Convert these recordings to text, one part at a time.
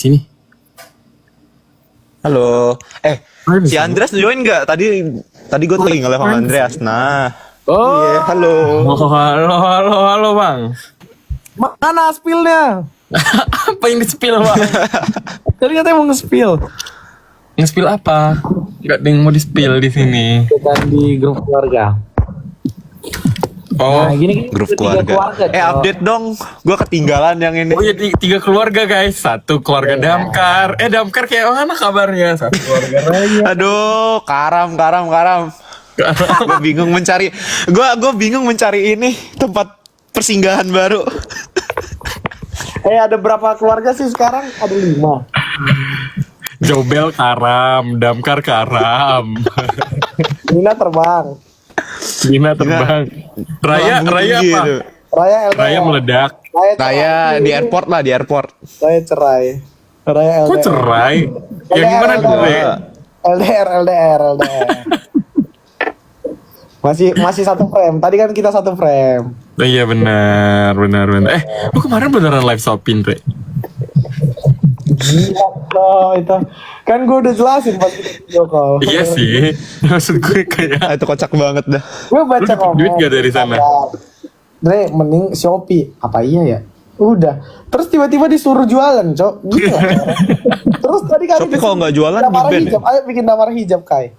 Sini. Halo. Si Andreas join nggak? Tadi gue lagi nge-live sama Andreas. Nah. Oh. Iya, halo. Halo, Bang. Mana spillnya? Apa yang di-spill, Bang? Tadi katanya mau nge-spill. Nge-spill apa? Gak ada yang mau di-spill di sini. Bukan di grup keluarga. Oh. Nah, gini Grup ketiga keluarga. Cok. Update dong. Gue ketinggalan yang ini. Oh iya, 3 keluarga guys. 1 keluarga Damkar. Damkar kayak mana kabarnya? 1 keluarga Raya. Aduh, karam. Gue bingung mencari ini tempat persinggahan baru. Ada berapa keluarga sih sekarang? Ada 5. Jobel karam, Damkar karam. Nina terbang. Dina terbang. Raya Tinggi apa? itu. Raya LDR. Raya meledak. Saya di airport. Raya cerai. Raya LDR. Kok cerai? Yang gimana LDR. dulu? LDR. Masih 1 frame. Tadi kan kita 1 frame. Oh, iya benar. Lu kemarin beneran live shopping, Re? Gila itu. Kan gue udah jelasin pas kita video call. Iya sih. Maksud gue kayak Itu kocak banget dah. Gue baca Lu dapet komen. duit gak dari sana? Dre, mending Shopee. Apa iya ya? Udah. Terus tiba-tiba disuruh jualan, Cok. Gila. Terus tadi kan Shopee kalau nggak jualan damar di-ban hijab. Ayo bikin damar hijab, Kai.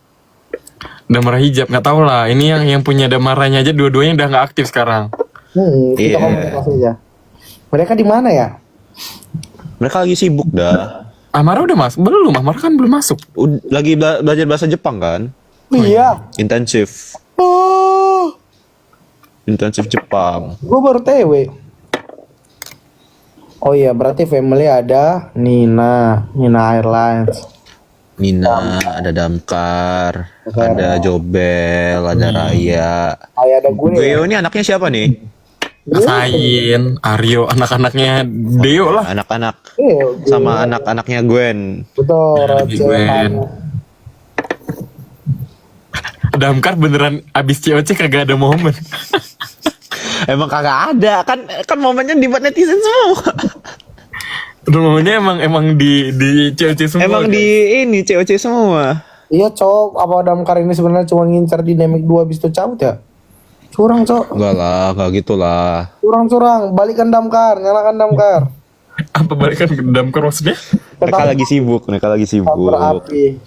Damara hijab, nggak tahu lah. Ini yang punya damaranya aja dua-duanya udah nggak aktif sekarang. Kita Iya. ngomongin langsung aja. Mereka di mana ya? Mereka lagi sibuk dah. Amara udah masuk? Belum, Amara kan belum masuk. Lagi belajar bahasa Jepang kan? Iya. Intensif Oh, Jepang. gue baru TW. Oh iya, berarti family ada Nina Airlines. Nina, ada Damkar, ada Jobel, ada Raya. Ada gue. Geo ini anaknya siapa nih? Asain, Aryo, anak-anaknya Deo lah. Anak-anak Gue. sama anak-anaknya Gwen. Betul, Gwen. Rocehan. Damkar beneran abis COC kagak ada momen. Emang kagak ada kan momennya dibuat netizen semua. Momennya emang di COC semua. Emang kan? di ini COC semua. Iya, Cok. Apa Damkar ini sebenarnya cuma ngincar dinamik 2 habis itu cabut ya? Curang, Cok. Enggak lah, enggak gitulah. Curang. Balikan Damkar, nyalakan Damkar. Apa balikan ke Damkar maksudnya? Mereka lagi sibuk. Berapi.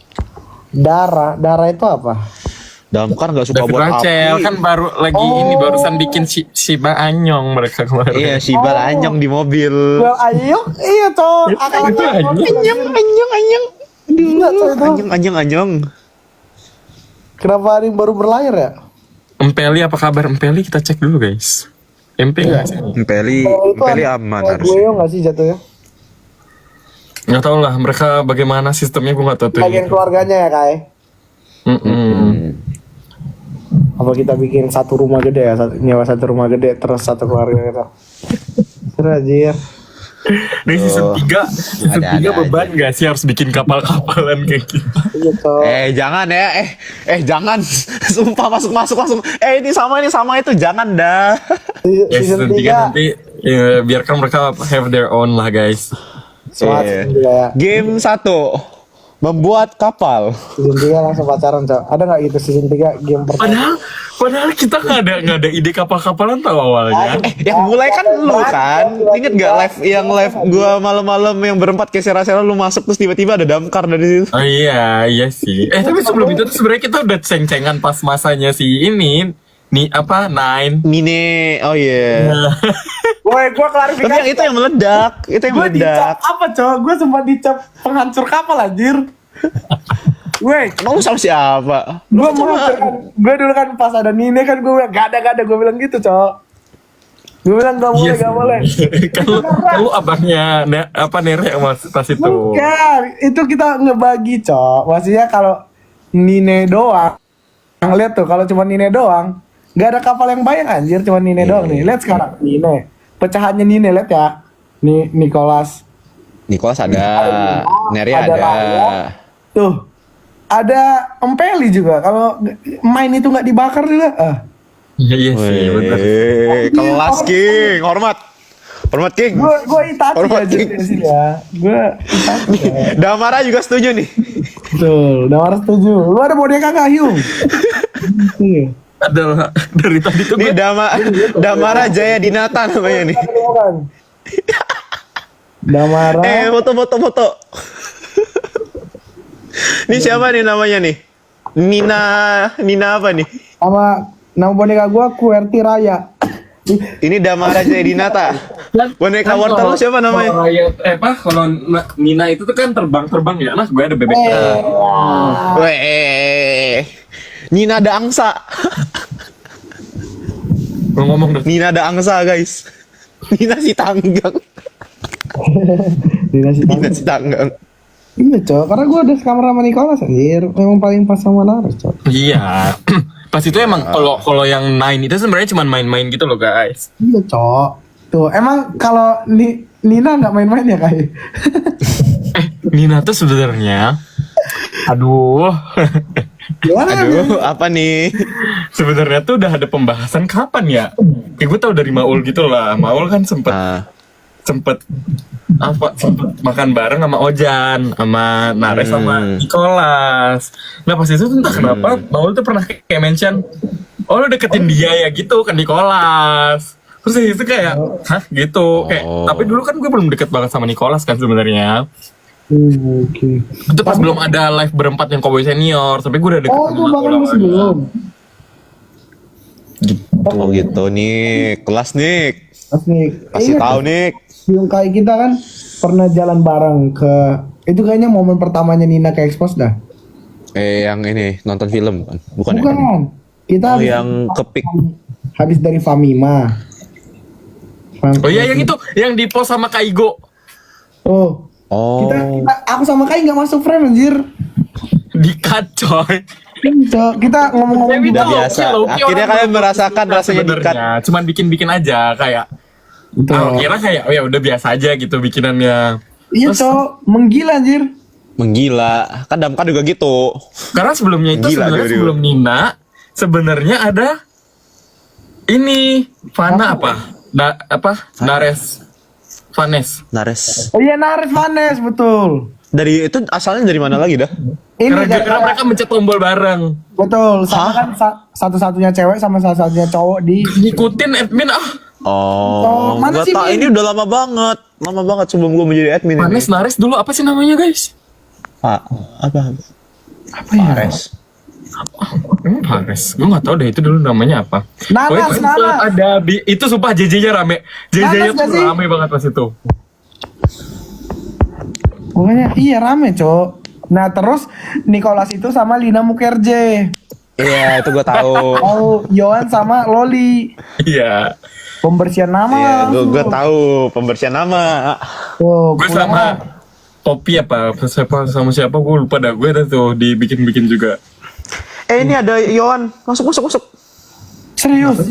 Darah itu apa? Damkar enggak suka David buat Rachel api. kan baru lagi ini barusan bikin Shiba Anyong mereka kemarin. Iya, si Bal Anyong di mobil. Well, ayo, iya, Cok. Akal Itu aja. Anyong. Gila, Cok, itu. Anyong. Kenapa hari ini baru berlayar ya? Empeli apa kabar Empeli? Kita cek dulu guys. MP nggak sih? Empeli aman Gue harusnya. nggak sih jatuhnya? Nggak tahu lah mereka bagaimana sistemnya gue nggak tahu tuh. Bagian keluarganya ya, Kai? Apa kita bikin satu rumah gede ya? Nyewa satu rumah gede terus satu keluarga gitu. Serajir. Di season 3 Ada beban gak sih harus bikin kapal-kapalan kayak gitu? Iya, Cok. Jangan ya. Jangan. Sumpah masuk langsung. Ini sama itu jangan dah. Ya Season season 3 3. nanti ya, biarkan mereka have their own lah guys. Semangat Iya. season 3 ya. Game 1 membuat kapal. Season 3 langsung pacaran, Cok. Ada nggak gitu season 3 game pertama? Padahal kita nggak ada ide kapal-kapalan tau awalnya. Yang mulai kan lu kan. Ingat gak live gua malam-malam yang berempat kayak sera-sera lu masuk terus tiba-tiba ada Damkar dari situ. Oh iya sih. Tapi sebelum itu tuh sebenarnya kita udah ceng-cengan pas masanya si ini. Nih apa Nine. Mine, oh iya. Gue klarifikasi. Tapi yang itu yang meledak, Gue dicap apa, Cok? Gue sempat dicap penghancur kapal, anjir. Gue Emang lu sama siapa? gue dulu kan pas ada Nine kan gue bilang gak ada gue bilang gitu, Cok. Gue bilang gak boleh, Yes. gak boleh. Kan lu abangnya Nere mas pas itu. Bukan, itu kita ngebagi, Cok. Maksudnya kalau Nine doang, lihat tuh kalau cuma Nine doang, gak ada kapal yang bayang, anjir, cuma Nine doang nih. Lihat sekarang Nine, pecahannya Nine, lihat ya. Nih Nicholas. Nicholas ada, Neri ada. Raya. Tuh, ada Empeli juga. Kalau main itu nggak dibakar juga. Iya sih bener. Kelas King, hormat. Hormat King. Gue Itachi Hormat aja King. di sini ya. Gue Itachi. Ya. Damara juga setuju nih. Betul, udah harus setuju. Lu ada boneka kagak, Hyung? Iya. Adalah dari tadi tuh Nih gue Damara Jaya Dinata namanya nih. Damara. Foto. Ini siapa nih namanya nih? Nina apa nih? Sama nama boneka gue QWERTY Raya. Ini Damara Jaya Dinata. Boneka wortel lu siapa namanya? Kalau Raya, kalau Nina itu tuh kan terbang ya. Nah, gue ada bebeknya. Weh. Nina ada angsa. Lu ngomong dong. Nina ada angsa, guys. Nina si tanggang. Nina Si tanggang. Iya, Cok. Karena gue udah sekamar sama Nicholas anjir. Memang paling pas sama Naruto, Cok. Iya. Pas itu emang kalau yang Nine itu sebenarnya cuma main-main gitu loh, guys. Iya, Cok. Tuh, emang kalau Nina nggak main-main ya, Kai? Nina tuh sebenarnya aduh. Gimana? Aduh, apa nih? Sebenarnya tuh udah ada pembahasan kapan ya? Kayak gue tau dari Maul gitu lah. Maul kan sempet makan bareng sama Ojan, sama Nares, sama Nicholas. Nah pas itu tuh entah kenapa Maul tuh pernah kayak mention, oh lu deketin dia ya gitu kan Nicholas. Terus itu kayak, hah gitu. Kayak, tapi dulu kan gue belum deket banget sama Nicholas kan sebenarnya. Oke. Itu pas belum ada live berempat yang Cowboy Senior, tapi gue udah deket Oh, itu bahkan Maul masih belum. Oh gitu nih, kelas nih. Mas Nik. Kasih tahu nih. Yung Kai kita kan pernah jalan bareng ke itu kayaknya momen pertamanya Nina ke Expos dah. Yang ini nonton film kan? Bukan ya? Bukan. Kita Oh, yang kepik. habis dari Famima. Oh iya yang itu, yang di post sama Kaigo. Oh. Oh. Aku sama Kai nggak masuk frame anjir. Di-cut coy. So, kita ngomong-ngomong Dewi gitu. Udah tuh biasa. Loki Akhirnya orang kalian belum merasakan suka rasanya di-cut. sebenarnya. Cuman bikin-bikin aja kayak. Betul. Kira kayak oh ya udah biasa aja gitu bikinannya. Iya, Terus- Cok. Menggila anjir. Menggila. Kan Damkar juga gitu. Karena sebelumnya itu Gila, sebenarnya tiba-tiba. sebelum Nina sebenarnya ada ini Fana Nares Vanes. Nares. Oh iya, Nares Vanes, betul. Dari itu asalnya dari mana lagi dah? Ini Karena gara-gara mereka mencet tombol bareng. betul, sama kan satu-satunya cewek sama satu-satunya cowok di Ngikutin admin Oh, mana nggak sih, tahu. Min? Ini udah lama banget sebelum gue menjadi admin. Vanes ini. Nares dulu apa sih namanya guys? Pak, apa? apa ya? Nares. Vanes. Gue nggak tahu deh itu dulu namanya apa. Nanas, Pokoknya Nanas. ada itu sumpah JJ-nya rame. JJ-nya Nanas tuh nggak sih? rame banget pas itu. Pokoknya iya rame, Cok. Nah, terus Nicholas itu sama Lina Mukherjee. Iya, itu gue tahu. Oh, Yohan sama Loli. Iya. Pembersihan nama. Iya, langsung. gue tahu pembersihan nama. Tuh, Gue pulang. sama Topi sama siapa gue lupa dah. Gue ada tuh dibikin-bikin juga. Ini ada Yohan. Masuk. Serius.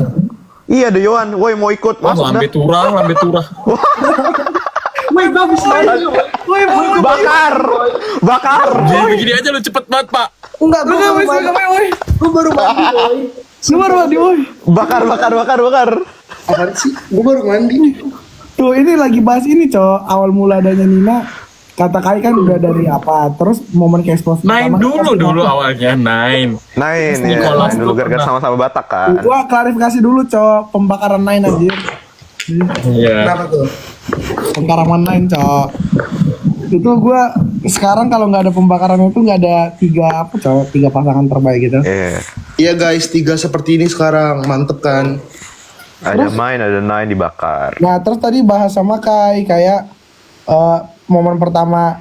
Iya, ada Yohan. Woi, mau ikut. Wah, Masuk lambe dah. turah. Woi, bagus banget. Woi, Bakar. Gini aja lu cepet banget, Pak. enggak, gue baru mandi. Woi, gue baru mandi, woi. Gue baru mandi, woi. Bakar. Apaan sih? Gue baru mandi nih. Tuh, ini lagi bahas ini, Cok. Awal mula adanya Nina. Kata Kai kan udah dari apa? Terus momen ke expose Nine dulu awalnya. awalnya, Nine. Nain ya. Nicholas Dulu tuh gara-gara pernah. sama-sama Batak kan. Gua klarifikasi dulu, Cok. Pembakaran Nine anjir. Iya. Kenapa tuh? Pembakaran Nine, Cok. Itu gua sekarang kalau nggak ada pembakaran itu nggak ada tiga pasangan terbaik gitu. Iya. Iya guys, 3 seperti ini sekarang, mantep kan? Ada main, ada Nine dibakar. Nah, terus tadi bahas sama Kai kayak momen pertama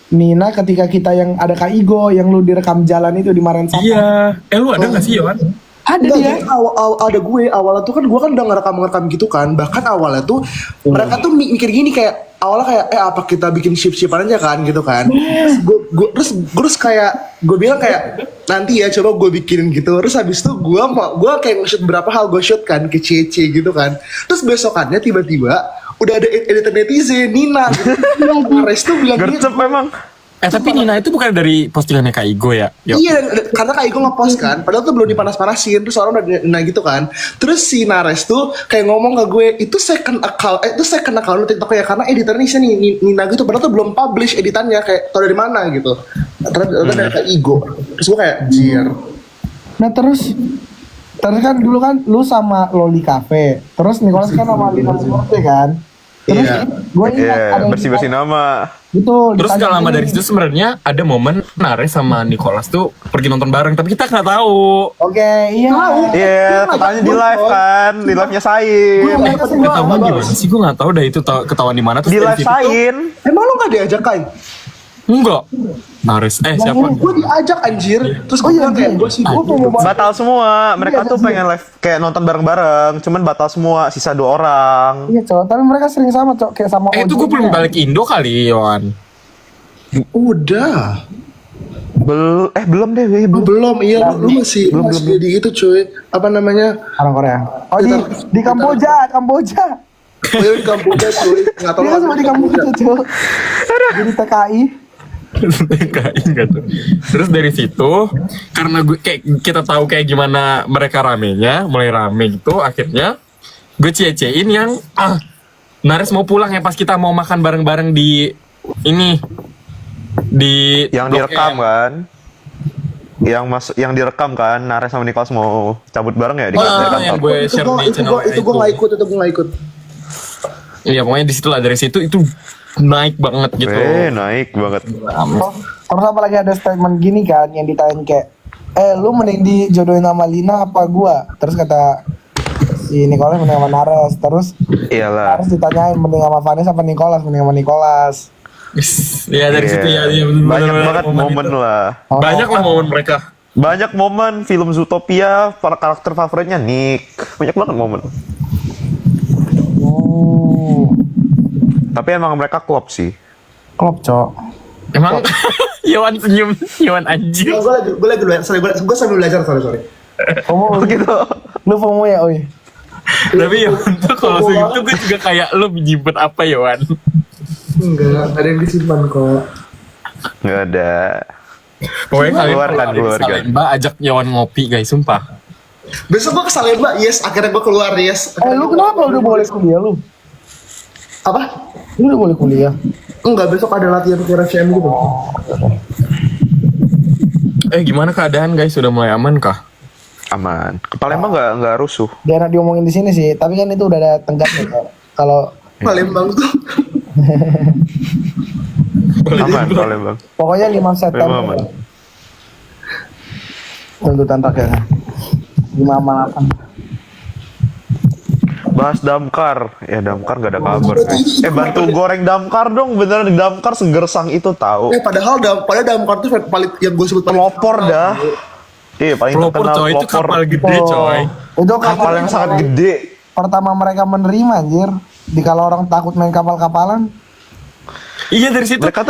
Nina ketika kita yang ada Kak Igo yang lu direkam jalan itu di Maren Sapa. Iya. Lu ada nggak sih, Yohan? Ada Enggak, dia. jadi ada awalnya tuh kan gue kan udah ngerekam gitu kan. Bahkan awalnya tuh mereka tuh mikir gini kayak awalnya kayak apa kita bikin shift-shiftan aja kan gitu kan. Terus kayak gue bilang kayak nanti ya coba gue bikinin gitu. Terus habis itu gue kayak nge-shoot berapa hal gue shoot kan ke CC gitu kan. Terus besokannya tiba-tiba udah ada editor netizen Nina gitu. Nares tuh bilang Gercep memang. Tapi Nina itu bukan dari postingannya Kak Igo ya? Yo. Iya, karena Kak Iko nge-post kan, padahal tuh belum dipanas-panasin, terus orang udah nah gitu kan. Terus si Nares tuh kayak ngomong ke gue, itu second account lu TikTok ya, karena editornya nih Nina gitu, padahal tuh belum publish editannya, kayak tau dari mana gitu. Ternyata dari Kak Igo. Terus gue kayak, jir. Nah terus kan dulu kan lu sama Loli Cafe, terus Nicholas kan sama Lina Murti kan. Terus Iya. gue ingat ada yang bersih nama. betul. Terus ditanya gak lama ini. dari situ sebenarnya ada momen Nares sama Nicholas tuh pergi nonton bareng, tapi kita nggak tahu. Oke, iya. Iya, katanya di live kan, di live-nya Sain. Mereka semua Ketahuan gimana sih? Gue nggak tahu dah itu ketahuan di mana. Terus Di dari live situ tuh- Sain. Emang lu gak diajak Kai? Enggak. Nares, siapa? Gue diajak anjir. Terus gue bilang kayak, gue sih Gue mau banget. Batal semua. Mereka Iya, tuh iya. pengen live kayak nonton bareng-bareng, cuman batal semua, sisa 2 orang. Iya cowok, tapi mereka sering sama cowok kayak sama Itu gue belum balik Indo kali, Yohan. udah. Belum deh, Oh, belum, iya lu masih jadi itu cuy. Apa namanya? orang Korea. Oh di Kamboja. Oh ya di Kamboja cuy. Nggak tahu Dia sama di Kamboja cowok. Jadi TKI. Kayak gitu. Terus dari situ karena gue kayak kita tahu kayak gimana mereka ramenya, mulai rame gitu, akhirnya gue cie-ciein yang Nares mau pulang ya pas kita mau makan bareng-bareng di ini di Yang Blok direkam M. kan. Yang direkam kan, Nares sama Nicholas mau cabut bareng ya di Oh, kantor. yang gue share di channel itu gue nggak ikut, Iya pokoknya di situ lah, dari situ itu naik banget gitu. Naik banget. Terus apa lagi ada statement gini kan yang ditanyain kayak, lu mending dijodohin sama Lina apa gua? Terus kata si Nicholas mending sama Nares. Terus Iyalah. Nares ditanyain mending sama Vanessa apa Nicholas? Mending sama Nicholas. Iya dari situ ya, iya, bener-bener Banyak banget momen itu. lah. Banyak lah momen mereka. Banyak momen film Zootopia, para karakter favoritnya Nick. Banyak banget momen. Tapi emang mereka klop sih. Klop cok. Emang Yohan senyum, Yohan anjir. Gue lagi belajar, gue sambil belajar, sorry. FOMO Gitu. lu FOMO ya oi. Tapi Yohan tuh kalau senyum tuh gue juga kayak lu menyimpan apa Yohan? Enggak, ada yang disimpan kok. Nggak ada. Pokoknya kalian Keluarkan, kalau ada di keluarkan. Salemba ajak Yohan ngopi guys, sumpah. Besok gue ke Salemba, yes. Akhirnya gue keluar, yes. Lu kenapa udah boleh kuliah lu? Apa? Lu udah boleh kuliah? Enggak, besok ada latihan ke RCM gitu. Gimana keadaan guys? Sudah mulai aman kah? Aman. Ke Palembang nggak rusuh. Dia enak diomongin di sini sih, tapi kan itu udah ada tenggatnya Kak. Kalau Palembang tuh. Aman Palembang. pokoknya 5 September. Aman. Tuntutan rakyatnya. 5 sama 8. Bahas damkar. Ya damkar nggak ada kabar. Bantu goreng damkar dong. Beneran damkar segersang itu tahu. Padahal damkar tuh paling yang gue sebut paling Pelopor dah. Iya paling Pelopor terkenal coy, itu pelopor. kapal gede coy. Itu Kapal yang sangat gede. pertama mereka menerima anjir. Di kalau orang takut main kapal-kapalan. Iya dari situ. Mereka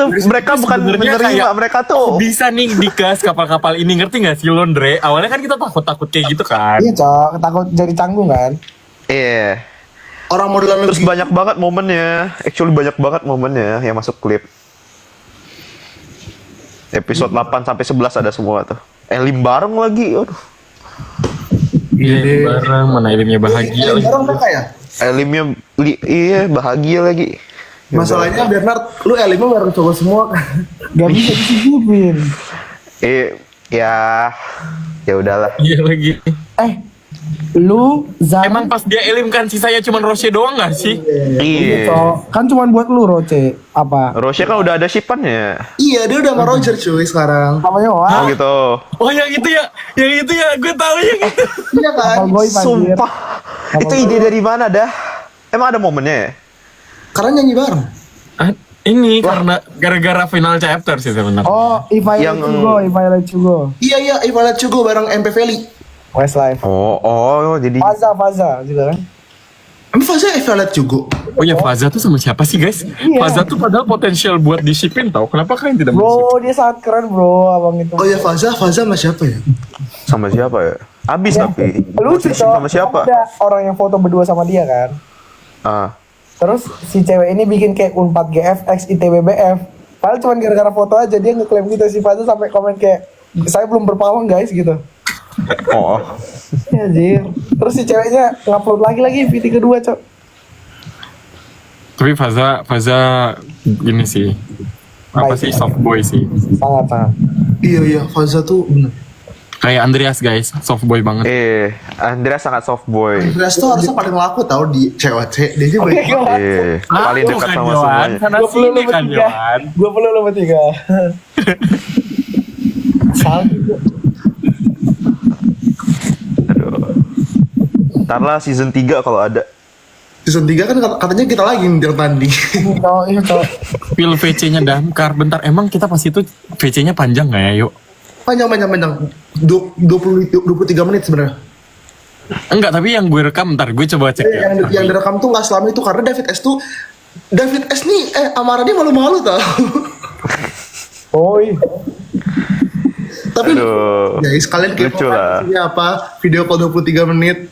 bukan sebenarnya menerima, kayak, mereka tuh bisa nih digas kapal-kapal ini, ngerti gak sih lo Andre? Awalnya kan kita takut kayak gitu kan. Iya cok, takut jadi canggung kan. iya. orang modelan Terus negeri. banyak banget momennya. Actually banyak banget momennya yang masuk klip. Episode 8 sampai 11 ada semua tuh. Elim bareng lagi. Aduh. Iya bareng, mana Elimnya bahagia lagi. Orang mereka ya? Elimnya iya bahagia lagi. Masalahnya Bernard, lu Elimnya bareng cowok semua kan? Gak bisa disisipin. Ya udahlah. Iya lagi. Lu Zan Emang pas dia Elim kan sisanya cuma Roche doang gak sih? Iya. cok, kan cuma buat lu Roce. Apa? Rosya kan udah ada shipannya. Iya, dia udah sama Roger cuy sekarang. Namanya Oh wah. gitu. Oh yang itu ya, gue tahu yang itu. Iya kan? Kapal goib anjir. Sumpah. Itu ide dari mana dah? Emang ada momennya ya? Karena nyanyi bareng. Ini karena gara-gara final chapter sih sebenarnya. Oh, if I let Yang- you go, if I let you go. Iya, If I Let You Go bareng MP Valley. Westlife. Oh, jadi Faza juga kan? Emang fase If I Let You Go? Oh ya Faza tuh sama siapa sih guys? Iya. Faza tuh padahal potensial buat disipin tau. Kenapa kalian tidak mau Bro, dia sangat keren bro, abang itu. Oh ya Faza sama siapa ya? sama siapa ya? Abis tapi. Lucu Posisi cok. sama siapa? Ada orang yang foto berdua sama dia kan. Ah. Terus si cewek ini bikin kayak Unpad GFX ITBBF. Padahal cuma gara-gara foto aja dia ngeklaim kita si Faza sampai komen kayak saya belum berpawang guys gitu. Oh. Ya anjir. Terus si ceweknya ngupload lagi VT kedua, Cok. Tapi Faza gini sih. Apa Baik. sih, soft boy sih. Sangat. Iya Faza tuh bener. Kayak Andreas guys, soft boy banget. Andrea sangat soft boy. Andreas tuh harusnya paling laku tau di cewek. Dia aja baik. Paling dekat sama semuanya. Sana sini kan Yohan. 20 nomor 3. Salah. Aduh. Ntar lah season 3 kalau ada. Season 3 kan katanya kita lagi yang tanding. Oh, iya, Cok. Pil VC-nya Damkar. Bentar, emang kita pas itu VC-nya panjang gak ya, yuk? Panjang. 23 menit sebenarnya. Enggak, tapi yang gue rekam, ntar gue coba cek ya. Yang direkam tuh nggak selama itu karena David S nih Amara dia malu-malu tau. Oh, iya. Tapi Aduh. guys kalian Lucu lah. ini apa video call 23 menit.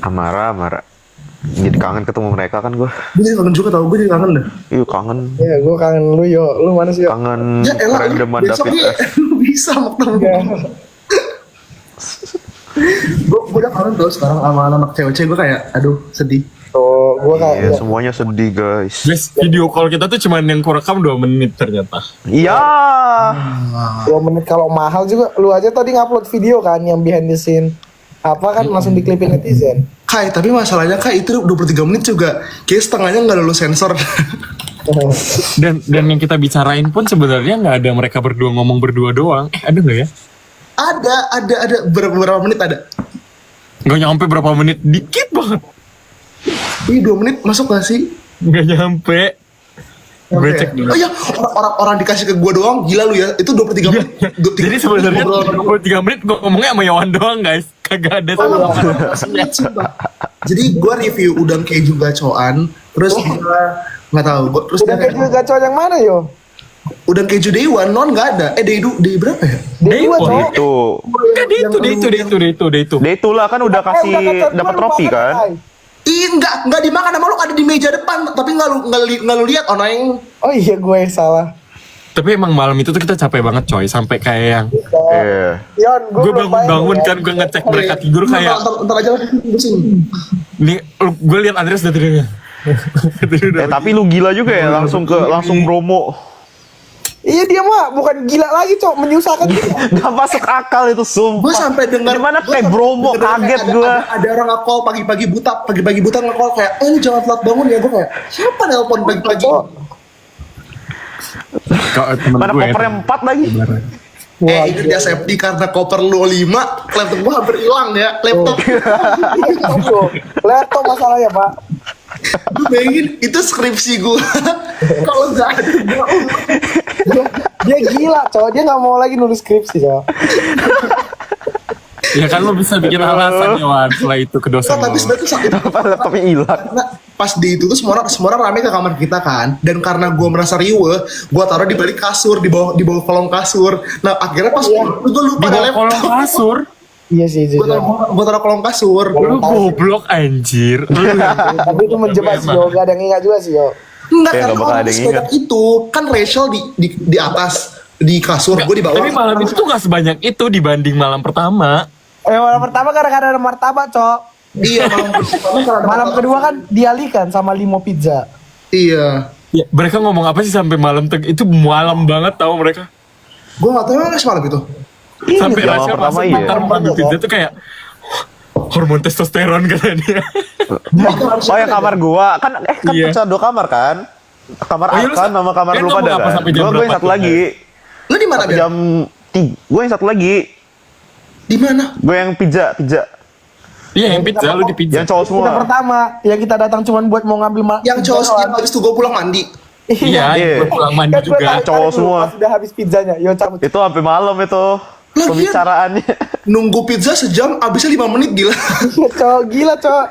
Amara. Jadi kangen ketemu mereka kan gue. Gue jadi kangen juga tau, gue jadi kangen dah. Iya kangen. Ya, gue kangen lu, Yo. Lu mana sih, Yo? Kangen Ya elah, kerendeman besok David nih S. lu bisa mau ketemu. Ya. Gue udah kangen tau sekarang sama anak cewek-cewek gue kayak aduh sedih. Tuh, gue Iya kayak semuanya sedih guys. Guys, video call kita tuh cuman yang kurekam 2 menit ternyata. Iya. 2 menit kalau mahal juga. Lu aja tadi ngupload video kan yang behind the scene. Apa kan langsung diklipin netizen. Kai, tapi masalahnya Kai itu 23 menit juga kayak setengahnya nggak lulus sensor. Dan yang kita bicarain pun sebenarnya nggak ada mereka berdua ngomong berdua doang. Ada nggak ya? ada beberapa menit ada. Nggak nyampe berapa menit, dikit banget. Ini 2 menit masuk gak sih? Nggak nyampe. Gue cek dulu. Oh iya, orang dikasih ke gua doang, gila lu ya. Itu 23 menit. Jadi sebenarnya 23 menit gue ngomongnya sama Yohan doang guys. Kagak ada sama Sumpah. Jadi gua review udang keju gacoan, terus gua nggak tahu. Terus Udah dia keju gacor yang mana, Yo? udang keju day one non nggak ada. Day berapa ya? Day Day 2, one. Cok. Itu. Itu. Dia itulah kan udah kasih Udah gacor, dapat lu trofi makan, kan. Kai. Ih nggak dimakan sama lu, ada di meja depan, tapi nggak lu lihat oneng. Oh iya, gue yang salah. Tapi emang malam itu tuh kita capek banget coy. Sampai kayak yang Iya. Yon, gue bangun-bangun kan, gue ngecek mereka tidur kayak Ntar aja lah pusing. nih, gue lihat Andreas udah tidurnya. Tapi lu gila juga ya langsung promo. Iya, dia mah bukan gila lagi, Cok, menyusahkan kita. Gak masuk akal itu sumpah. Gue sampai dengar Gimana gua kayak sampai Bromo dengar kaget kayak gue. ada orang nge-call pagi-pagi buta nge-call kayak lu jangan telat bangun ya. Gue kayak siapa nelpon pagi-pagi. Cok. Mana kopernya 4 lagi. Ini dia safety karena koper lu 5, laptop gua hampir hilang ya. Laptop masalahnya, Pak. Gue bayangin itu skripsi gua. Kalau nggak ada Dia gila, Cok. Dia nggak mau lagi nulis skripsi, Cok. Ya kan lo bisa bikin alasan Yohan setelah itu ke dosen tapi lo. sebenarnya tuh sakit. Apa laptopnya hilang. Karena pas di itu tuh semua orang rame ke kamar kita kan, dan karena gue merasa riwe, gue taruh di balik kasur, di bawah kolong kasur. Nah akhirnya pas gue lupa Di ada bawah kolong laptop, kasur. Iya sih, gue taruh kolong kasur. Lu goblok anjir. Lu Tapi itu menjebak sih, Yo. Gak ada yang ingat juga sih, Yo. Enggak Ya, kan nggak bakal orang ada yang sebanyak itu kan Rachel di atas di kasur, gue di bawah. Tapi malam itu tuh gak sebanyak itu dibanding malam pertama. Malam pertama gara-gara ada martabak, Cok. Iya malam pertama karena Malam kedua kan dialihkan sama limo pizza. iya. Ya, mereka ngomong apa sih sampai malam itu malam banget tahu mereka. Gue nggak tahu emang semalam itu. Sampai Yang Rachel pertama masuk iya. bentar mengambil pizza tuh kayak hormon testosteron kata dia. Oh yang kamar gua kan Iya. pecah 2 kamar kan. Kamar Oh, iya, lu Arkan sama kamar kan lu ngomong pada apa kan. sampai jam Gua yang berapa satu tuh, lagi. Lu di mana Sampai Bian? jam 3. Gua yang satu lagi. Di mana? Gue yang pizza. Iya yang pizza lu di pizza. Yang cowok semua. Kita pertama, yang kita datang cuman buat mau ngambil Yang pizza cowok doang. yang habis itu gue pulang mandi. Iya, Iya. gue pulang mandi Kan gua juga. tarik-tarik Cowok dulu semua. pas Sudah habis pizzanya, yo cabut. Itu sampai malam itu Lagian- pembicaraannya. Nunggu pizza sejam, abisnya 5 menit gila. Cok, gila, Cok.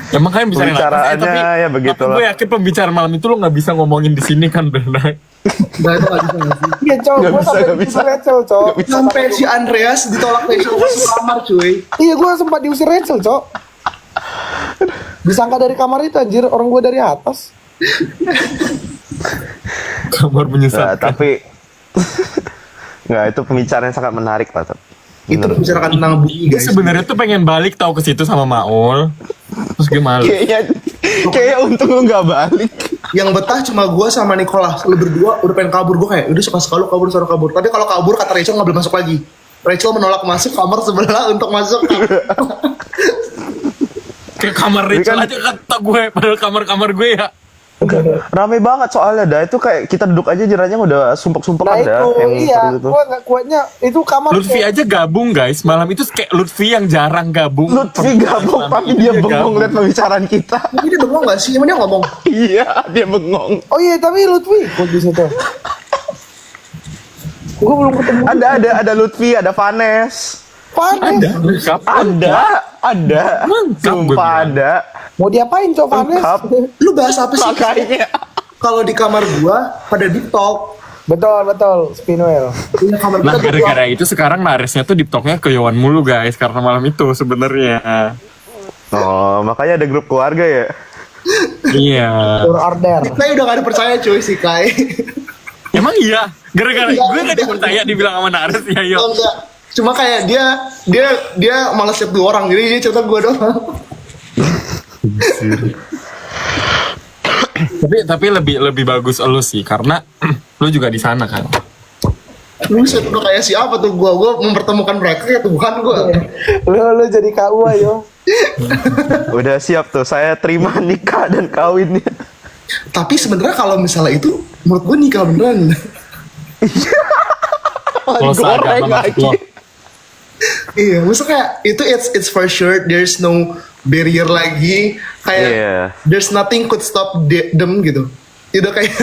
Emang kalian bisa Pembicaraannya ya begitulah. Gue yakin pembicaraan malam itu lo nggak bisa ngomongin di sini kan benar. Nah itu gak bisa gak sih? Iya, Cok. Nggak Gua bisa, sampai nggak bisa. diusir Rachel, Cok. Sampai si Andreas ditolak Rachel masuk kamar cuy. Iya, gua sempat diusir Rachel, Cok. Disangka dari kamar itu anjir, orang gua dari atas. Kamar Nggak, menyesatkan. tapi nggak, itu pembicaraan yang sangat menarik Pak. Itu membicarakan tentang bumi guys. Sebenarnya tuh pengen balik tau ke situ sama Maul. Terus gue malu. Kayaknya untung lu nggak balik. Yang betah cuma gue sama Nicholas. Lu berdua udah pengen kabur. Gue kayak udah suka lu kabur, suruh kabur. Tapi kalau kabur kata Rachel nggak boleh masuk lagi. Rachel menolak masuk kamar sebelah untuk masuk. Ke kamar Rachel aja kata gue. Padahal kamar-kamar gue ya. Rame banget soalnya dah. Itu kayak kita duduk aja jaraknya udah sumpek-sumpek Nah ada. itu Yang iya, seperti itu. gua nggak kuatnya itu kamar. Lutfi aja gabung guys. Malam itu kayak Lutfi yang jarang gabung. Lutfi gabung tapi dia bengong liat pembicaraan kita. Ini dia bengong gak sih? Emang dia ngomong? Iya, dia bengong. Oh iya, tapi Lutfi ikut di situ. Gua belum ketemu. Ada Lutfi, ada Vanes. Panes. Ada. Mantap, gue Sumpah bilang. ada. Mau diapain Cok Panes? Lengkap. Lu bahas apa sih? Makanya. Kalau di kamar gua pada deep talk. Betul, Spinwheel. Punya kamar Nah kita gara-gara itu sekarang Naresnya tuh deep talk-nya ke Yowan mulu guys. Karena malam itu sebenarnya. Oh, makanya ada grup keluarga ya. Iya. Order. Saya udah gak dipercaya cuy si Kai. Emang iya? Gara-gara gue gak dipercaya dibilang sama Nares ya Oh, yuk. enggak. Cuma kayak dia malas liat 2 orang, jadi dia cerita gua doang. Tapi lebih bagus lu sih karena lu juga di sana kan. Lu udah kayak siapa tuh gua mempertemukan mereka ya Tuhan gua. Lu jadi KUA yo. Udah siap tuh, saya terima nikah dan kawinnya. Tapi sebenarnya kalau misalnya itu menurut gua nikah beneran. Kalau seagama maksud lo. Iya, maksudnya kayak itu it's for sure there's no barrier lagi kayak Iya. there's nothing could stop them gitu. Udah kayak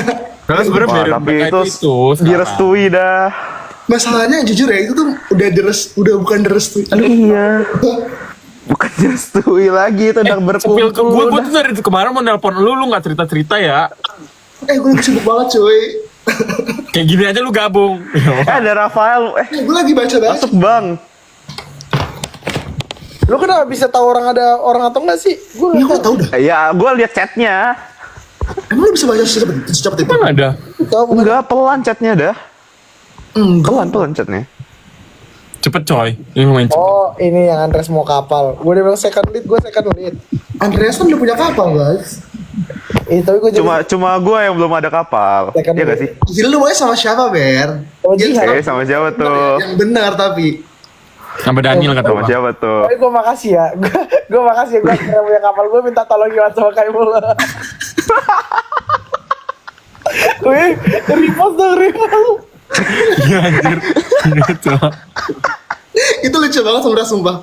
Karena sebenarnya Wah, barrier tapi mereka itu sekarang. direstui dah. masalahnya jujur ya itu tuh udah bukan direstui. Aduh. Iya. Bukan direstui lagi, itu udah Sepil ke berkumpul. gue tuh dari kemarin mau nelpon lu gak cerita-cerita ya. Gue lagi sibuk banget cuy. Kayak gini aja lu gabung. Ada Rafael. Gue lagi baca Masuk bang. Lu kenapa bisa tahu ada orang atau enggak sih? Gue Gue tau dah. Ya, gue lihat chatnya. Emang lu bisa baca secepat itu? Emang ada? tahu bukan. Enggak, pelan chatnya dah. Pelan chatnya. Cepet coy. Ini main cepet. Oh, ini yang Andres mau kapal. Gue udah bilang second lead. Andreas kan udah punya kapal guys. Tapi gue jadi Cuma gue yang belum ada kapal. Second Iya gak lead. sih? Jadi lu maunya sama siapa Ber? Oh, Yang Jihan. Sama siapa tuh? Yang benar tapi. Sampai Daniel kata Sama gua. siapa tuh? Tapi gue makasih ya. Gue makasih ya. Gue akhirnya punya kapal. Gue minta tolong Iwan sama Kaimul. Wih, repost dong, repost. Iya anjir. Gitu. Itu lucu banget sebenarnya sumpah.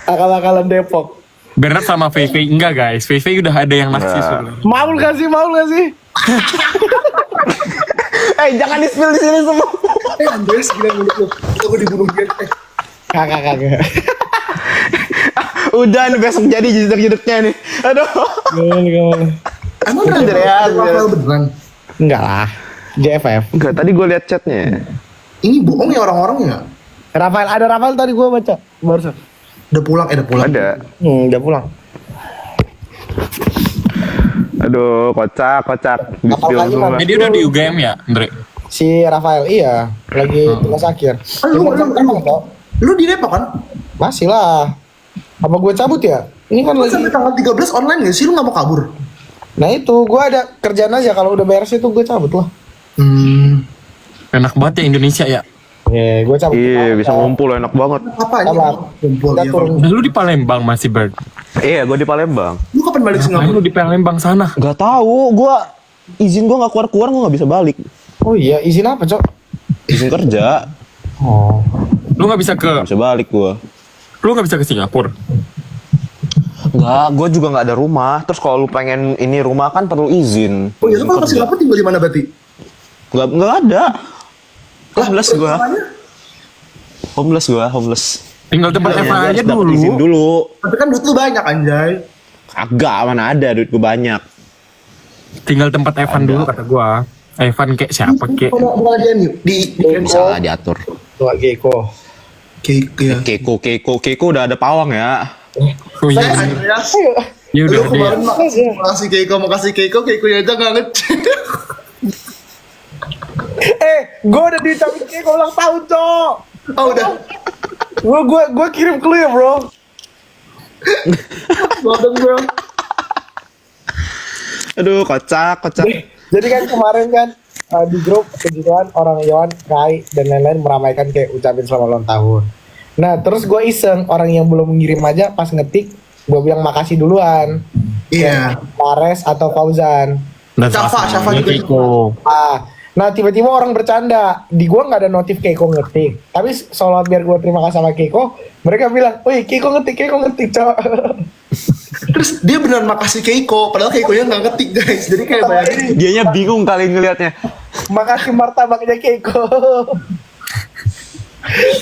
Akal-akalan Depok. Bernard sama Feifei enggak guys. Feifei udah ada yang naksir sebenarnya. Maul gak sih? Jangan di-spill di sini semua. Andreas gila mulut lu. Gue dibunuh dia. Kagak. Udah nih, besok jadi jeduk-jeduknya nih. Aduh. Emang Andreas, Rafael beneran? Enggak lah. JFF. Enggak, tadi gue lihat chatnya. Ini bohong ya orang-orang ya? Rafael tadi gue baca barusan. Udah pulang. Ada. Udah pulang. Aduh, kocak. Di-spill Apalagi semua. Jadi udah di UGM ya, Andre? Si Rafael iya lagi tugas akhir. Lu di Depok kan? Masih lah. Apa gue cabut ya? Ini kan Lu lagi. sampai tanggal 13 online gak sih? Lu gak mau kabur? Nah itu gue ada kerjaan aja kalau udah beres itu gue cabut lah. Enak banget ya Indonesia ya. Gue cabut. Iya, bisa ngumpul enak banget. Apa aja? Sabar. Kumpul Kita ya. turun. Nah, lu di Palembang masih Bert. Iya, gue di Palembang. Lu kapan balik Ngapain Singapura? lu di Palembang sana? Gak tahu, gue izin gue nggak keluar, gue nggak bisa balik. Oh iya izin apa Cok? Izin kerja, Oh. Lu nggak bisa ke nggak bisa balik gue. lu nggak bisa ke Singapura. Enggak, gue juga nggak ada rumah. Terus kalau lu pengen ini rumah kan perlu izin. Oh iya, lu kalau ke Singapura tinggal di mana berarti? Nggak ada. Homeless gue. Namanya? Homeless. Tinggal tempat Makanya Eva gua aja harus dapet izin dulu. dulu. Tapi kan duit lu banyak anjay. Agak, mana ada duit gue banyak. Tinggal tempat Evan dulu kata gua. Evan kek siapa kek? Bukan dia nih. Di Bisa lah diatur. Tua Geko. Kayak Keko udah ada pawang ya. Oh iya. Andreas. Ya Lu udah deh. kemarin makasih Keiko nya aja nggak ngecek. Gue udah diucapin kayak ulang tahun, Cok. Oh udah. Gue kirim ke lu ya, bro. Waduh bro. Aduh, kocak. Jadi kan kemarin kan di grup kejuruan orang Yohan, Kai, dan lain-lain meramaikan kayak ucapin selamat ulang tahun. Nah, terus gue iseng orang yang belum ngirim aja pas ngetik, gue bilang makasih duluan. Iya. Pares atau Fauzan. Dan Syafa juga Keiko. Nah tiba-tiba orang bercanda, di gua nggak ada notif Keiko ngetik, tapi soalnya biar gua terima kasih sama Keiko, mereka bilang, wih Keiko ngetik Cok. Terus dia beneran makasih Keiko, padahal Keiko nya nggak ngetik guys. Jadi kayak bayangin. Dianya bingung kali ngelihatnya. Makasih martabaknya Keiko.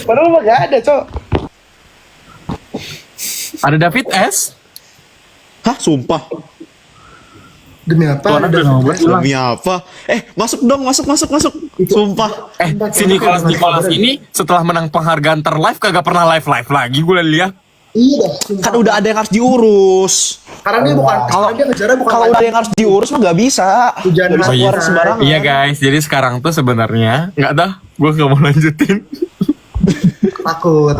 Padahal mah nggak ada, Cok. Ada David S. Hah, sumpah. Demi apa? Tuh anak udah mau buat ulang. Demi apa? Masuk dong, masuk. Sumpah. Si Nicholas ini setelah menang penghargaan terlive kagak pernah live lagi gue lihat. Iya dah. Kan udah ada yang harus diurus. Karena dia bukan. Kalau dia ngejarnya bukan. Kalau udah yang harus diurus mah nggak bisa. Hujan Nggak bisa mata. keluar sembarangan. Iya guys, jadi sekarang tuh sebenarnya nggak dah, gue nggak mau lanjutin. Takut.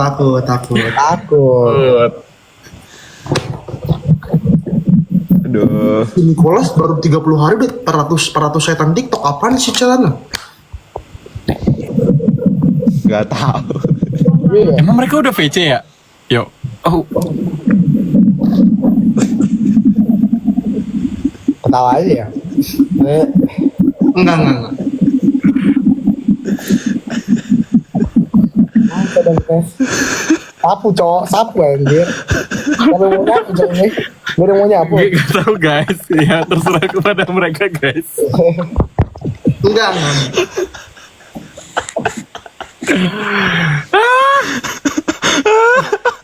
Aduh. Si Nicholas baru 30 hari udah 400 setan TikTok. Apaan sih celana? Nggak tahu. Emang mereka udah VC ya? Yuk. Oh, Ketawa aja ya. Enggak. Sapu anjir. Kalau mau nyapu, Cok ini. Gue udah mau nyapu. gue nggak tahu guys. Ya terserah kepada mereka guys. Enggak.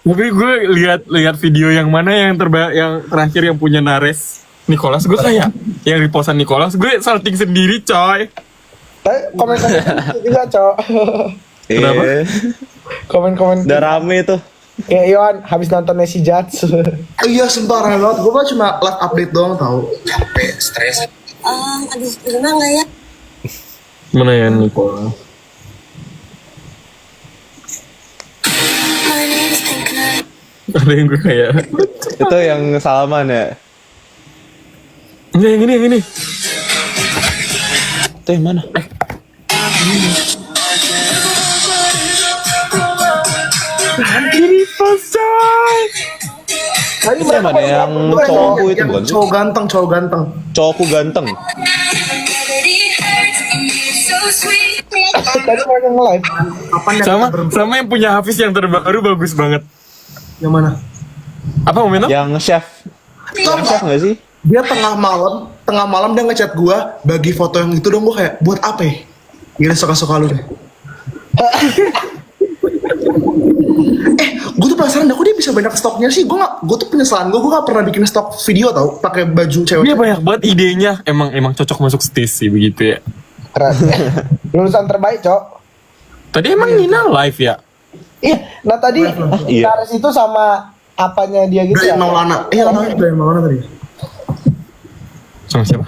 Tapi gue lihat video yang mana yang terakhir yang punya Nares. Nicholas, gue kayak yang repostan Nicholas, gue salting sendiri coy. Tapi komen-komen juga, Cok. Kenapa? Komen-komen. Udah rame tuh. Kayak Yohan habis nonton Messi Jats. Iya sembarangan banget. Gue mah cuma live update doang tau. Capek, stres. Aduh, gimana nggak ya? Mana ya Nicholas? My name is Pink Night. Ada yang gue kayak. Itu yang salaman ya. Enggak, yang ini. Itu yang mana? Ini pas coy. Tadi Itu yang mana? Yang cowokku itu bukan sih? Cowok ganteng. Cowokku ganteng. Tadi mereka nge-live. Apaan yang Sama yang punya Hafiz yang terbaru bagus banget. Yang mana? Apa momennya? Yang chef. Yang chef nggak sih? Dia tengah malam dia ngechat gua bagi foto yang itu dong. Gua kayak buat apa ya? Gila suka-suka lu deh. Gue tuh penasaran, kok dia bisa banyak stoknya sih? Gue tuh penyesalan gue gak pernah bikin stok video tau, pakai baju cewek. Dia banyak banget idenya. Emang cocok masuk stage sih begitu ya. Keren. Lulusan terbaik, Cok. Tadi emang Nina live ya? Iya, nah tadi iya. Nares itu sama apanya dia gitu Brian ya? Maulana. Namanya Brian Maulana tadi. Sama siapa?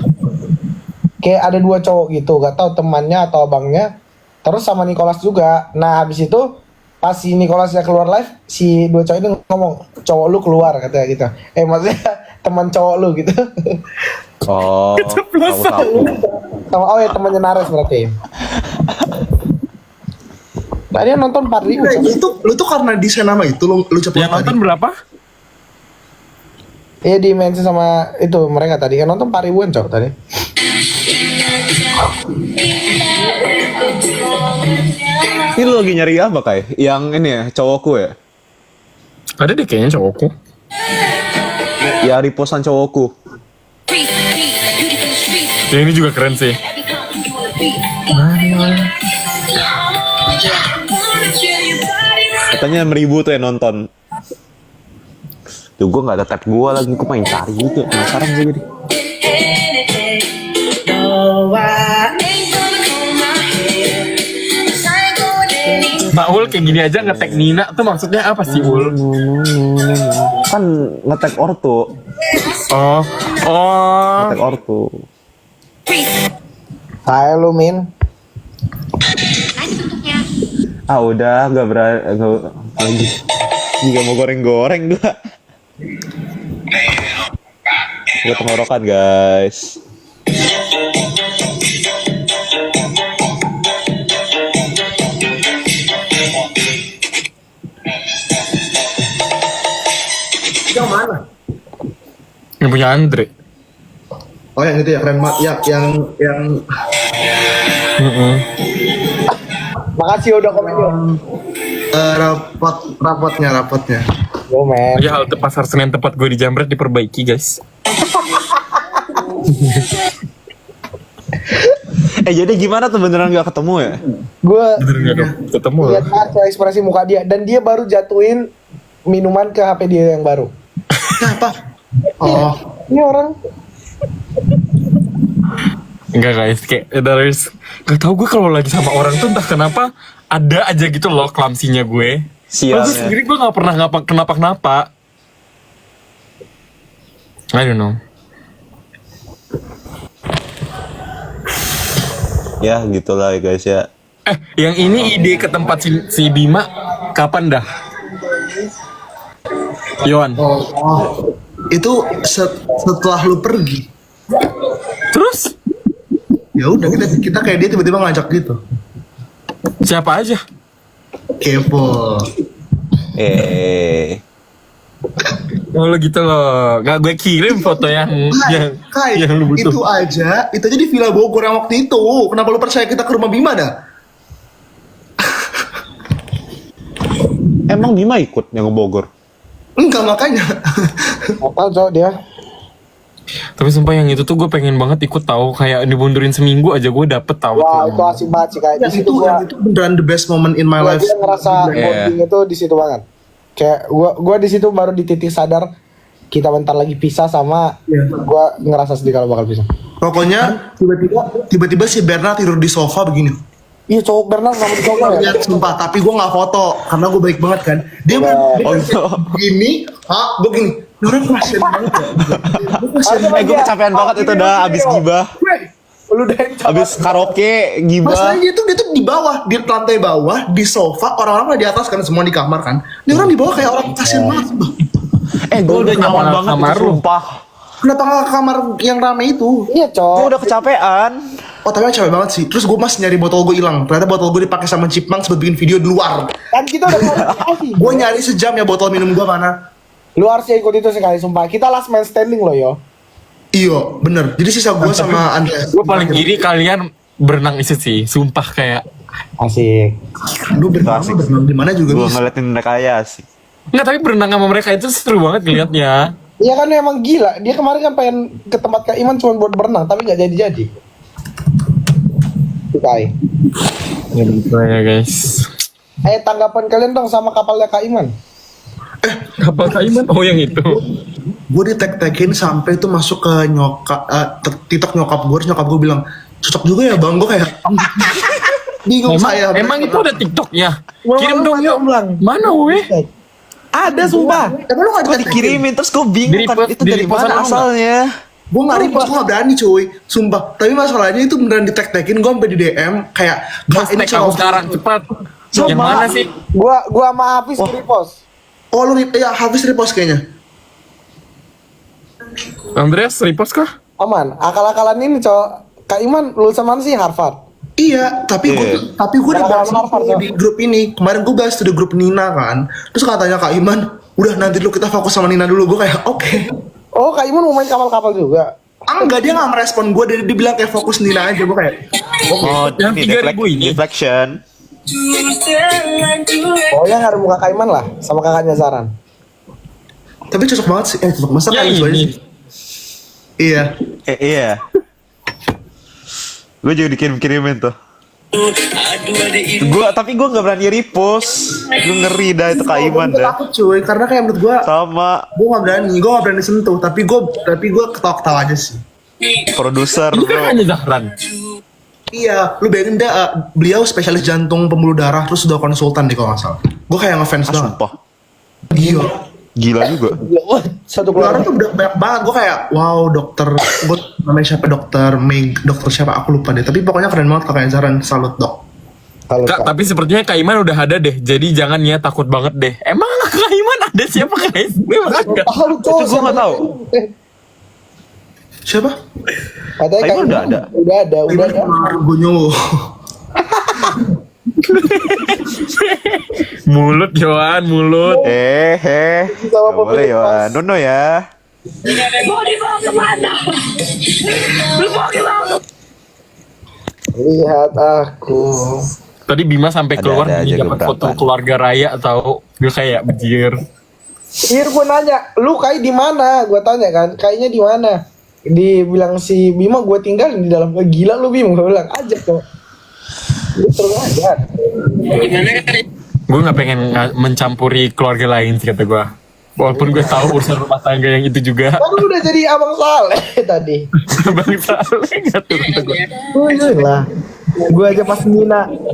Kayak ada dua cowok gitu, gak tahu temannya atau abangnya. Terus sama Nicholas juga. Nah, habis itu pas si Nicholasnya keluar live, si dua cowok itu ngomong, cowok lu keluar katanya gitu. Maksudnya teman cowok lu gitu. Oh. Tahu. Oh ya temannya Nares berarti. Tadi yang nonton 4.000. Lu tuh karena desain nama itu lu cepet Yang nonton berapa? Iya di mention sama itu mereka tadi kan nonton 4.000-an cowok tadi. Ini lu lagi nyari apa Kai? Yang ini ya, cowokku ya? Ada deh kayaknya cowokku. Ya repostan cowokku. Yang ini juga keren sih. Katanya 1000 tuh yang nonton. Tuh gue gak ada tab gue lagi, gue main cari gitu. Penasaran gue jadi. Maul kayak gini aja nge-tag Nina tuh maksudnya apa sih, Ul? Kan nge-tag ortu. Oh. Nge-tag ortu. Hai lu Min. Ah udah, gak berani. Lagi. Gak mau goreng-goreng gua. Gua tenggorokan guys. Yang mana? Yang punya Andre. Oh yang itu ya keren banget. Yang Makasih udah komen yo. rapotnya. Yo men. Ya halte pasar Senen tempat gue di Jambret diperbaiki, guys. Jadi gimana tuh beneran gak ketemu ya? Gue Bener nggak ketemu? lihat aja ekspresi muka dia dan dia baru jatuhin minuman ke HP dia yang baru. Apa? Oh, Ini orang Enggak guys, kayak gak tau gue kalau lagi sama orang tuh entah kenapa ada aja gitu loh klamsinya gue. Sial. Gue sendiri gue gak pernah kenapa-kenapa. I don't know. Ya gitulah ya guys ya. Yang ini ide ke tempat si Bima kapan dah? Yohan. itu setelah lu pergi. Terus? Ya udah kita kayak dia tiba-tiba ngajak gitu. Siapa aja? Kepo. Oh lo gitu loh. Gak gue kirim foto yang Kai, yang lu butuh. itu aja di Villa Bogor yang waktu itu. Kenapa lu percaya kita ke rumah Bima dah? Emang Bima ikut yang ke Bogor? Enggak makanya. apa cowok dia? Tapi sumpah yang itu tuh gue pengen banget ikut tahu, kayak dibundurin seminggu aja gue dapet tahu. Wah itu asik banget sih kayak di situ yang itu beneran the best moment in my life. Dia ngerasa bonding itu di situ banget. Kayak gua di situ baru di titik sadar kita bentar lagi pisah sama gua ngerasa sedih kalau bakal pisah. Pokoknya tiba-tiba si Bernard tidur di sofa begini. Iya cowok Bernard sama di sofa ya. Lihat sumpah, tapi gue nggak foto karena gue baik banget kan. Dia gini, gue gini. Orang kasian banget ya. Gue kecapean banget itu dah abis gibah. Lu udah yang Abis karaoke gibah. Masalahnya dia tuh di bawah, di lantai bawah, di sofa, orang-orang di atas kan, semua di kamar kan. Dia orang di bawah kayak orang kasian banget. Gue udah nyaman Kenapa banget kamar itu, lu? sumpah. Kenapa nggak ke kamar yang rame itu? Iya Gue cowok. udah kecapean. Oh tapi capek banget sih. Terus gue masih nyari botol gue hilang. Ternyata botol gue dipakai sama Chipmunks buat bikin video di luar. Kan kita udah klarifikasi. Gue nyari sejam ya botol minum gue mana. Lu harus ikut itu sekali sumpah. Kita last man standing loh yo. Iya, bener. Jadi sisa gue sama Andreas. Gue paling iri kalian berenang itu sih, sumpah kayak. Asik. Lu berenang di mana juga Gue bisa. ngeliatin mereka ya sih. Nggak, tapi berenang sama mereka itu seru banget ngeliatnya. Iya kan emang gila. Dia kemarin kan pengen ke tempat Kak Iman cuma buat berenang tapi nggak jadi-jadi. Kai. Ya begitu ya guys. Tanggapan kalian dong sama kapalnya Kak Iman. Kapal Kaiman? Oh yang itu. Gue ditek-tekin sampai tuh masuk ke TikTok nyokap gue. Terus nyokap gue bilang, cocok juga ya bang. Gue kayak bingung saya. Emang itu ada TikToknya? Kirim dong yuk. Mana weh? Ada sumpah. Emang lu gak Gue dikirimin terus gue bingung kan itu dari Di-repost mana sama asalnya. Gue gak repost, gue gak berani cuy. Sumpah. Tapi masalahnya itu beneran ditek-tekin. Gue sampai di DM kayak, Kak ini Hashtag aku sekarang cepat. Yang mana sih? Gua sama Hafiz repost. Oh lu ya Hafiz repost kayaknya. Andreas repost kah? Aman. Akal-akalan ini cowok. Kak Iman lulusan mana sih? Harvard. Iya, tapi gue udah bahas itu di grup ini. Kemarin gue bahas itu di grup Nina kan. Terus katanya Kak Iman, udah nanti dulu kita fokus sama Nina dulu. Gue kayak oke. Oh Kak Iman mau main kapal-kapal juga. Enggak, dia gak merespon gue. Dia bilang kayak fokus Nina aja. Gue kayak Oh, Yang ini 3.000 ini. deflection. Oh yang harus muka Kak Iman lah. Sama kakaknya Zaran. tapi cocok banget sih. Cocok masa Ya kali itu aja ini. sih. Iya. Iya. Gue juga dikirim-kirimin tuh. Tapi gue nggak berani repost. Gue ngeri dah itu Kak Iman Gue dah. takut cuy, karena kayak menurut gue Sama gue gak berani sentuh. Tapi gue ketawa-ketawa aja sih. produser Itu kan bro. hanya Zahran. Iya, lu bayangin dah, beliau spesialis jantung pembuluh darah terus udah konsultan deh kalau nggak salah. Gue kayak ngefans banget. Sumpah. Gila. Gila juga. Wah, satu Keluarga keluarga. tuh udah banyak banget. Gue kayak wow dokter, gue namanya siapa dokter Meg, dokter siapa aku lupa deh. Tapi pokoknya keren banget kakaknya Zaran, salut dok. Halo, Kak, tapi sepertinya Kak Iman udah ada deh. Jadi jangan ya takut banget deh. Emang Kak Iman ada siapa guys? Gue masih enggak. Halo, Itu gue nggak tahu. Siapa? Katanya Kak Iman udah ada. Udah ada. Gue nyowo. Mulut Yohan, mulut. Gak boleh ya. Nono ya. Lihat aku. Tadi Bima sampai Ada- keluar ada aja dapat beberapa. foto keluarga raya atau gue kayak bejir. Ir gue nanya, lu Kai di mana? Gue tanya kan, Kainya di mana? Dibilang si Bima gue tinggal di dalam. Gila lu Bima, gue bilang aja kok. Lu terus aja. Gue nggak pengen mencampuri keluarga lain sih kata gue. Walaupun gue tahu urusan rumah tangga yang itu juga. Kan lu udah jadi abang Saleh tadi. Bang Saleh nggak tuh kata gue. Gue lah. Gue aja pas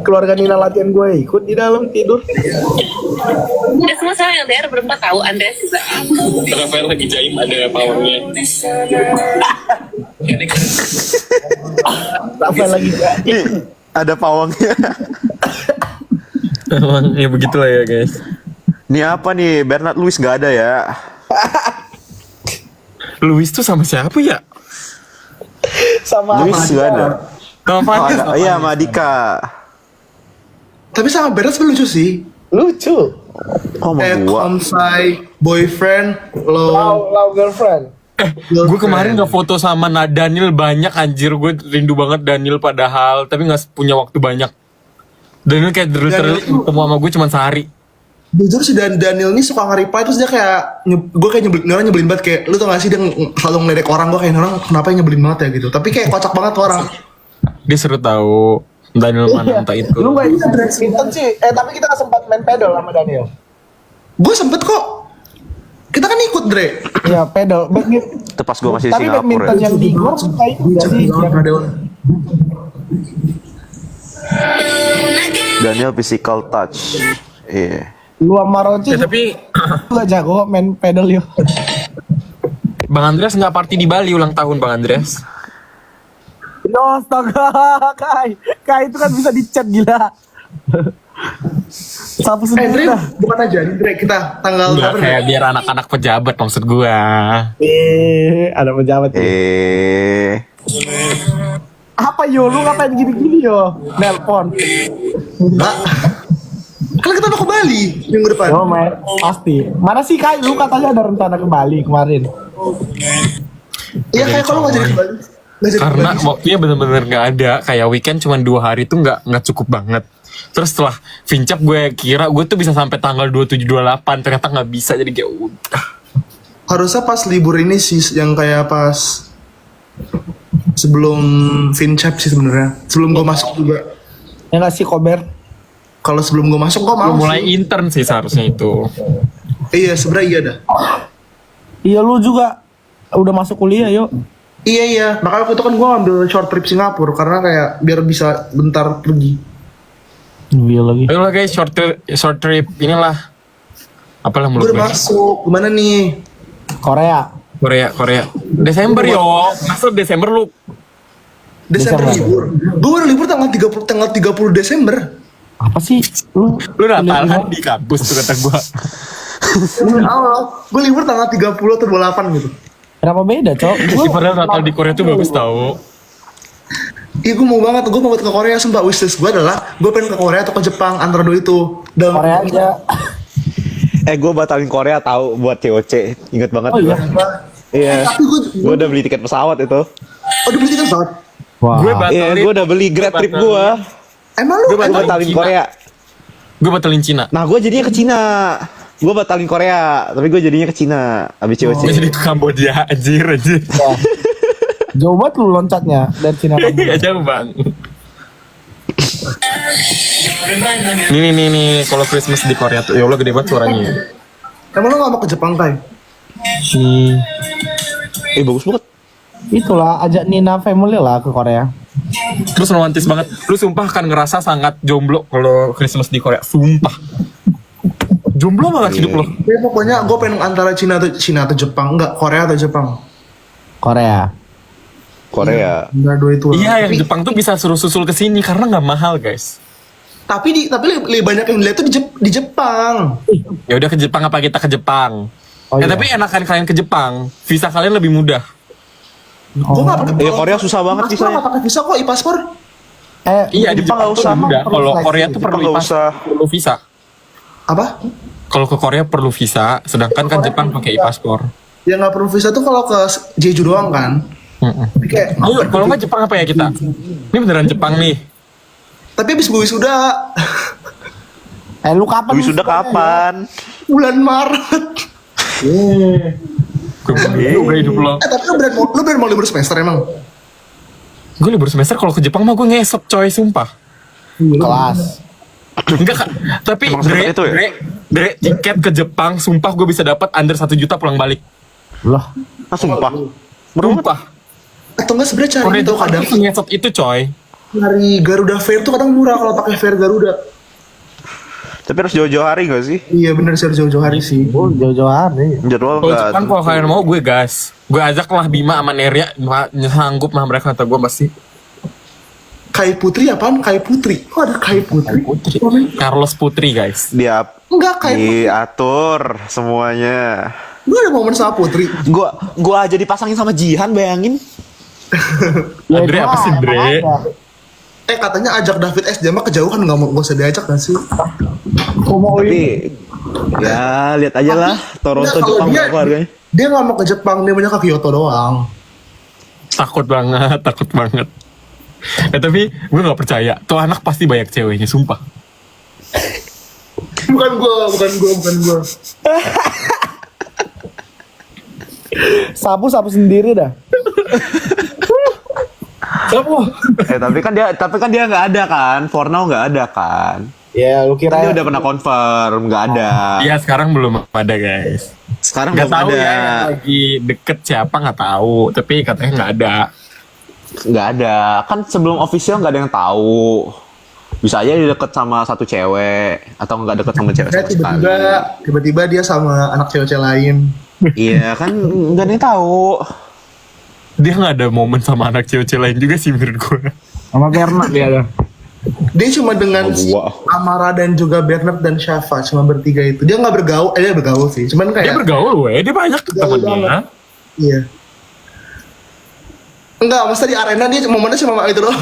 keluarga Nina latihan gue ikut di dalam tidur. Ya semua saya LDR berempat tahu Andreas juga. Rafael lagi jaim ada powernya. Rafael lagi Nih, ada pawangnya. Emang ya begitulah ya guys. Ini apa nih? Bernard Lewis gak ada ya? Luis tuh sama siapa ya? sama Lewis gak ada. Sama Oh, Fadil. ada. Iya, sama Dika. Tapi sama Beres lucu sih. lucu. Oh, sama Kayak gua. konsai, boyfriend, Lau girlfriend. Gue kemarin nggak foto sama Daniel banyak anjir, gue rindu banget Daniel padahal tapi nggak punya waktu banyak. Daniel kayak terus ketemu sama gue cuma sehari. Jujur sih Daniel ini suka nge-reply terus dia kayak gue kayak nyebelin banget kayak lu tau gak sih dia selalu ngeledek orang, gue kayak orang kenapa yang nyebelin banget ya gitu. Tapi kayak kocak banget tuh orang. Dia seru tahu Daniel mana entah itu. Lu gak ikut Dresden sih. Tapi kita gak sempat main pedal sama Daniel. Gue sempet kok. Kita kan ikut Dre. Ya pedal. Itu pas gua masih di Tapi Singapura. badminton Ya. yang di gor suka ikut gak sih? Daniel physical touch. Iya. Lu sama Roci Ya, tapi gak jago main pedal yuk. Bang Andreas nggak party di Bali ulang tahun Bang Andreas. Yo astaga Kai itu kan bisa dicat gila. Sapu Dre, sendiri dah. bukan aja nih Dre, kita tanggal Enggak berapa, Dre? kayak biar anak-anak pejabat maksud gua. Ada pejabat ya. Apa yo lu ngapain gini-gini yo? Nelpon. Mbak. Kan kita mau ke Bali minggu depan. Yo main pasti. Mana sih Kai? Lu katanya ada rencana ke Bali kemarin. Iya kayak kalau nggak jadi ke Bali. Nggak jadi ke Karena Bali. waktunya bener-bener nggak ada. Kayak weekend cuma 2 hari tuh nggak cukup banget. Terus setelah Vincap gue kira gue tuh bisa sampai tanggal 27-28, ternyata nggak bisa jadi kayak udah. Harusnya pas libur ini sih yang kayak pas sebelum Vincap sih sebenarnya. Sebelum gue masuk juga. Ya nggak sih Kober? Kalau sebelum gue masuk gue mau Belum mulai sih. intern sih seharusnya itu. Iya sebenarnya iya dah. Iya lu juga udah masuk kuliah yuk. Iya makanya waktu itu kan gue ambil short trip Singapura karena kayak biar bisa bentar pergi. Iya lagi. Ayo lah guys, short trip inilah. Apalah Gue mulut udah gue. masuk gimana nih? Korea. Korea. Desember yo. Masuk Desember lu. Desember Desember. libur. Gue baru libur tanggal 30 Desember. Apa sih? Lu Natalan di kampus tuh kata gua. Gue libur tanggal 30 atau 28 gitu. Kenapa beda, Cok? Ih, padahal Natal di Korea tuh bagus tau. Iya gue mau banget ke Korea sumpah. Wishlist gue adalah gue pengen ke Korea atau ke Jepang antara dua itu. Dan Korea aja. Gue batalin Korea tahu buat COC. Ingat banget Oh iya. gua. Iya. Tapi Gue udah beli tiket pesawat itu. oh udah beli tiket pesawat. Wah. Gue Iya, batalin. gue udah beli grad trip gue. Emang lu? Gue Gue batalin batalin Cina. Korea. Gue batalin Cina. Nah, gue jadinya ke Cina. Gue batalin Korea, tapi gue jadinya ke Cina. Abis COC. Gue jadi ke Kamboja, anjir. Jauh banget lu loncatnya dari Cina ke Gak jauh bang. Nih, kalau Christmas di Korea tuh, ya Allah gede banget suaranya. Emang lu gak mau ke Jepang, Kai? Bagus banget. Itulah ajak Nina family lah ke Korea. Terus romantis banget. Lu sumpah akan ngerasa sangat jomblo kalau Christmas di Korea. Sumpah. Jomblo banget hidup lo. Ya pokoknya gue pengen antara Cina atau Jepang, enggak Korea atau Jepang. Korea. Enggak dua itu. Iya, yang Jepang tuh bisa susul ke sini karena nggak mahal, guys. Tapi lebih banyak yang dilihat tuh di Jepang. Ya udah ke Jepang apa kita ke Jepang? Oh, iya. Tapi enakan kalian ke Jepang. Visa kalian lebih mudah. Gue nggak pakai. Korea susah banget Paspor nggak visanya. pakai visa kok, e-paspor. Iya, di Jepang nggak tuh usah. mudah. Kalau Korea tuh Jepang perlu nggak usah. perlu visa. Apa? Kalau ke Korea perlu visa, sedangkan kan Jepang pakai e-paspor. Yang nggak perlu visa tuh kalau ke Jeju doang kan. Tapi kayak, Ayo, kalau nggak Jepang apa ya kita? Ini beneran Jepang nih. tapi abis gue wisuda Lu kapan? Wisuda kapan? bulan Maret. Gue hidup lo. Tapi lu bener mau libur semester emang? Gue libur semester kalau ke Jepang mah gue ngesot coy, sumpah. Kelas. Enggak Kak. Tapi Emang seperti itu ya? Dre, tiket ke Jepang sumpah gue bisa dapat under 1 juta pulang balik. Loh. Sumpah. Sumpah. Atau enggak sebenarnya cari Korea itu Jepang kadang tuh ngesot itu coy. cari Garuda Fair tuh kadang murah kalau pakai Fair Garuda. Tapi harus jauh-jauh hari gak sih? Iya bener sih harus jauh-jauh hari sih. Oh, jauh-jauh hari. Jadwal Kalau enggak. Jepang kalau kalian mau gue gas. Gue ajak lah Bima sama Neria, sanggup mah mereka kata gue pasti. Kai Putri apaan? Kai Putri. Kok ada Kai Putri? Putri. Carlos Putri guys. Dia Enggak Kai Putri. diatur semuanya. Lu ada momen sama Putri. Gua aja dipasangin sama Jihan, bayangin. Dre apa sih Dre? Katanya ajak David S. Jama kejauhan nggak mau usah diajak gak sih? Tapi ya lihat aja lah Toronto Enggak, kalau Jepang dia- berapa harganya. Dia nggak mau ke Jepang, dia maunya ke Kyoto doang. Takut banget, takut banget. Tapi gue gak percaya. Tuh anak pasti banyak ceweknya, sumpah. Bukan gua. Sapu sendiri dah. Tapi kan dia nggak ada kan, for now nggak ada kan. Ya, lu Dia kira udah pernah confirm nggak ada. Iya sekarang belum ada guys. Sekarang Gak belum tahu ada. ya yang lagi deket siapa nggak tahu. Tapi katanya nggak ada. Nggak ada. Kan sebelum official nggak ada yang tahu. Bisa aja dia deket sama satu cewek atau nggak deket sama cewek sama sekali. Tiba-tiba dia sama anak cewek-cewek lain. Iya kan nggak ada yang tahu. Dia nggak ada momen sama anak cewek lain juga sih menurut gue. sama Berna dia ada. Dia cuma dengan si Wah. Amara dan juga Bernard dan Syafa cuma bertiga itu. Dia nggak bergaul, dia bergaul sih. Cuman Dia kayak bergaul weh, dia banyak temennya. iya. Enggak, masa di arena dia momennya cuma itu doang.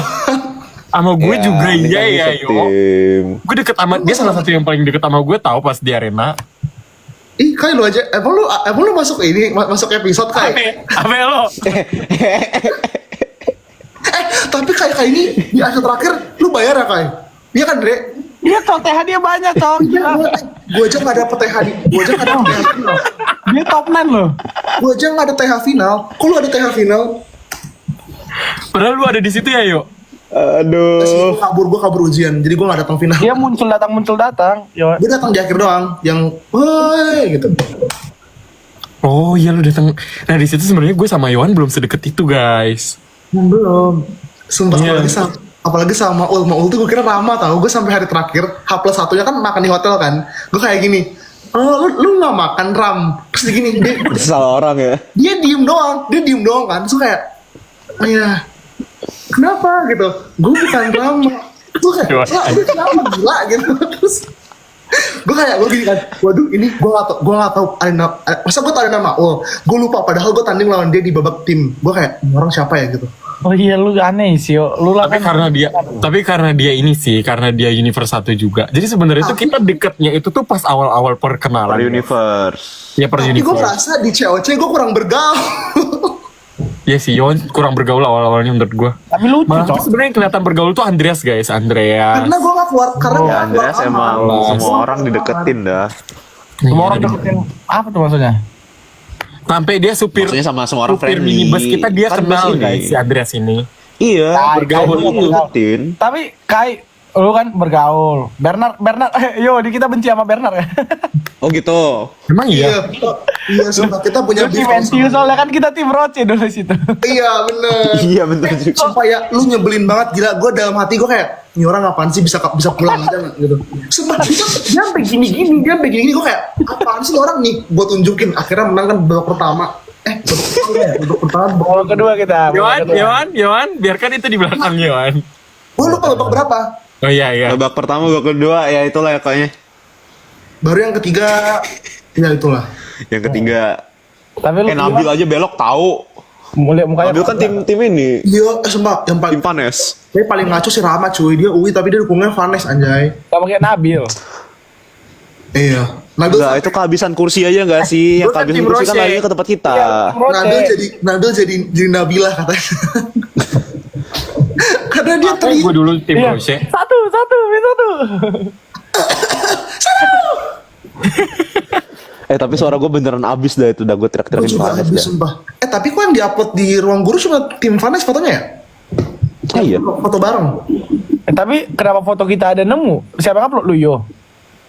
Sama gue Ya, juga ini iya kan ya di yo. tim. Gue deket sama dia salah satu yang paling deket sama gue tahu pas di arena. Ih, Kai lu aja, emang lu masuk ini, masuk episode Kai. Apa lo? Tapi Kai ini di akhir terakhir lu bayar ya Kai? Iya kan Dre? Dia cok TH dia banyak cok. Gue aja nggak dapet TH di, gue aja nggak dapet TH final. Dia top 9 loh. Gue aja nggak ada TH final. Kok lu ada TH final? Padahal lu ada di situ ya yo. Aduh. Gue kabur ujian, jadi gue nggak datang final. Dia muncul datang. Yo. Dia datang di akhir doang, yang woi gitu. Oh iya lu datang. Nah di situ sebenarnya gue sama Yohan belum sedekat itu guys. Belum. Sumpah Iya. apalagi sama Maul tuh gue kira Rama tau. Gue sampai hari terakhir H+1-nya kan makan di hotel kan. Gue kayak gini. Oh, lu nggak makan Ram? Terus dia gini, Salah orang ya. dia diem doang kan. Terus kayak, oh ya, kenapa gitu? Gue bukan Rama. Gue kayak, lah ini kenapa gila gitu. Terus gue gini kan, waduh ini gue nggak tau ada nama, masa gue tau ada nama, gue lupa padahal gue tanding lawan dia di babak tim. Gue kayak, ini orang siapa ya gitu. Oh iya lu aneh sih yo. Lu lah Tapi karena dia ini sih, karena dia universe 1 juga. Jadi sebenarnya tuh kita deketnya itu tuh pas awal-awal perkenalan. Per universe. Ya per Tapi gue universe. merasa di COC gue kurang bergaul. Ya sih, Yohan kurang bergaul awal-awalnya menurut gue. tapi lucu Malah cok. tuh sebenarnya yang kelihatan bergaul tuh Andreas guys, Andreas. Karena gue gak keluar, karena gue Ya gak keluar Andreas emang semua orang dideketin dah. Semua orang deketin apa tuh maksudnya? Sampai dia supir Maksudnya sama semua orang supir friendly. minibus kita dia Kan kenal bus ini. guys si Andreas ini. Iya, Kai, bergaul Kai, itu deketin. Tapi Kai lu kan bergaul. Bernard, yo di kita benci sama Bernard ya. Oh gitu. Emang iya? Iya, sumpah kita punya Lu beef. tim NTU soalnya kan kita tim Roche dulu situ. Iya, bener. Iya bener juga. Sumpah ya, lu nyebelin banget gila. Gue dalam hati gue kayak, ini orang apaan sih bisa pulang aja nggak?" gitu. Sumpah dia sampai gini-gini, gue kayak apaan sih orang nih? Gue tunjukin, akhirnya menang kan babak pertama. Babak pertama. Babak kedua kita. babak kedua. Yohan, biarkan itu di belakang Yohan. Gue lupa babak berapa. Oh iya. Babak pertama, babak kedua, ya itulah ya kayaknya. Baru yang ketiga, ya itulah. Yang ketiga. Tapi lu Nabil aja belok tahu. mukanya Nabil kan tim ini. Dia sumpah yang Tim paling Panes. paling ngaco sih Rama cuy. Dia UI tapi dia dukungnya Vanes anjay. sama kayak Nabil. Iya. Nabil Enggak, itu kehabisan kursi aja enggak sih? Yang Gua kan kehabisan tim kursi kan Roche. larinya ke tempat kita. Iya, Roche. Nabil jadi Nabilah katanya. Karena dia Gue dulu tim Iya. Roche. Satu. Tapi suara gue beneran abis dah itu. Udah gue Gue teriak-teriakin juga Panes habis dah. sumpah. Tapi kok yang diupload di ruang guru cuma tim Vanes fotonya ya? Ah iya. Foto bareng. Tapi kenapa foto kita ada nemu? Siapa yang upload lu yo?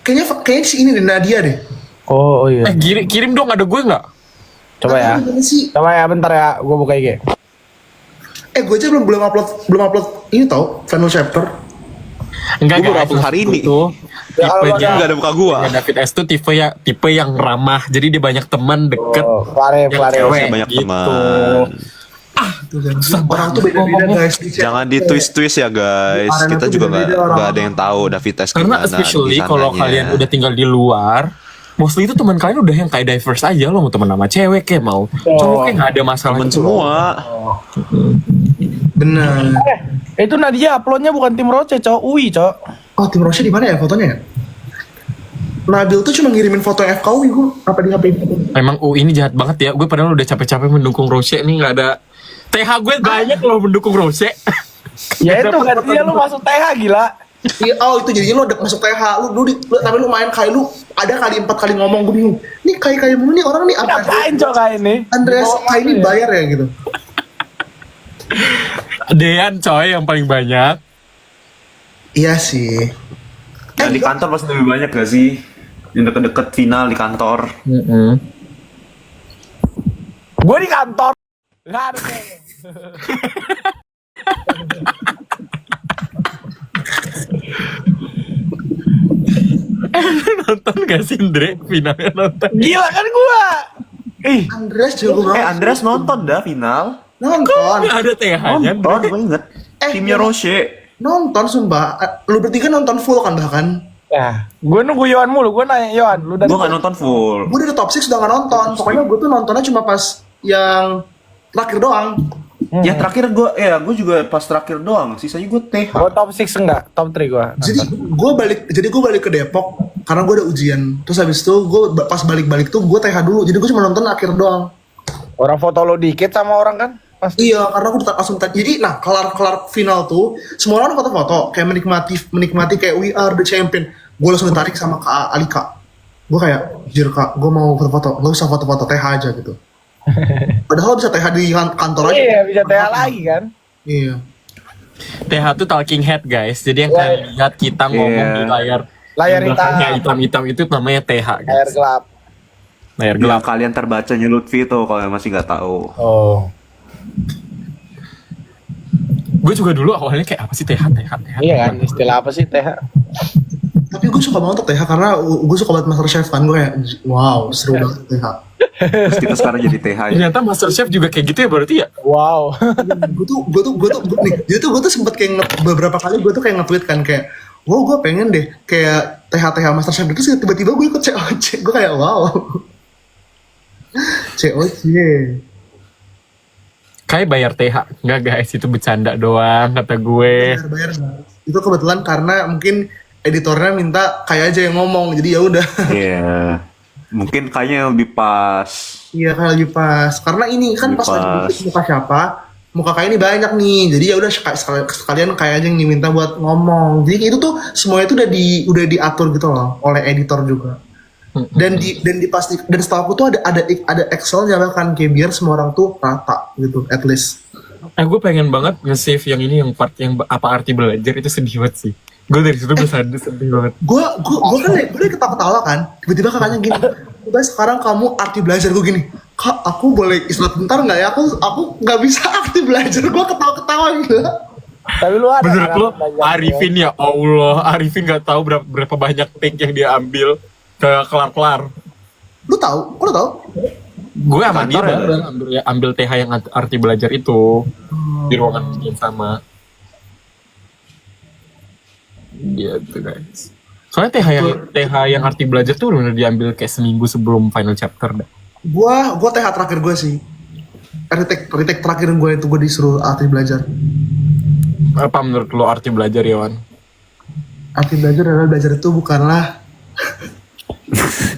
Kayaknya si ini deh Nadia deh. Oh iya. Kirim dong, ada gue nggak? Coba ya. Gimana sih? Coba ya bentar ya, gue buka IG. Gue aja belum upload ini tau final chapter. Enggak, Gue baru upload hari ini. Tuh, Ya, kalau tipenya Enggak ada muka gua. David S tuh tipe yang ramah. Jadi dia banyak teman deket. Oh, Klare. cewek banyak gitu. teman. Tuh kan. Orang tuh beda-beda guys di chat. Jangan di twist ya guys. Arena Kita tuh juga beda-beda nggak orang. ada yang tahu David Test Karena gimana especially di kalau sananya. kalian udah tinggal di luar, mostly itu teman kalian udah yang kayak diverse aja. Lo mau teman sama cewek kayak mau cowok kayak nggak ada masalah temen gitu loh. semua. Bener. Itu Nadia uploadnya bukan tim Roche, cowok UI, cowok. Oh tim Roche di mana ya fotonya ya? Nabil tuh cuma ngirimin foto FKUI gue apa di HP. Emang ini jahat banget ya. Gue padahal udah capek-capek mendukung Roche nih nggak ada. TH gue banyak loh mendukung Roche. Ya itu gantinya lu masuk TH gila. Iya, oh itu jadinya lo udah masuk TH, tapi lu main kayak lu ada kali 4 kali ngomong gue bingung. Nih kayak mulu nih orang nih Ngapain cowok kayak ini? Andreas kayak ini bayar ya gitu. Dean coy yang paling banyak. Iya sih. Yang di kantor pasti lebih banyak gak sih? Yang deket-deket final di kantor. Gue di kantor. Nggak ada cewek. Nonton gak sih Indre finalnya nonton? Gila kan gua. Ih, Andreas juga bro. Andreas nonton dah final. Nonton. Gak ada TH-nya. Nonton, gue inget. Timnya Roche. Nonton sumpah. Lu bertiga nonton full kan bahkan. ya, gue nunggu Yohan mulu. Gue nanya Yohan, lu dari Gue gak nonton full. Gue dari top 6 udah gak nonton. Pokoknya gue tuh nontonnya cuma pas yang terakhir doang. Ya terakhir gue juga pas terakhir doang. Sisanya gue TH. Gue top 6 enggak, top 3 gue. Jadi gue balik ke Depok karena gue ada ujian. Terus habis itu gue pas balik tuh gue TH dulu. Jadi gue cuma nonton akhir doang. Orang foto lo dikit sama orang kan? Pasti. Iya, karena aku langsung jadi nah kelar final tuh semua orang foto-foto kayak menikmati kayak we are the champion. Gue langsung ditarik sama Kak Alika. Gue kayak jir Kak, gue mau foto-foto. Lo bisa foto-foto TH aja gitu. Padahal bisa TH di kantor aja. Iya, bisa TH lagi kan? Iya. TH tuh talking head guys. Jadi yang kalian lihat kita ngomong di layar Layar hitam itu namanya TH Air guys. gelap. Layar Gelap gelap. kalian terbacanya Lutfi tuh kalau yang masih nggak tahu. Oh. Gue juga dulu awalnya kayak apa sih TH. Iya kan, istilah apa sih TH? Tapi gue suka banget tuh TH karena gue suka banget Masterchef kan. Gue kayak wow seru banget TH. Terus kita sekarang jadi TH ya. Ternyata Masterchef juga kayak gitu ya berarti ya? Wow. Jadi gue tuh sempet kayak beberapa kali gue tuh kayak nge-tweet kan kayak wow gue pengen deh kayak TH Masterchef gitu sih tiba-tiba gue ikut COC. Gue kayak wow. COC. Kayak bayar TH. Enggak guys, itu bercanda doang kata gue. Bayar. Itu kebetulan karena mungkin editornya minta kayak aja yang ngomong. Jadi ya udah. Iya. Mungkin kayaknya lebih pas. Iya kayak lagi pas. Karena ini kan Lebih pas lagi pas. bikin muka siapa, muka kayak ini banyak nih. Jadi ya udah sekalian kayak aja yang diminta buat ngomong. Jadi itu tuh semuanya tuh udah diatur gitu loh oleh editor juga. Dan setahu aku tuh ada Excelnya bahkan kayak biar semua orang tuh rata gitu at least. Gue pengen banget nge-save yang ini yang part yang apa arti belajar itu sedih banget sih. Gue dari situ gue sedih banget. Gue kan ketawa-ketawa kan, tiba-tiba kakaknya gini, udah sekarang kamu arti belajar. Gue gini, kak aku boleh istirahat bentar nggak ya, aku nggak bisa arti belajar. Gue ketawa-ketawa gitu. Tapi lu ada Menurut kan lo belajar Arifin ya Allah, Arifin nggak tahu berapa banyak take yang dia ambil ke kelar-kelar. Lu tahu? Kok lu tahu? Gue sama dia ambil TH yang arti belajar itu di ruangan yang sama. Gitu guys. Soalnya TH yang arti belajar tuh benar diambil kayak seminggu sebelum final chapter dah. Gue TH terakhir gue sih. Retake terakhir gue itu gue disuruh arti belajar. Apa menurut lo arti belajar ya Wan? Arti belajar adalah belajar itu bukanlah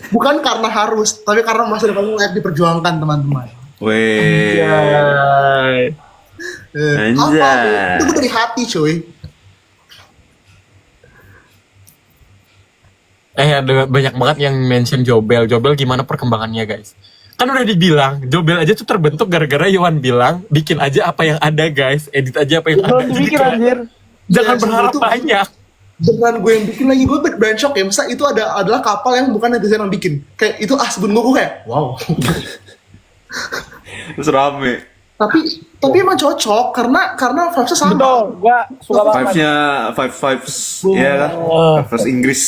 bukan karena harus, tapi karena masa depanmu layak diperjuangkan teman-teman. Weh. Anjay. Itu dari hati cuy. Ada banyak banget yang mention Jobel gimana perkembangannya guys? Kan udah dibilang Jobel aja tuh terbentuk gara-gara Yohan bilang bikin aja apa yang ada guys, edit aja apa yang ada. Belum dibikin anjir. Jangan Ya, berharap itu- banyak. Beneran gue yang bikin lagi, gue brand shock ya. Masa itu adalah kapal yang bukan netizen yang bikin. Kayak itu sebelum gue kayak wow. Terus rame. tapi emang cocok karena vibes-nya sama. Betul, gua suka banget. Vibes-nya vibes ya kan? Vibes Inggris.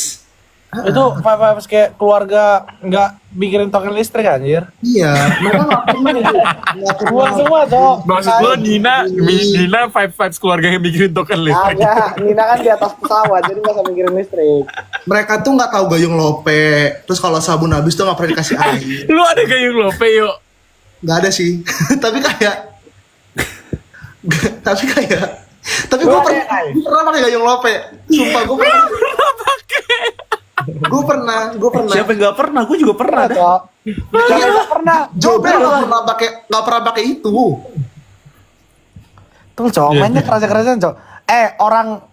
Itu vibes kayak keluarga nggak mikirin token listrik anjir. Iya, mereka nggak pernah Semua cok. Maksud lo Nina vibes keluarga yang mikirin token listrik. Agak, Nina kan di atas pesawat jadi nggak usah mikirin listrik. Mereka tuh nggak tahu gayung lope. Terus kalau sabun habis tuh nggak pernah dikasih air. Lu ada gayung lope yuk. Nggak ada sih. tapi Lu gue ada, pernah Kai? pakai gayung lope. Sumpah gue pernah. Gue pernah. Siapa yang nggak pernah? Gue juga pernah. dah. Cok. Jangan nggak pernah. Jobel nggak pernah pakai itu. Tuh cok, mainnya kerasa-kerasan cok.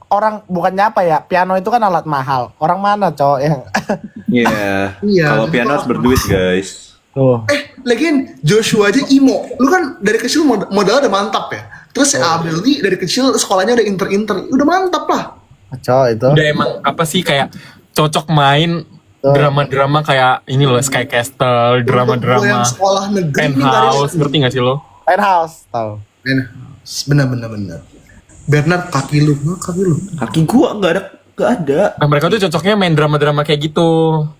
Orang bukannya apa ya? Piano itu kan alat mahal. Orang mana cok yang? Iya. Iya. Kalau piano harus berduit guys. Tuh. Lagian Joshua aja imo. Lu kan dari kecil modalnya udah mantap ya. Terus Abel nih dari kecil sekolahnya udah inter. Udah mantap lah. Cok itu. Udah emang apa sih kayak cocok main drama-drama kayak ini loh Sky Castle, Gua drama-drama yang sekolah negeri ini Penthouse, ngerti gak sih lo? Penthouse tahu. Bener. Bernard kaki lu. Kaki gua nggak ada. Nah mereka tuh cocoknya main drama-drama kayak gitu.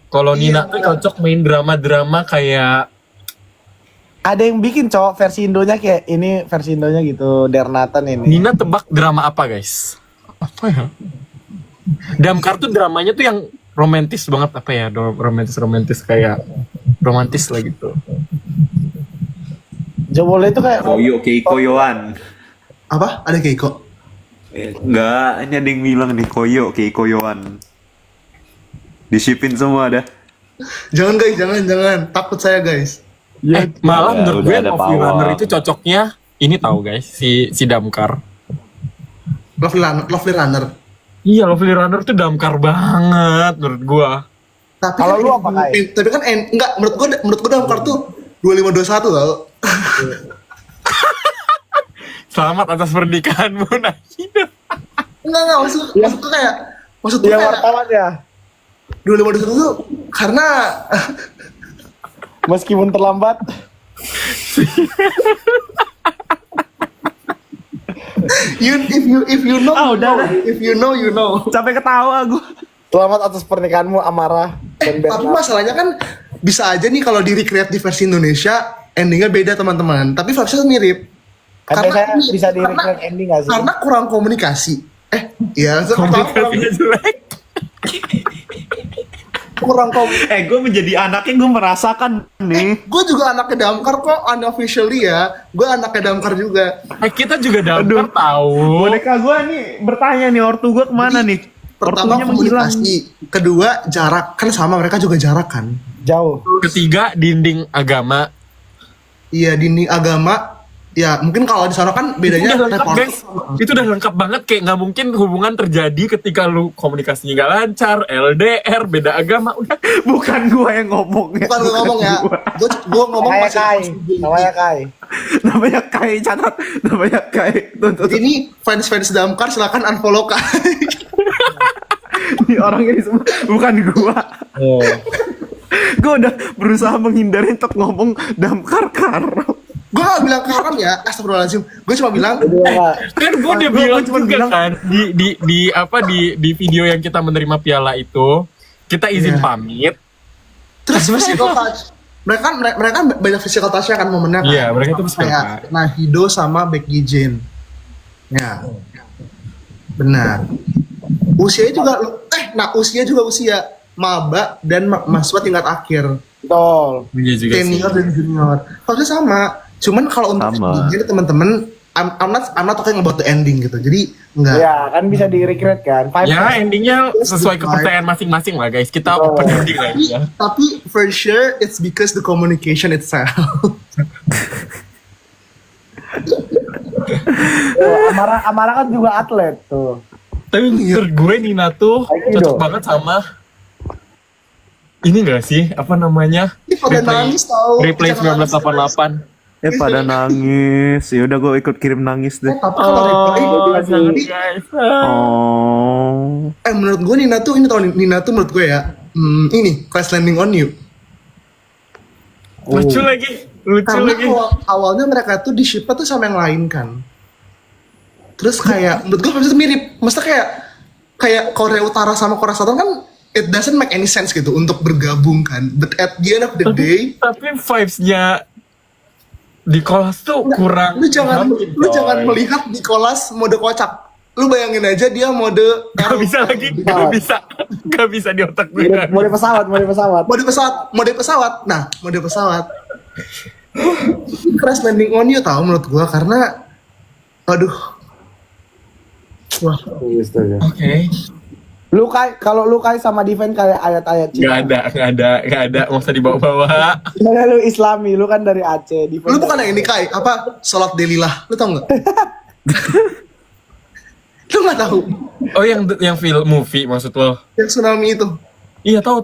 Kalau Nina tuh cocok main drama-drama kayak Ada yang bikin cok versi Indonya kayak ini versi Indonya gitu. Dernatan ini. Nina tebak drama apa guys? Apa ya? Damkar tuh dramanya tuh yang romantis banget apa ya? Romantis kayak romantis lah gitu. Jobol itu kayak Koyoan. Apa? Ada Keiko. Enggak, ini ada yang bilang nih Koyoan. Disipin semua dah. Jangan guys, jangan. Takut saya guys. Malah menurut gue udah ada Lovely pawang. Runner itu cocoknya ini tahu guys si Damkar. Lovely Runner. Iya Lovely Runner tuh Damkar banget menurut gua. Tapi Kalau kan lu apa, Kai? Tapi kan enggak menurut gua dalam kartu 2521 tau. Selamat atas pernikahanmu Nahida. Enggak maksud gua kayak Yang wartawan ya. 2521 tuh karena Meskipun terlambat. if you know, udah. if you know, you know. Sampai ketawa gua. Selamat atas pernikahanmu Amara dan Tapi Bernard. masalahnya kan bisa aja nih kalau di recreate di versi Indonesia endingnya beda teman-teman. Tapi vibes-nya mirip. Kan biasanya ini- bisa di karena- recreate ending gak sih? Karena kurang komunikasi. Iya, Komunikasinya jelek. kurang komunikasi. Gue menjadi anaknya gue merasakan nih. Gue juga anaknya Damkar kok, unofficially ya. Gue anaknya Damkar juga. Kita juga Damkar tahu. Boneka gue nih bertanya nih ortu gue kemana nih? Pertama Ortunya menghilang. komunikasi, kedua jarak. Kan sama mereka juga jarak kan. Jauh. Ketiga dinding agama. Iya, dinding agama. Ya mungkin kalau di sana kan bedanya Udah lengkap reporter. guys. Itu udah lengkap banget kayak nggak mungkin hubungan terjadi ketika lu komunikasinya nggak lancar, LDR, beda agama. Udah Bukan gue yang ngomong ya. Bukan gue ngomong ya. Gue ngomong Namanya masih. Kai. Namanya Kai. Namanya Kai, catat. Namanya Kai. Tuh. Ini fans Damkar silakan unfollow Kai. ini orang ini semua bukan gua. Oh. Gua udah berusaha menghindari untuk ngomong damkar karo. Gue gak bilang karam ya, astagfirullahaladzim. Gue cuma bilang, Kan gue udah bilang juga kan di video yang kita menerima piala itu, kita izin pamit. terus physical touch. Mereka kan banyak physical touch-nya kan momennya kan. Iya, mereka tuh physical Kayak touch. Nahido sama Becky Jane. Ya. Benar. Usianya juga, usia juga usia maba dan mahasiswa tingkat akhir. Betul. Iya juga sih. Senior dan junior. Harusnya sama. Cuman kalau untuk Sama. jadi teman-teman, I'm not talking about the ending gitu. Jadi enggak. Ya, kan bisa di-recreate kan. Ya endingnya sesuai kepercayaan masing-masing lah guys. Kita open ending lah ya. Tapi for sure it's because the communication itself. Amara kan juga atlet tuh. Tapi menurut gue Nina tuh cocok banget sama ini gak sih? Apa namanya? Ini pada nangis tau. Replay Jangan 1988. Pada nangis. Ya udah gue ikut kirim nangis deh. Tapi kalau replay, jangan guys. Oh. menurut gue Nina tuh menurut gue ya, ini Crash Landing on You. Lucu lagi. Karena awalnya mereka tuh di ship tuh sama yang lain kan. Terus kayak menurut gue itu mirip. Maksudnya kayak Korea Utara sama Korea Selatan kan it doesn't make any sense gitu untuk bergabung kan. But at the end of the day, Tapi vibes-nya di kelas tuh kurang. lu jangan melihat Nicholas mode kocak. Lu bayangin aja dia mode Gak bisa lagi. Gak bisa di otak gue. Mode pesawat. mode pesawat. Nah, mode pesawat. Crash Landing on You tau menurut gua karena aduh. Wah, Oke. Kalau Lukai sama Diven kayak ayat-ayat Cina. Gak ada. Nggak usah dibawa-bawa. Karena lu Islami, lu kan dari Aceh. Diven lu bukan yang ini Kai, apa? Salat Delilah. Lu tau nggak? Lu nggak tahu Oh yang film movie maksud lo? yang tsunami itu? Iya tahu.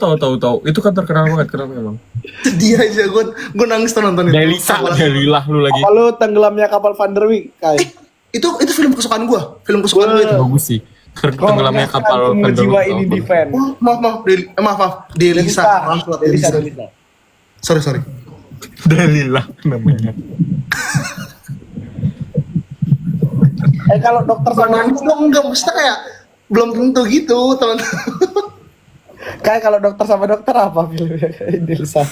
Itu kan terkenal banget kenapa emang? Sedih aja gue nangis tuh nonton itu. Delilah lu lagi. Apa lu tenggelamnya kapal Van der Wijk, Kai? Itu film kesukaan gue. Film kesukaan gue itu. Bagus sih. Tenggelamnya kapal Semua jiwa ini Diven. Oh, maaf. Delisa. Delisa. Sorry. Delilah namanya. Kalau dokter Bukan sama nangis dong, enggak. Maksudnya kayak belum tentu gitu, teman-teman. Kai kalau dokter sama dokter apa filmnya? Delisa.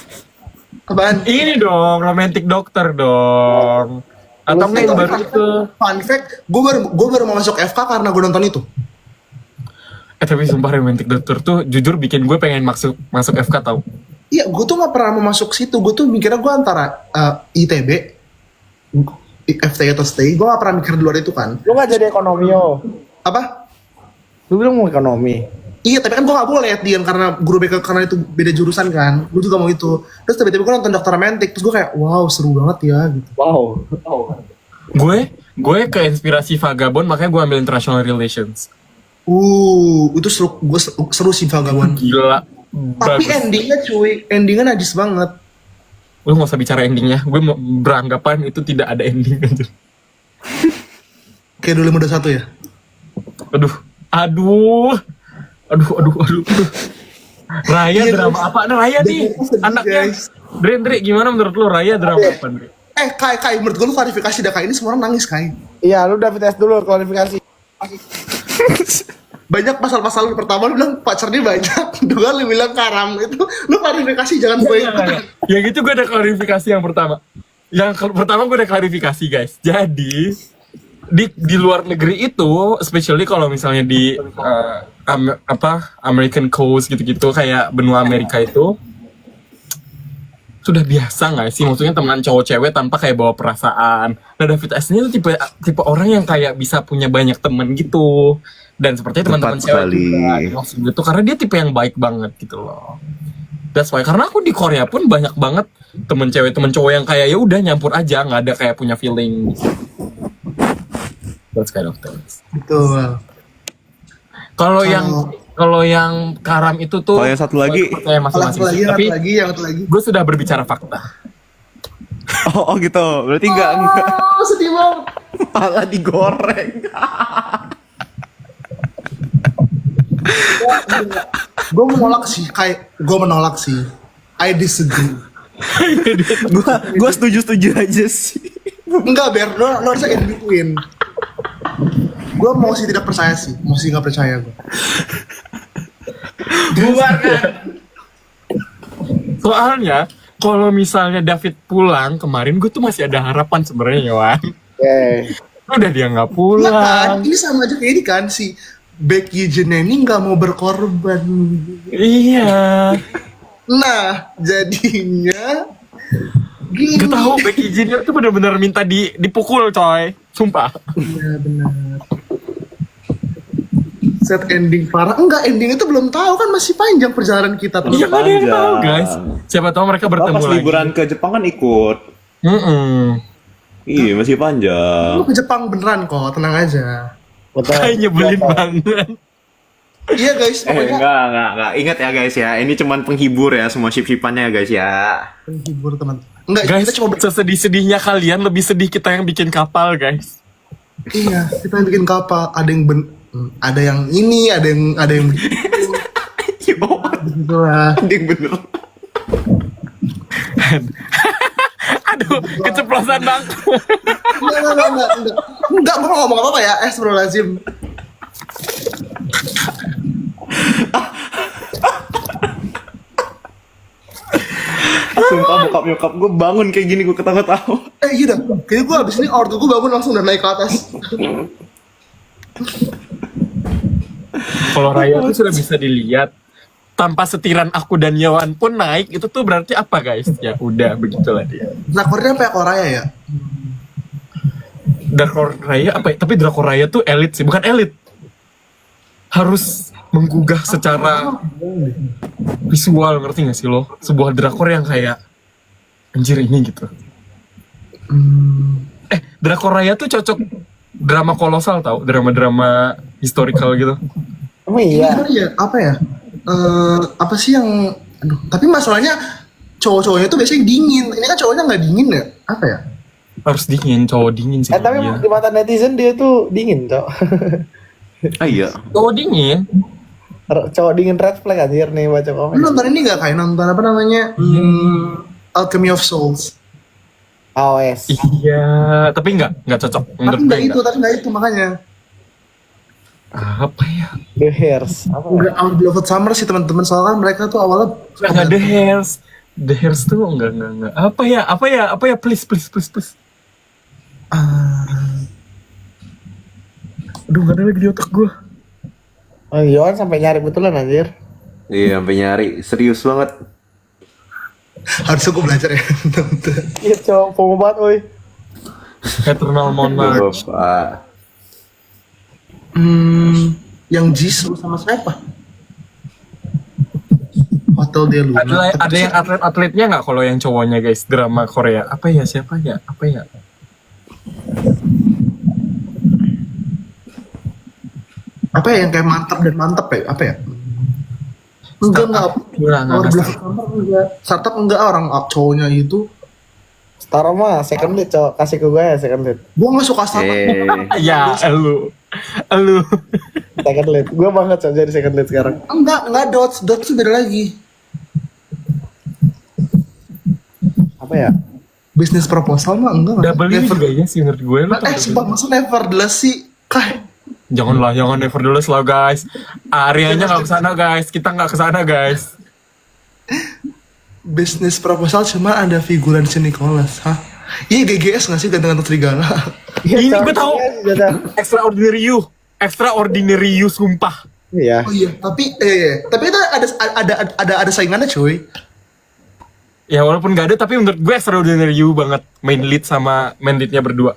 Apaan? Ini dong romantic dokter dong. Atau enggak yang baru itu? Fun fact, gue baru mau masuk FK karena gue nonton itu. Tapi sumpah romantic dokter tuh jujur bikin gue pengen masuk FK tau. Iya, gue tuh gak pernah mau masuk situ. Gue tuh mikirnya gue antara ITB, FT atau STI. Gue gak pernah mikir di luar itu kan. Lu nggak jadi ekonomi yo? Apa? Lu bilang mau ekonomi. Iya, tapi kan gue gak boleh Dian karena guru BK karena itu beda jurusan kan. Gue juga mau itu. Terus tiba-tiba gue nonton Dokter Romantic. Terus gue kayak, wow seru banget ya gitu. Wow. Gue ke inspirasi vagabond makanya gue ambil international relations. Itu seru. Gue seru sih Vagabond. Gila. Tapi Bagus. endingnya najis banget. Lu gak usah bicara endingnya. Gue beranggapan itu tidak ada ending aja. Kayak dulu 21 ya. Aduh. Raya drama apa? Nah, Raya nih anaknya. Dre, gimana menurut lu Raya drama apa, Dre? Kai, menurut gue lu klarifikasi dah Kai. Ini semua orang nangis Kai. Iya, lu udah tes dulu klarifikasi. Banyak pasal-pasal pertama lu bilang pacarnya banyak. Dua lu bilang karam. Itu lu klarifikasi jangan gue ikutan. Yang itu gue ada klarifikasi yang pertama. Pertama gue ada klarifikasi guys. Jadi di luar negeri itu, especially kalau misalnya di American Coast gitu-gitu kayak benua Amerika itu sudah biasa nggak sih? Maksudnya temenan cowok cewek tanpa kayak bawa perasaan. Nah David S ini tuh tipe orang yang kayak bisa punya banyak temen gitu. Dan sepertinya teman-teman cewek juga maksud gitu karena dia tipe yang baik banget gitu loh. That's why karena aku di Korea pun banyak banget temen cewek temen cowok yang kayak ya udah nyampur aja nggak ada kayak punya feeling. That's kind of things. Betul. Kalau yang karam itu tuh Kalau yang satu lagi, masing-masing. Tapi yang satu lagi. gue sudah berbicara fakta. oh gitu. Berarti enggak. Oh, sedih banget. Malah digoreng. Gue menolak sih. I disagree. Gue setuju aja sih. Enggak, Ber, lo harusnya in between. Gue masih tidak percaya sih, masih nggak percaya gue. Soalnya kalau misalnya David pulang kemarin, gue tuh masih ada harapan sebenarnya, Wan. Udah dia nggak Iya kan, pulang. ini sama aja kayak ini kan si Becky Jenny nggak mau berkorban. Iya. Nah, jadinya gini. Gak tahu Becky Junior tuh benar-benar minta dipukul, coy. Sumpah. Iya benar. Set ending parah. Enggak, ending itu belum tahu kan, masih panjang perjalanan kita. Iya, nggak ada yang tahu, guys. Siapa tahu mereka bertemu Pas lagi. liburan ke Jepang kan ikut. Mm-mm. Iya, masih panjang. Lu ke Jepang beneran kok, tenang aja. Kayak nyebelin banget. Iya guys, pokoknya Enggak. Ingat ya guys ya, ini cuman penghibur ya semua ship-shipannya ya guys ya. penghibur teman. Enggak, Guys, kita cuma sesedih-sedihnya kalian, lebih sedih kita yang bikin kapal, guys. iya, kita yang bikin kapal, ada yang ini, ada yang begitu. Gitu lah. Ding bener. Aduh, keceplosan bang. Enggak, gue mau ngomong apa ya? Astagfirullahaladzim. Sumpah bokap nyokap gue bangun kayak gini gue ketawa-tawa. Iya dah, kayaknya gue abis ini ortu gue bangun langsung udah naik ke atas. Kalau Raya tuh sudah bisa dilihat tanpa setiran aku dan Yawan pun naik, itu tuh berarti apa, guys? Ya udah, begitulah dia. Drakornya apa ya, Korea ya? Drakor Raya apa ya? Tapi Drakor Raya tuh elit sih, bukan elit. Harus menggugah secara visual, ngerti gak sih lo? Sebuah drakor yang kayak anjir ini gitu. Drakor Raya tuh cocok drama kolosal tau, drama-drama historical gitu. Oh iya. Ini ya, apa ya? Apa sih yang... Aduh, tapi masalahnya cowok-cowoknya tuh biasanya dingin. Ini kan cowoknya nggak dingin ya? Apa ya? Harus dingin, cowok dingin sih. Tapi dia. di mata netizen dia tuh dingin, Cok. Ah iya. Cowok dingin. Cowok dingin red flag anjir nih baca Lu komen. nonton ini nggak kayak nonton apa namanya? Alchemy of Souls. AOS. Iya, tapi nggak cocok. Tapi Menurut nggak gue nggak itu makanya. Apa ya? The Hairs. Apa? Udah Our Beloved Summer sih teman-teman, soalnya kan mereka tuh awalnya Nggak The Hairs. The Hairs tuh enggak. Apa ya? Please. Aduh, nggak ada lagi di otak gue. Oh, Yohan sampai nyari betulan anjir. Iya sampai nyari serius banget. harusnya gue belajar ya. Iya, Cok, pomo banget oi. Eternal Monarch. Bapak. Yang Jis lu sama siapa? Hotel de Luna. Ada yang atlet-atletnya nggak kalau yang cowoknya, guys? Drama Korea. Apa ya? Siapa ya? Apa ya? Apa ya yang kayak mantap dan mantap ya? Apa ya? Enggak. Startup enggak, orang cowoknya itu. Star mah second lead, Cok. Kasih ke gue ya second lead. Gue nggak suka startup. Ya, elu. Second lead. Gue banget, Cok, jadi second lead sekarang. Enggak dots tuh beda lagi. Apa ya? Business proposal mah enggak. Double ini juga ya sih menurut gue. Lu tau Sumpah masa nevertheless sih. jangan nevertheless lah, guys. Areanya nggak kesana, guys. Kita nggak kesana, guys. Business proposal cuma ada figuran si Nicholas. Hah? Iya GGS nggak sih ganteng-ganteng serigala? Ini gue tahu. Extraordinary you, sumpah. Iya. Oh iya, tapi itu ada saingannya cuy. Ya walaupun gak ada, tapi menurut gue extraordinary you banget main lead sama main leadnya berdua.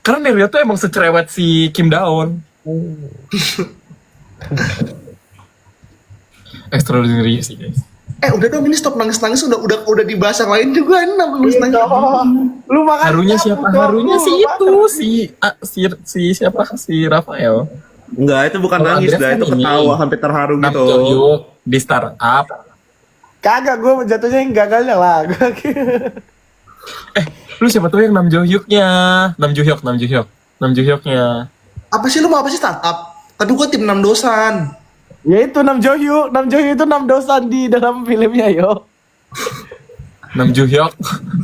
Karena Neria tuh emang secerewet si Kim Daon. Extraordinary you sih, guys. Udah dong, ini stop nangis-nangis, udah dibahas yang lain juga ini nangis-nangis. Lu makan Harunya apa, siapa? Cok? Harunya Lu si makan. itu si siapa? Si Rafael. Enggak, itu bukan Kalau nangis Andres dah, kan itu ini. ketawa sampai terharu Nam gitu. Johyuk di startup. Kagak, gue jatuhnya yang gagalnya lah. Lu siapa tuh yang Nam Johyuknya? Nam Johyuknya. Apa sih lu mau apa sih startup? Tadi gua tim 6 dosan. Ya itu Nam Jo Hyuk itu 6 dosan di dalam filmnya yo. Nam Joo Hyuk.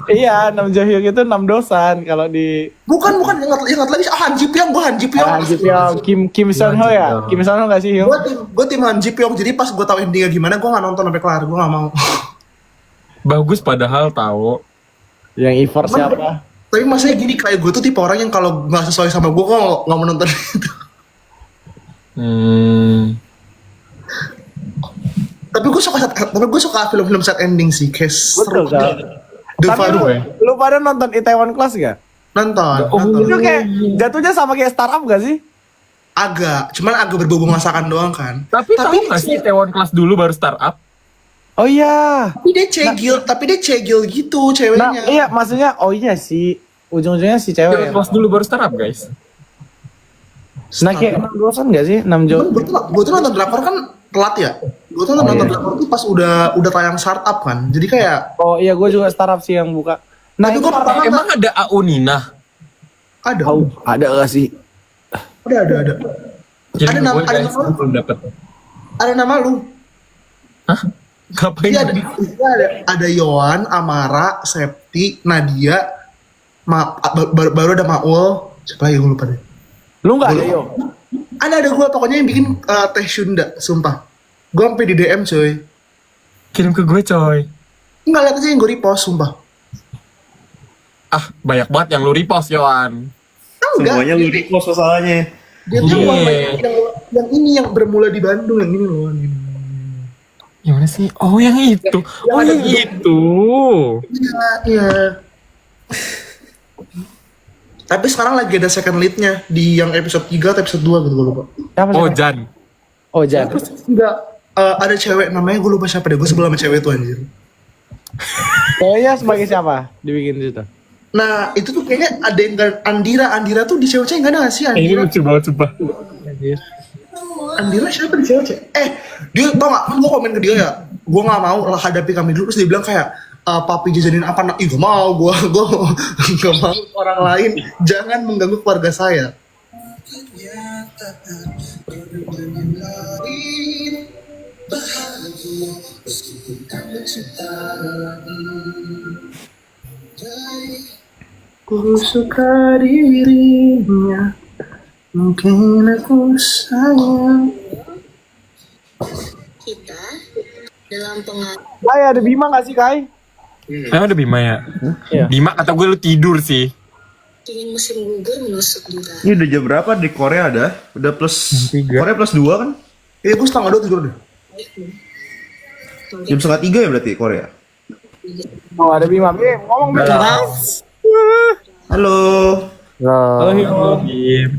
Iya, Nam Jo Hyuk itu 6 dosan kalau di Bukan, ingat lagi. Han Ji Pyong, gue Han Ji Pyong. Han Ji Pyong, Kim Son Ho ya? Kim Son Ho nggak sih Hyuk? Gue tim Han Ji Pyong, jadi pas gue tahu endingnya gimana, gue nggak nonton sampai kelar, gue nggak mau. Bagus padahal tahu. Yang Ivor siapa? Tapi maksudnya gini, kayak gue tuh tipe orang yang kalau nggak sesuai sama gue nggak mau nonton itu. Tapi gue suka film-film sad ending sih, kayak Betul seru. kan? The Tapi Father. lu pada nonton Itaewon Class gak? Nonton. Itu kayak jatuhnya sama kayak startup gak sih? Agak, cuman agak berbau masakan doang kan. Tapi tahu nggak sih Itaewon Class dulu baru startup? Oh iya. Tapi dia cegil gitu ceweknya. Nah iya maksudnya oh iya sih. Ujung-ujungnya si cewek Itaewon ya. Class dulu baru startup guys. Nah kayak 6 dosan gak sih? 6 Jo. Gue tuh nonton drakor kan telat ya. Gue tuh nonton drakor tuh pas udah tayang startup kan. Jadi kayak Oh iya gue juga startup sih yang buka. Nah Tapi itu gua pertama Emang ada AU Nina? ada. ada gak sih? Ada. Jadi Ada nama- gue ada guys nama- belum dapet. Ada nama lu. Hah? Ngapain? Iya ada Yohan, Amara, Septi, Nadia, baru ada Maul. Siapa lagi gue lupa deh. Lu gak ada yo? Ada gue pokoknya yang bikin Teh Shunda, sumpah. Gue sampai di DM coy. Kirim ke gue coy. Nggak lihat aja yang gue repost, sumpah. Ah, banyak banget yang lu repost, Yohan. Enggak. Semuanya lu repost masalahnya. Dia tuh Iya. yang ini yang bermula di Bandung, yang ini loh. Yang ini. Yang mana sih? Oh, yang itu. Oh, yang itu. Iya. Tapi sekarang lagi ada second lead-nya di yang episode 3 atau episode 2 gitu gue lupa. Siapa Oh, siapa? Jan. Oh Jan. Enggak, ada cewek namanya gue lupa siapa deh. Gue sebel sama cewek itu anjir. Ceweknya sebagai siapa? Dibikin situ. Nah, itu tuh kayaknya ada yang Andira tuh di cewek-cewek enggak ada nggak sih Ini Andira? lucu banget, sumpah. Andira siapa di cewek-cewek? Dia tau gak, kan gue komen ke dia ya, gue gak mau lah hadapi kami dulu. Terus dia bilang kayak, papi jajanin apa? Nah, ih gak mau, gue gak mau orang lain. Jangan mengganggu keluarga saya. Ku suka dirinya, mungkin aku sayang. Kita dalam pengaruh Kai ada Bima gak sih Kai? Emang ada Bima ya? Iya. Bima kata gue lu tidur sih. ingin musim gugur menusuk dura. Ini udah jam berapa di Korea ada? Udah plus 3. Korea plus 2 kan? Gue 1:30 tidur deh. Jam 2:30 ya berarti Korea. Oh ada Bima. Bim ngomong Bim. Halo. Halo, Bim.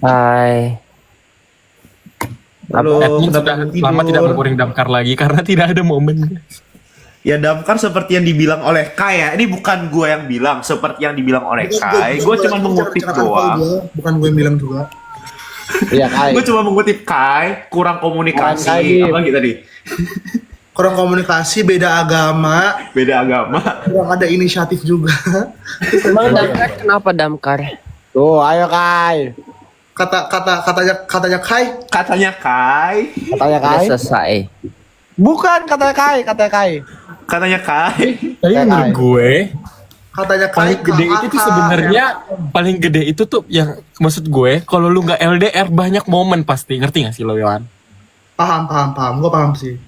Hai. Halo. Edmund Kenapa sudah belum lama tidur? tidak menguring damkar lagi karena tidak ada momen. Ya damkar seperti yang dibilang oleh Kai ya. Ini bukan gue yang bilang, seperti yang dibilang oleh Kai. Gue cuma mengutip doang. Bukan gue yang bilang juga. Iya Kai. Gue cuma mengutip Kai, kurang komunikasi. Kurang Kai. Apa lagi tadi? Kurang komunikasi, beda agama, Beda agama. kurang ada inisiatif juga. Emang damkar kenapa damkar? Tuh ayo Kai. Katanya Kai, Katanya Kai. Katanya Udah Kai. selesai. Bukan katanya Kai. Katanya Kai. Katanya Kai. Tapi menurut gue katanya Kai. paling gede itu tuh sebenarnya paling gede itu tuh yang maksud gue kalau lu nggak LDR banyak momen pasti, ngerti gak sih lo Yohan? Paham. Gue paham sih.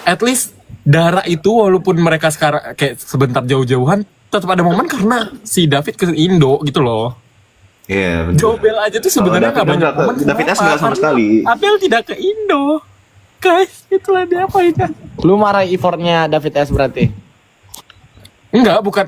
At least darah itu walaupun mereka sekarang kayak sebentar jauh-jauhan tetap ada momen karena si David ke Indo gitu loh. Iya. Jobel aja tuh sebenarnya David nggak banyak nggak ke- momen. David S Kenapa? nggak sama Karena sekali. Abel tidak ke Indo. Guys, itulah dia apa itu? Lu marah effortnya David S berarti. Enggak, bukan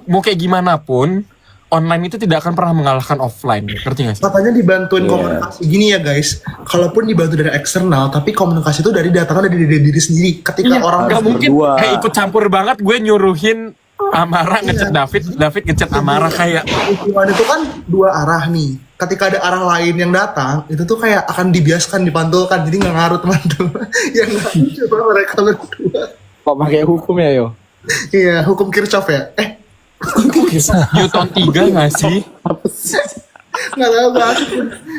mau kayak gimana pun online itu tidak akan pernah mengalahkan offline, ngerti gak sih? Katanya dibantuin komunikasi. Gini ya guys, kalaupun dibantu dari eksternal, tapi komunikasi itu datangnya dari diri sendiri. Ketika orang Gak mungkin berdua. kayak ikut campur banget gue nyuruhin Amara ngechat David ngechat Amara kayak hubungan itu kan dua arah nih. Ketika ada arah lain yang datang, itu tuh kayak akan dibiaskan, dipantulkan, jadi nggak ngaruh teman-teman. Yang ngaruh cuma mereka berdua. Kok pakai hukum ya yo? Iya, hukum Kirchhoff ya. Newton 3 gak sih? Nggak tahu gue.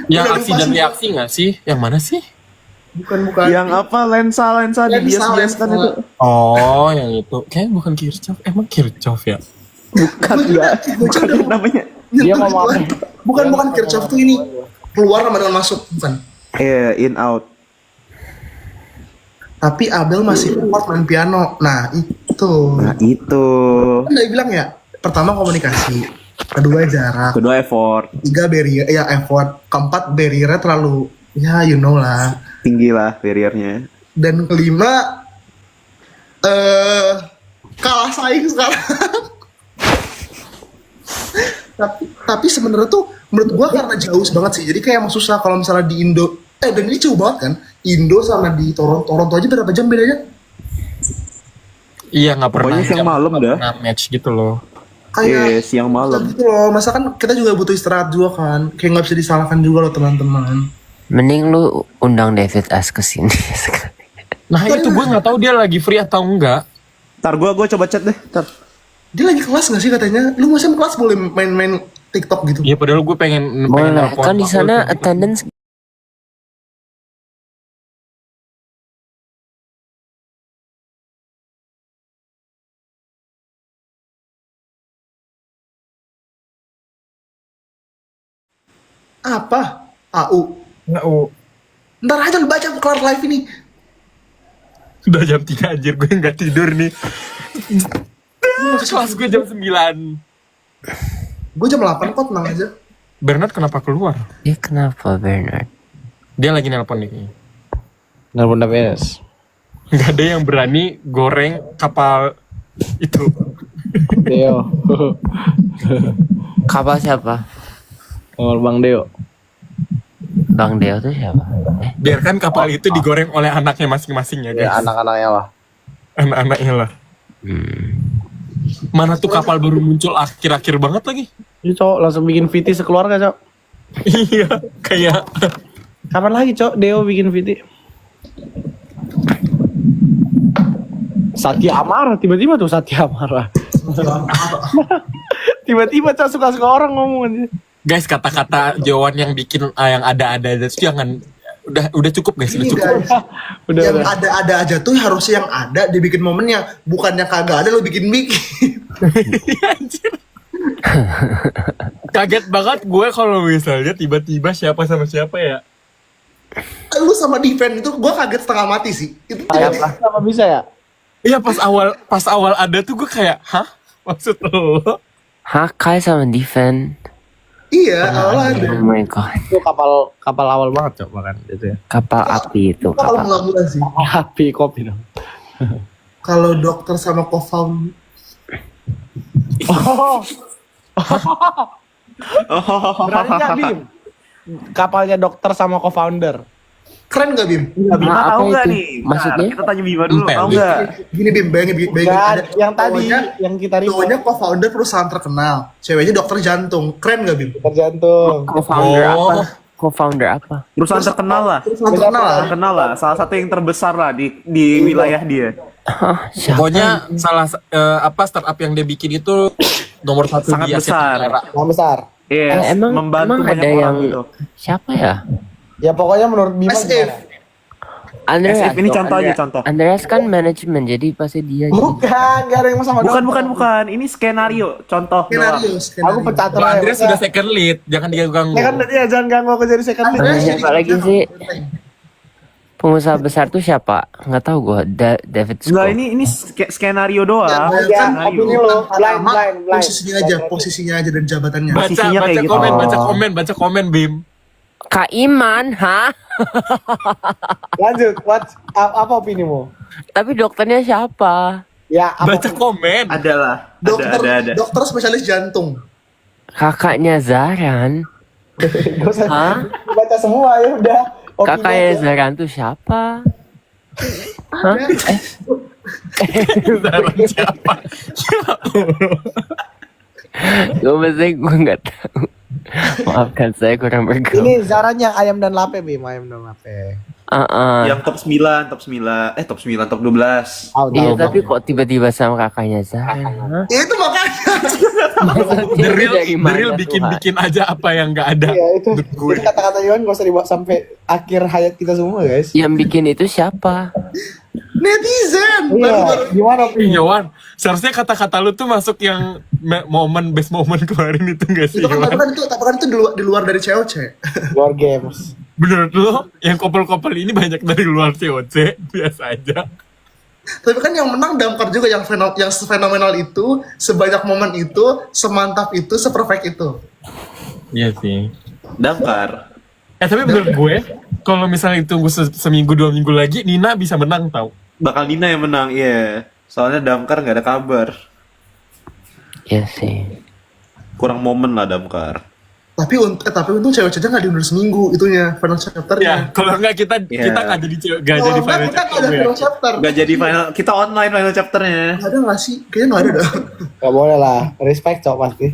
Yang aksi dan reaksi gak sih? Yang mana sih? Bukan. Yang apa lensa di bias kan itu. Oh, yang itu. Kayaknya bukan Kirchhoff. Emang Kirchhoff ya? Bukan ya. Bocah udah Namanya. Dia ngomong apa? Bukan Kirchhoff tuh ini. Keluar sama dengan masuk, bukan. In out. Tapi Abel masih kuat main piano. Nah, itu. Nah itu. Kan udah bilang ya, pertama komunikasi, kedua jarak, Kedua effort. tiga barrier, ya effort, keempat barriernya terlalu, ya you know lah. Tinggi lah barriernya. Dan kelima, kalah saing sekarang. tapi sebenarnya tuh menurut gua karena jauh banget sih, jadi kayak emang susah kalau misalnya di Indo. Dan ini jauh banget kan, Indo sama di Toronto aja berapa jam bedanya? Iya, nggak pernah. Pokoknya siang malam nggak dah. pernah match gitu loh. Kayak Siang malam. gitu loh, masa kan kita juga butuh istirahat juga kan, kayak nggak bisa disalahkan juga loh teman-teman. Mending lu undang David S kesini sekali. Nah itu gue nggak tahu dia lagi free atau enggak. Ntar gue coba chat deh. Ntar. Dia lagi kelas nggak sih katanya? Lu masa kelas boleh main-main TikTok gitu? Iya padahal gue pengen Boleh, nelpon kan di Paul sana gitu. attendance Apa? AU. Nggak, oh. Ntar aja lu baca kelar live ini. Udah jam 3 anjir gue nggak tidur nih. Kelas gue jam 9. Gue jam 8 kok, tenang aja. Bernard kenapa keluar? ya kenapa Bernard? Dia lagi nelpon nih. Nelpon WS. Nggak ada yang berani goreng kapal itu. Deo. Kapal siapa? Nomor Bang Deo. Bang Deo tuh siapa? Biarkan kapal itu digoreng oleh anaknya masing-masing ya guys. Ya anak-anaknya lah. Anak-anaknya lah. Mana tuh kapal baru muncul akhir-akhir banget lagi. Ini cowok langsung bikin VT sekeluarga cowok. Iya, kayak Kapan lagi cowok Deo bikin VT? Satya Amara tiba-tiba tuh Satya Amara. Tiba-tiba cowok suka-suka orang ngomong aja. guys kata-kata Jowan yang bikin yang ada-ada aja tuh jangan udah cukup guys, udah Ini cukup. guys, Udah, yang udah. ada aja tuh harusnya yang ada dibikin momennya, bukannya kagak ada lo bikin. Anjir. Kaget banget gue kalau misalnya tiba-tiba siapa sama siapa ya. Lu sama defense itu gue kaget setengah mati sih. Itu Kenapa bisa ya? Iya pas awal ada tuh gue kayak, hah? Maksud lo? Hah, Kai sama Defend. iya, awalnya ada. Oh my god. Itu kapal awal banget cowok bahkan itu ya. Kapal api itu. Kalau Kapal. mula-mula sih. Api kopi dong. Kalau dokter sama co-found, Berani nggak Bim? Kapalnya dokter sama co-founder. keren gak Bim? Bima Nah, tahu apa nggak itu? nih? Maksudnya? Kita tanya Bima dulu, Empel. tahu nggak? Gini Bim, bayangin Kan, ada yang tadi cowoknya- yang kita ribut cowoknya co-founder perusahaan terkenal, ceweknya dokter jantung, keren gak Bim? terjantung. Co-founder Oh. apa? Co-founder apa? Perusahaan terkenal lah. Perusahaan terkenal lah. Terkenal lah. Salah satu yang terbesar lah di wilayah dia. Hah, siapa? Pokoknya startup yang dia bikin itu nomor 1 Sangat di Asia besar. Tenggara. Yang besar. Yes, emang membantu ada banyak orang yang gitu. siapa ya? Ya pokoknya menurut Bima SF. gimana? Andreas. SF ini dong, contoh aja, Andreas. contoh. Andreas kan manajemen, jadi pasti dia. Bukan, gak ada yang sama Bukan. Ini skenario, contoh doang. Skenario. Aku pecat Kalau aja. Andreas sudah second lead, jangan diganggu. Ya kan ya jangan ganggu aku jadi second lead. Andreas siapa lagi sih? Pengusaha besar tuh siapa? Nggak tahu gua. David Scott. Enggak, ini skenario doang. Ya, Skenario. opini lo, blind. Posisinya aja dan jabatannya. Posisinya kayak gitu. Baca komen Bim. Kak Iman, hah? Lanjut, apa opinimu? Tapi dokternya siapa? Ya, apa Baca komen. Adalah. Dokter, Ada. dokter spesialis jantung. Kakaknya Zaran. Gak usah Hah? baca semua ya udah. Opini Kakaknya aja. Zaran tuh siapa? Hah? Zaran siapa? Gue nggak tahu. Maafkan saya kurang bergaul. Ini Zaran yang ayam dan lape Bim, ayam dan lape. Yang top 9, top 12. Tahu, Iya tahu, tapi tahu. kok tiba-tiba sama kakaknya Zaran? Hah? Ya itu makanya. The real, Dari the mana real Tuhan? bikin aja apa yang nggak ada. Iya itu. Menurut gue. Itu kata-kata Yohan gak usah dibawa sampai akhir hayat kita semua guys. Yang bikin itu siapa? Netizen. Iya. Gimana Iya Wan, seharusnya kata-kata lu tuh masuk yang best moment kemarin itu gak sih Itu kan Wan? tapi kan itu di luar dari COC. War games. Menurut lu yang couple-couple ini banyak dari luar COC, biasa aja. Tapi kan yang menang Damkar juga yang fenomenal itu, sebanyak momen itu, semantap itu, seperfect itu. Iya sih. Damkar. Tapi menurut gue, kalau misalnya ditunggu seminggu 2 minggu lagi, Nina bisa menang tau. Bakal Nina yang menang, iya. Soalnya Damkar nggak ada kabar. Iya sih. Kurang momen lah Damkar. Tapi untung cewek-cewek nggak diundur seminggu itunya final chapter Ya, kalau enggak kita Iya. nggak jadi nggak Kalau jadi enggak final kita chapter nggak ada ya. final chapter. Nggak jadi final, kita online final chapternya. Nggak ada nggak sih? Kayaknya nggak ada dah. Gak boleh lah. Respect cok pasti.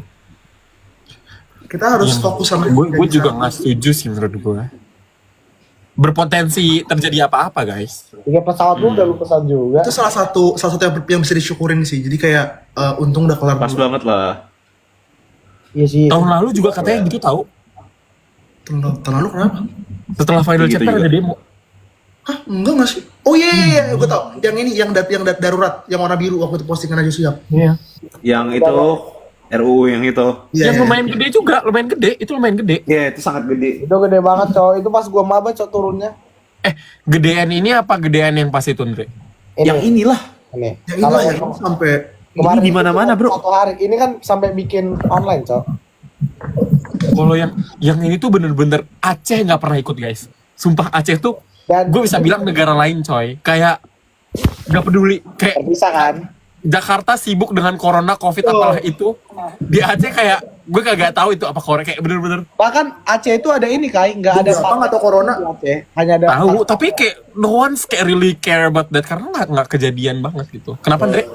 Kita harus fokus sama Gue juga nggak setuju sih menurut gue. Berpotensi terjadi apa-apa guys. 3 pesawat lu udah lu pesan juga. Itu salah satu yang bisa disyukurin sih. Jadi kayak untung udah kelar Pas dulu. banget lah. Iya sih. Tahun lalu juga katanya gitu tahu. Tahun lalu kenapa? Setelah final Gitu chapter juga. ada demo. Hah? Enggak nggak sih? Oh iya, gue tau. Yang ini yang darurat, yang warna biru waktu itu postingan aja siap. Iya. Yang itu RUU yang itu. Iya. Yang lumayan gede juga, lumayan gede. Itu lumayan gede. Iya, itu sangat gede. Itu gede banget cok. Itu pas gua maba cok turunnya. Gedean ini apa gedean yang pas itu Andre? Ini. Yang inilah. Ini. Yang ini lah yang sampai Kemarin Ini di mana-mana, itu bro. 1 hari. Ini kan sampai bikin online cok. Kalau yang ini tuh bener-bener Aceh nggak pernah ikut guys. Sumpah Aceh tuh, Dan gue bisa bilang negara lain coy. Kayak nggak peduli. Kayak terpisah kan. Jakarta sibuk dengan corona, covid, apalah itu. Di Aceh kayak gue kagak tahu itu apa corona. Kayak bener-bener Bahkan Aceh itu ada ini kai, nggak ada apa nggak tahu corona. di Aceh. Hanya ada tahu. Tapi kayak no one's kayak really care about that karena nggak kejadian banget gitu. Kenapa Andre?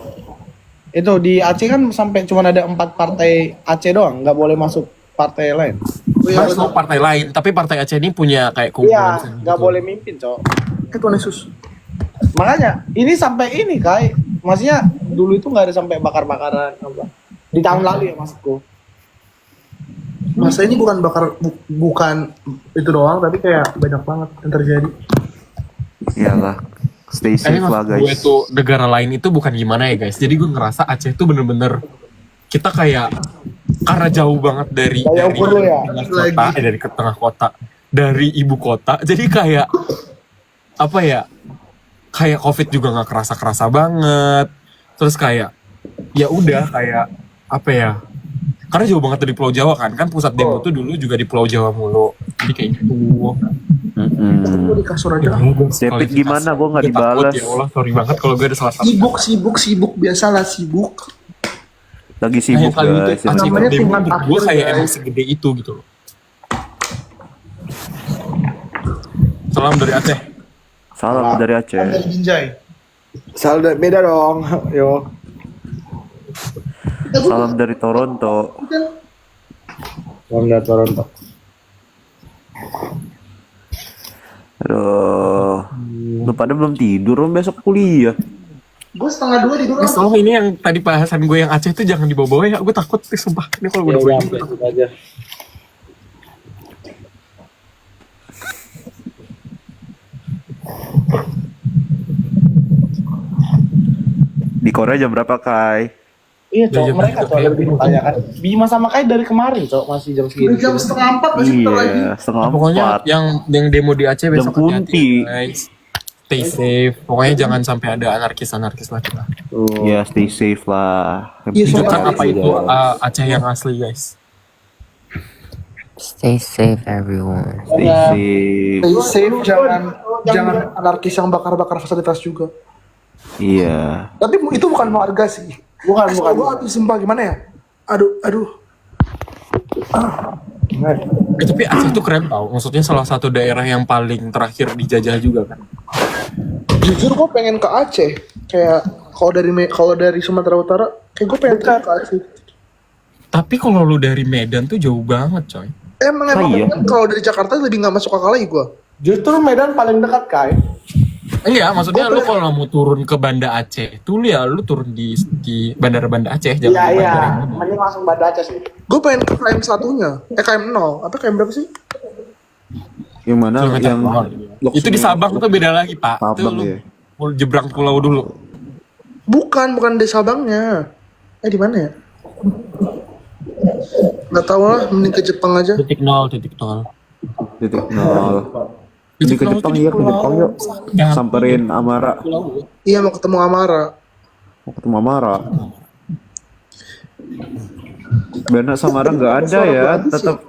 itu di Aceh kan sampai cuma ada 4 partai Aceh doang, nggak boleh masuk partai lain. Oh, iya, Masuk partai lain, tapi partai Aceh ini punya kayak Iya, kumpulan sendiri nggak gitu. boleh mimpin cok. Tuhan Yesus. Makanya ini sampai ini kai, maksudnya dulu itu nggak ada sampai bakar-bakaran apa. Di tahun lalu ya maksudku. Masa ini bukan itu doang, tapi kayak banyak banget yang terjadi. Iyalah. Stay Tapi safe lah maksud gue guys. tuh negara lain itu bukan gimana ya guys. Jadi gue ngerasa Aceh itu bener-bener kita kayak karena jauh banget dari Daya ukur lu ya? tengah kota, dari ke tengah kota, dari ibu kota. Jadi kayak apa ya? Kayak COVID juga nggak kerasa banget. Terus kayak ya udah kayak apa ya? Karena jauh banget dari Pulau Jawa kan pusat demo tuh dulu juga di Pulau Jawa mulu. Jadi kayak gitu. Gue di kasur aja. Depit gimana? Gua nggak Gue takut, dibalas. Ya Allah, sorry banget kalau gue ada salah satu. Sibuk biasalah sibuk. Lagi sibuk Kayak kali itu guys. Aceh Namanya demo tingkat menurut gue akhir, kayak guys. emang segede itu gitu loh. Salam dari Aceh. Salam dari Aceh. Dari Binjai. Beda dong, yo. Salam dari Toronto. Wanda Toronto. Aduh. Lu pada belum tidur, lu besok kuliah. Gue 1:30 tidur. Mas, tolong ini yang tadi bahasan gue yang Aceh itu jangan dibawa-bawa ya. Gue takut nih sumpah. Ini kalau gue Ya udah udah, gue sampai situ aja. Di Korea jam berapa, Kai? Iya cok, Jam mereka berapa cok ya? lebih ditanya kan. Bima sama Kai dari kemarin cok masih jam segini. Udah jam 3:30 masih bentar lagi. Iya, setengah pokoknya 4. yang demo di Aceh besok Jam hati-hati, kunti. guys. Stay safe. Pokoknya jangan sampai ada anarkis lah kita. Iya, stay safe lah. Iya, Tunjukkan soalnya apa itu Aceh yang asli guys. Stay safe everyone. Stay safe. Stay safe, jangan anarkis yang bakar-bakar fasilitas juga. Iya. Tapi itu bukan warga sih. Bukan. Gue habis sumpah gimana ya? Aduh. Tapi Aceh itu keren tau. Maksudnya salah satu daerah yang paling terakhir dijajah juga kan. Jujur gue pengen ke Aceh. Kayak kalau dari Sumatera Utara, kayak gue pengen ke Aceh. Tapi kalau lu dari Medan tuh jauh banget coy. Emang iya? kalau dari Jakarta lebih nggak masuk akal lagi gue. Justru Medan paling dekat Kai. Enggak, maksudnya lu kalau mau turun ke Banda Aceh, tuh ya lu turun di Bandara Banda Aceh, jangan di bandara yang ini. Mending langsung Banda Aceh sih. Gue pengen ke KM satunya. KM 0. Apa KM berapa sih? Yang mana Kilometer yang nol. Itu di Sabang tuh beda lagi, Pak. Itu Sabang, lu ya. mau jebrang pulau dulu. Bukan di Sabangnya. Di mana ya? Nggak tahu lah, mending ke Jepang aja. Titik nol. Titik nol. Titik Jadi ke nol Jepang tuh di ya, ke Jepang yuk. Jangan Samperin Amara. pulau. Iya, mau ketemu Amara. Mau ketemu Amara. Banda Samara nggak ada ya,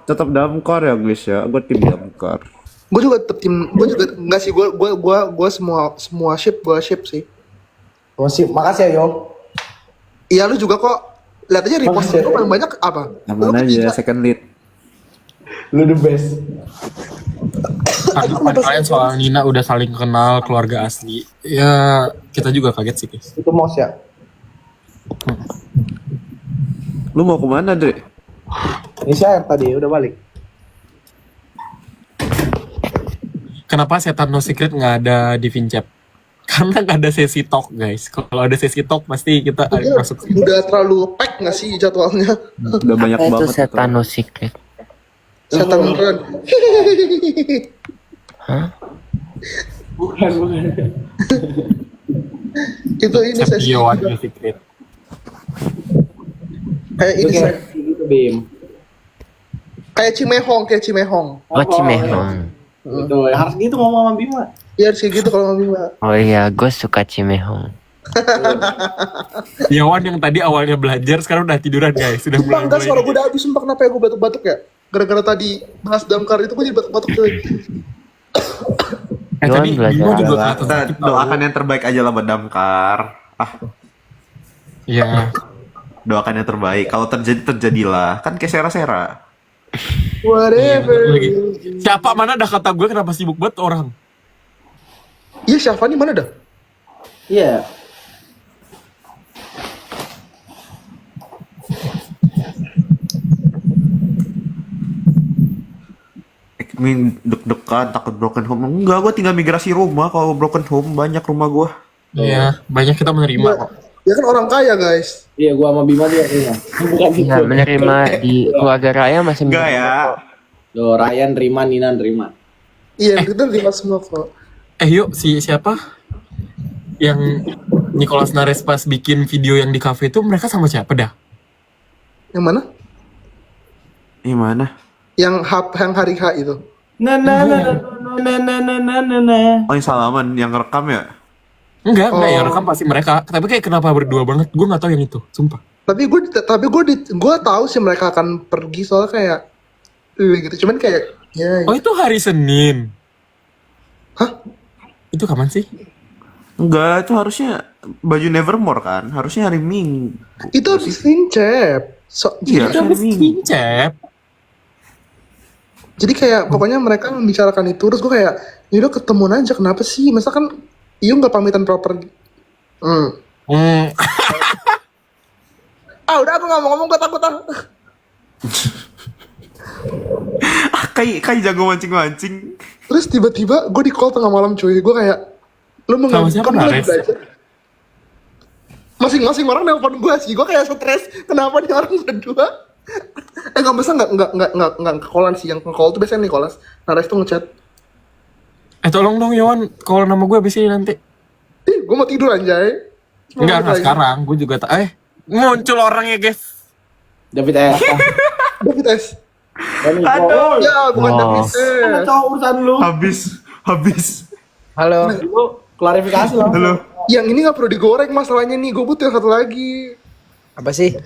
tetap damkar ya guys ya. Gue tim damkar. Gue juga tetap tim, gue juga enggak sih, gue semua ship sih. Masih, makasih ya Yo. Iya, lu juga kok. Lihat aja repost lu paling banyak apa? Yang Lu mana ketiga. aja second lead. Lu the best. Tadi kalian soal Nina udah saling kenal keluarga asli. Ya kita juga kaget sih, guys. Itu Mos ya. Lu mau kemana, Dre? Ini saya tadi udah balik. Kenapa Setan No Secret nggak ada di Vincep? Karena nggak ada sesi talk, guys. Kalau ada sesi talk pasti kita Iya, masuk. udah terlalu pack nggak sih jadwalnya? Udah banyak Apa itu banget. Setan No Secret? Setan beneran. Bukan. Itu ini sesi Sepio No Secret. kayak ini Oke. saya Gitu Bim. kayak Cimehong. Oh, Cimehong. Betul, harus gitu ngomong sama Bima. Iya harus kayak gitu kalau mau Bima. Oh iya, gue suka Cimehong. Yawan yang tadi awalnya belajar sekarang udah tiduran, guys. Sudah Sumpah enggak, suara mulai. gue udah habis. Sumpah kenapa ya gue batuk-batuk ya? Gara-gara tadi bahas damkar itu gue jadi batuk-batuk cuy. Tadi Yawan Bimo belajar. juga Kita kelihatan sakit, tau. doakan yang terbaik aja lah buat damkar. Iya. Doakan yang terbaik. Kalau terjadi terjadilah. Kan kayak Sera-Sera. Whatever. Lagi. Siapa mana dah kata gue kenapa sibuk banget orang? Iya, Syafani mana dah? Iya. Min deg-degan takut broken home. Enggak, gue tinggal migrasi rumah. Kalau broken home banyak rumah gue. Iya, banyak kita menerima kok. Ya kan orang kaya guys. Iya, gua sama Bima dia iya. Bukan gitu. Iya, menerima di keluarga raya masih Enggak menerima ya. kok. Tuh, Ryan terima, Nina terima. Iya, kita terima semua kok. Yuk siapa? Yang Nicholas Nares pas bikin video yang di cafe itu mereka sama siapa dah? Yang mana? Gimana? Yang hari H itu. Nah. Oh, yang salaman, yang rekam ya? Enggak Oh. yang rekam pasti mereka. Tapi kayak kenapa berdua banget? Gue nggak tahu yang itu, sumpah. Tapi gue tahu sih mereka akan pergi soalnya kayak gitu. Cuman kayak ya. Oh itu hari Senin. Hah? Itu kapan sih? Enggak, itu harusnya baju Nevermore kan? Harusnya hari Minggu. Itu habis Vincep. Iya, Itu harusnya hari habis Minggu. Vincep. Jadi kayak pokoknya mereka membicarakan itu terus gue kayak yaudah ketemuan aja kenapa sih? Masa kan Iyo nggak pamitan proper. Udah aku nggak mau ngomong gue takut ah. Kayak jago mancing-mancing. Terus tiba-tiba gue di call tengah malam cuy. Gue kayak lu Sama siapa, kan gue lagi Nares? belajar. Masing-masing orang nelpon gue sih. Gue kayak stres. Kenapa nih orang berdua? Nggak bisa nggak ke-callan sih. Yang ke-call tuh biasanya Nicholas. Nares tuh ngechat. Tolong dong Yawan, kalau nama gue abis ini nanti. Gue mau tidur anjay. Enggak sekarang, gue juga tak. Muncul orangnya guys. David S. David S. Aduh. Ya bukan Wow. David S. Cowok urusan lu. Habis. Halo. Lu klarifikasi lah. Halo. Yang ini nggak perlu digoreng masalahnya nih. Gue butuh yang satu lagi. Apa sih?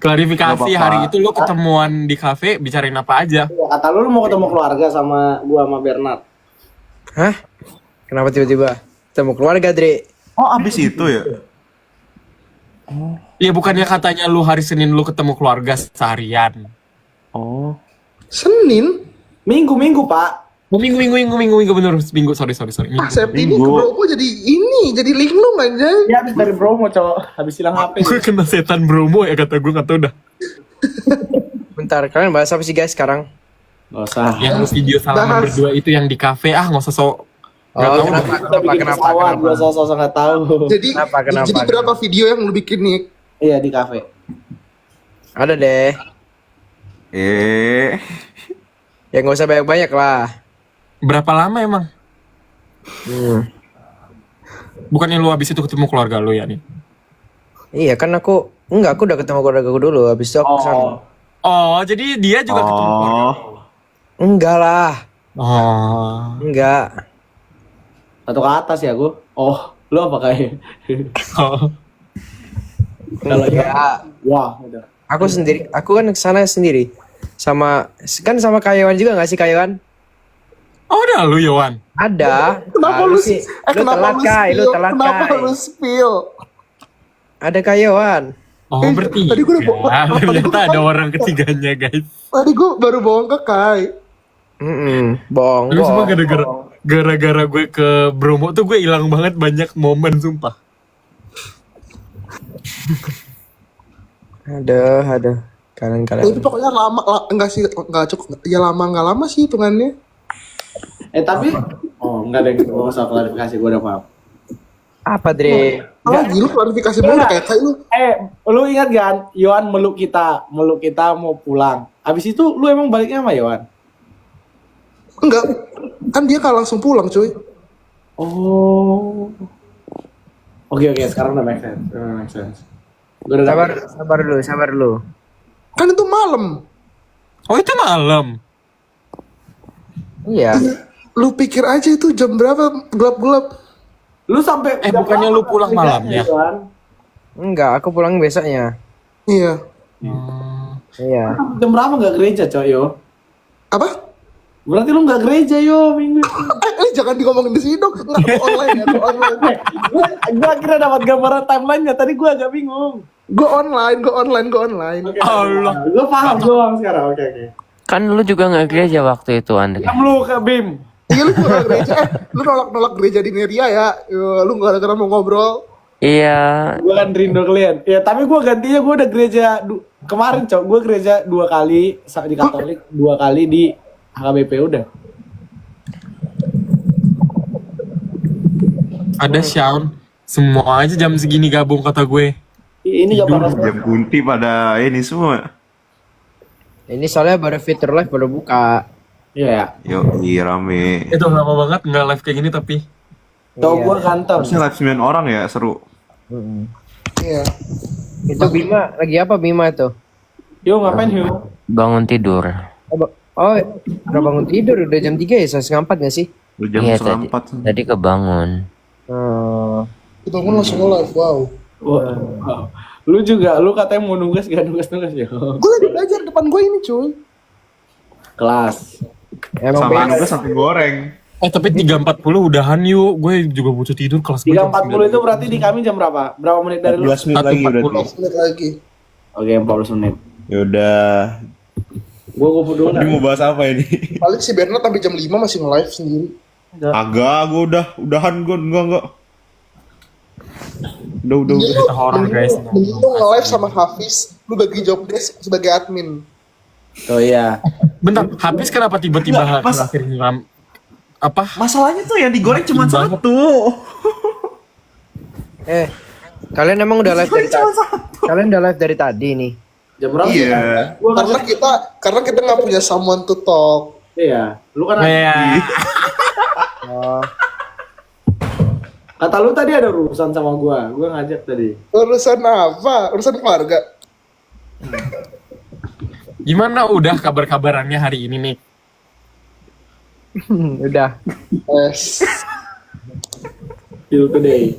Klarifikasi Nggak apa-apa. hari itu lo ketemuan di kafe bicarain apa aja? Kata lu mau ketemu keluarga sama gua sama Bernard. Hah? Kenapa tiba-tiba ketemu keluarga, Dre? Oh, habis itu ya? Iya bukannya katanya lu hari Senin lu ketemu keluarga seharian. Oh. Senin. Minggu, Pak. Oh, minggu bener minggu sorry. Minggu. Sep ini Minggu. ke Bromo jadi linglung anjay. Ya habis dari Bromo, cowok. Habis hilang HP. Gue kena setan Bromo ya kata gue nggak tahu dah. Bentar, kalian bahas apa sih guys sekarang? Gak usah. Yang video salaman Bahas. berdua itu yang di kafe nggak usah sok Nggak tahu kenapa, Kita bikin pesawat, gua sosok nggak tahu. Jadi Kenapa? jadi berapa video yang lu bikin nih? Iya di kafe. Ada deh. Eh, Ya nggak usah banyak-banyak lah. Berapa lama emang? Bukannya lu habis itu ketemu keluarga lu ya nih? Iya kan aku udah ketemu keluarga aku dulu, habis itu aku kesana. Oh, jadi dia juga ketemu keluarga oh, lu? Enggak lah, Oh. enggak. Atau ke atas ya gua. Oh, lu apa kayak? Oh. Kalau Ya, wah, udah. aku kan kesana sendiri. Sama Kayawan juga nggak sih Kayawan? Oh, udah lu Yowan. Ada. Kenapa Ah, lu sih? Lu kenapa telat Kai, lu spill? telat Kenapa Kai. lu spill? Ada Kayawan. Oh, berarti tadi gua udah bawa- tadi ternyata gua- ada orang ketiganya, guys. Tadi gue baru bohong ke Kai. Bohong. Lu semua bohong. gara-gara gue ke Bromo tuh gue hilang banget banyak momen sumpah. Aduh. Kalian. Tapi pokoknya lama enggak cukup. Ya lama enggak lama sih hitungannya. Tapi enggak ada yang mau usah klarifikasi, gua udah paham. Apa Dre? Lagi lu klarifikasi mulu kayak lu. Lu ingat kan Yohan meluk kita mau pulang. Habis itu lu emang baliknya sama Yohan? Enggak. Kan dia kan langsung pulang, cuy. Oh. Oke, sekarang udah make sense. Gua udah Sabar dulu. Kan itu malam. Oh, itu malam. Iya. Lu pikir aja itu jam berapa gelap-gelap. Lu sampai bukannya lu pulang malamnya? Yohan? Enggak, aku pulang besoknya. Iya. Iya. Jam berapa nggak gereja, coy, yo? Apa? Berarti lu nggak gereja, yo, minggu. Jangan diomongin di sini dong. Enggak gua online ya, gua online. Gua kira dapat gambaran timeline-nya, tadi gua agak bingung. Gua online. Allah. Gua paham doang sekarang, oke. Kan lu juga nggak gereja waktu itu, Andre. Lu ke Bim. Iya lu nolak gereja. Lu nolak gereja di Neria ya. Lu enggak ada mau ngobrol. Iya, Gua kan rindu kalian. Ya, tapi gua gantinya gua udah gereja kemarin, Cok. Gua gereja 2 kali di Katolik, 2 kali di HKBP udah. Ada Shaun. Semua aja jam segini gabung kata gue. Ini gak pernah. jam kunti pada ini semua. Ini soalnya baru fitur live baru buka. Iya ya. Yo, iya rame. Itu lama banget nggak live kayak gini tapi. Cok, gua kantor. Harusnya live 9 orang ya, seru. Iya. Itu Bima lagi apa Bima itu? Yo, ngapain, yo? bangun tidur. Udah bangun tidur udah jam 3 ya, setengah 4 gak sih? Udah jam Iya, setengah 4. tadi kebangun. Kita pun langsung live. Wow. Wow. Lu juga, lu katanya mau nugas gak nugas yo. Gue lagi belajar depan gue ini, cuy. Kelas. Emang Sama beda. juga sampai goreng. Tapi 3.40 udahan yuk. Gue juga butuh tidur kelas gue. 3.40 itu berarti di kami jam berapa? Berapa menit dari lu? 12 menit lagi berarti. 10 menit lagi. Oke, 40 menit. Yaudah. Gua dulu. Ini mau bahas apa ini? Paling si Bernard sampai jam 5 masih nge-live sendiri. Agak, gue udahan gue enggak. Udah. Horor guys. Mending lu nge-live sama Hafiz, lu bagi job desk sebagai admin. Oh iya. Bentar, habis kenapa tiba-tiba akhir ngiram? Apa? Masalahnya tuh yang digoreng cuma Banget. satu. Kalian emang udah live dari tadi? Kalian udah live dari tadi nih? Jam berapa? Iya. Karena kita nggak punya someone to talk. Iya. Lu kan Iya. kata lu tadi ada urusan sama gua ngajak tadi. Urusan apa? Urusan keluarga. Gimana udah kabar-kabarannya hari ini nih? Udah. Yes. Till today.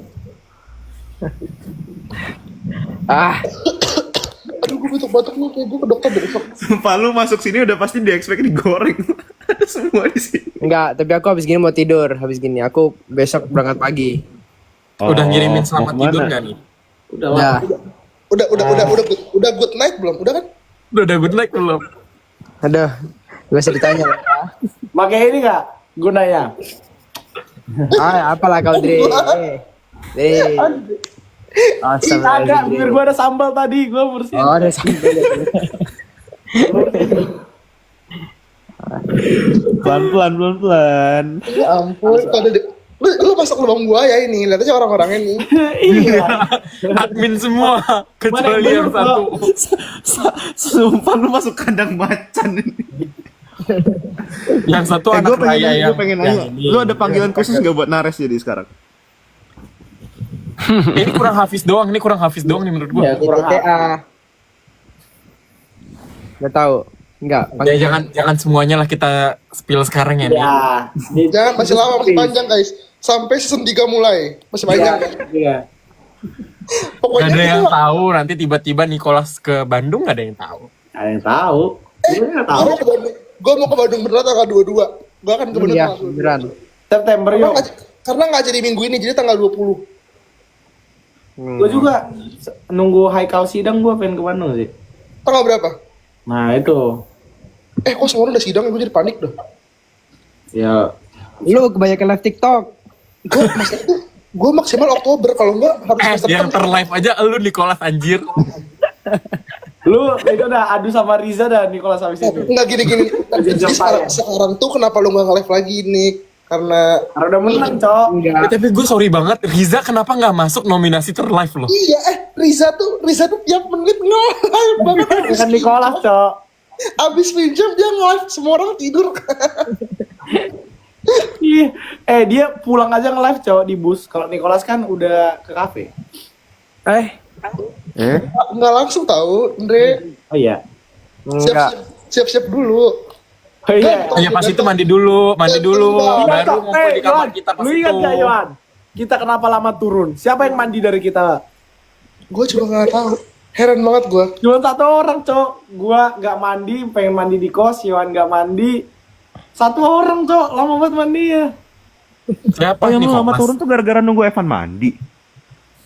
Aduh, gue batuk-batuk nih, kayak gue ke dokter besok. Sumpah lu masuk sini udah pasti di expect digoreng. Ada semua di sini. Enggak, tapi aku habis gini mau tidur. Habis gini aku besok berangkat pagi. Udah ngirimin selamat mau tidur kemana? gak nih? Udah lah. Udah good night belum? Udah kan? Udah good night belum? Aduh, gak usah ditanya. Pakai ini enggak gunanya? Apalah kau Dre. Ada, biar gua ada sambal tadi, gua bersihin. Oh, ada sampai. Pelan-pelan. Ya ampun, lu masuk lubang buaya ini, lihat aja orang-orangnya nih. Iya. Admin semua kecuali Mana yang bener, satu. Sumpah lu masuk kandang macan. Yang satu Gue anak pengen raya nanya, yang gue pengen yang nanya. ini. Lu ada panggilan khusus gak buat Nares jadi sekarang? Ini kurang Hafiz doang, nih menurut gua. Ya, kurang GTA. Nggak tahu. Enggak. Ya jangan semuanya lah kita spill sekarang ya. Nih. Ya. Jangan, masih lama, masih panjang guys. Sampai season 3 mulai. Masih panjang. Iya. Gak Pokoknya ada yang itu, tahu nanti tiba-tiba Nicholas ke Bandung, gak ada yang tahu. Ada yang tahu. Gue nggak tahu. gue mau ke Bandung beneran tanggal 22. Gue akan ke Bandung Iya, tanggal 22. beneran. September yuk. Karena nggak jadi minggu ini, jadi tanggal 20. Gue juga nunggu Haikal sidang, gue pengen ke Bandung sih. Tanggal berapa? Nah itu. Kok semua orang udah sidang, gue jadi panik dah. Ya. Lu kebanyakan live TikTok. Gue maksimal Oktober, kalau enggak harus semester Yang depan. terlive aja lu Nicholas anjir. Lu itu udah adu sama Riza dan Nicholas habis itu. Nggak gini-gini. Jenjang Sekarang tuh kenapa lu nggak nge-live lagi nih? Karena Karena udah menang, Cok. Tapi gue sorry banget, Riza kenapa gak masuk nominasi terlive loh? iya, Riza tuh tiap menit nge-live banget. Kan Nicholas, Cok. Abis pinjam dia nge-live, semua orang tidur. Iya. Dia pulang aja nge-live, Cok, di bus. Kalau Nicholas kan udah ke kafe. Nggak langsung tahu, Andre. Oh iya. Siap-siap dulu. Oh iya. Ya pas itu mandi dulu, baru Cok. ngumpul di kamar Yohan, kita pas lu ingat itu. gak, Yohan? Kita kenapa lama turun? Siapa yang mandi dari kita? Gue juga nggak tahu. Heran banget gue. Cuma satu orang, Cok. Gua gak mandi, pengen mandi di kos. Yohan gak mandi. Satu orang, Cok. Lama banget mandi ya. Siapa yang nih lu lama Mas? turun tuh gara-gara nunggu Evan mandi.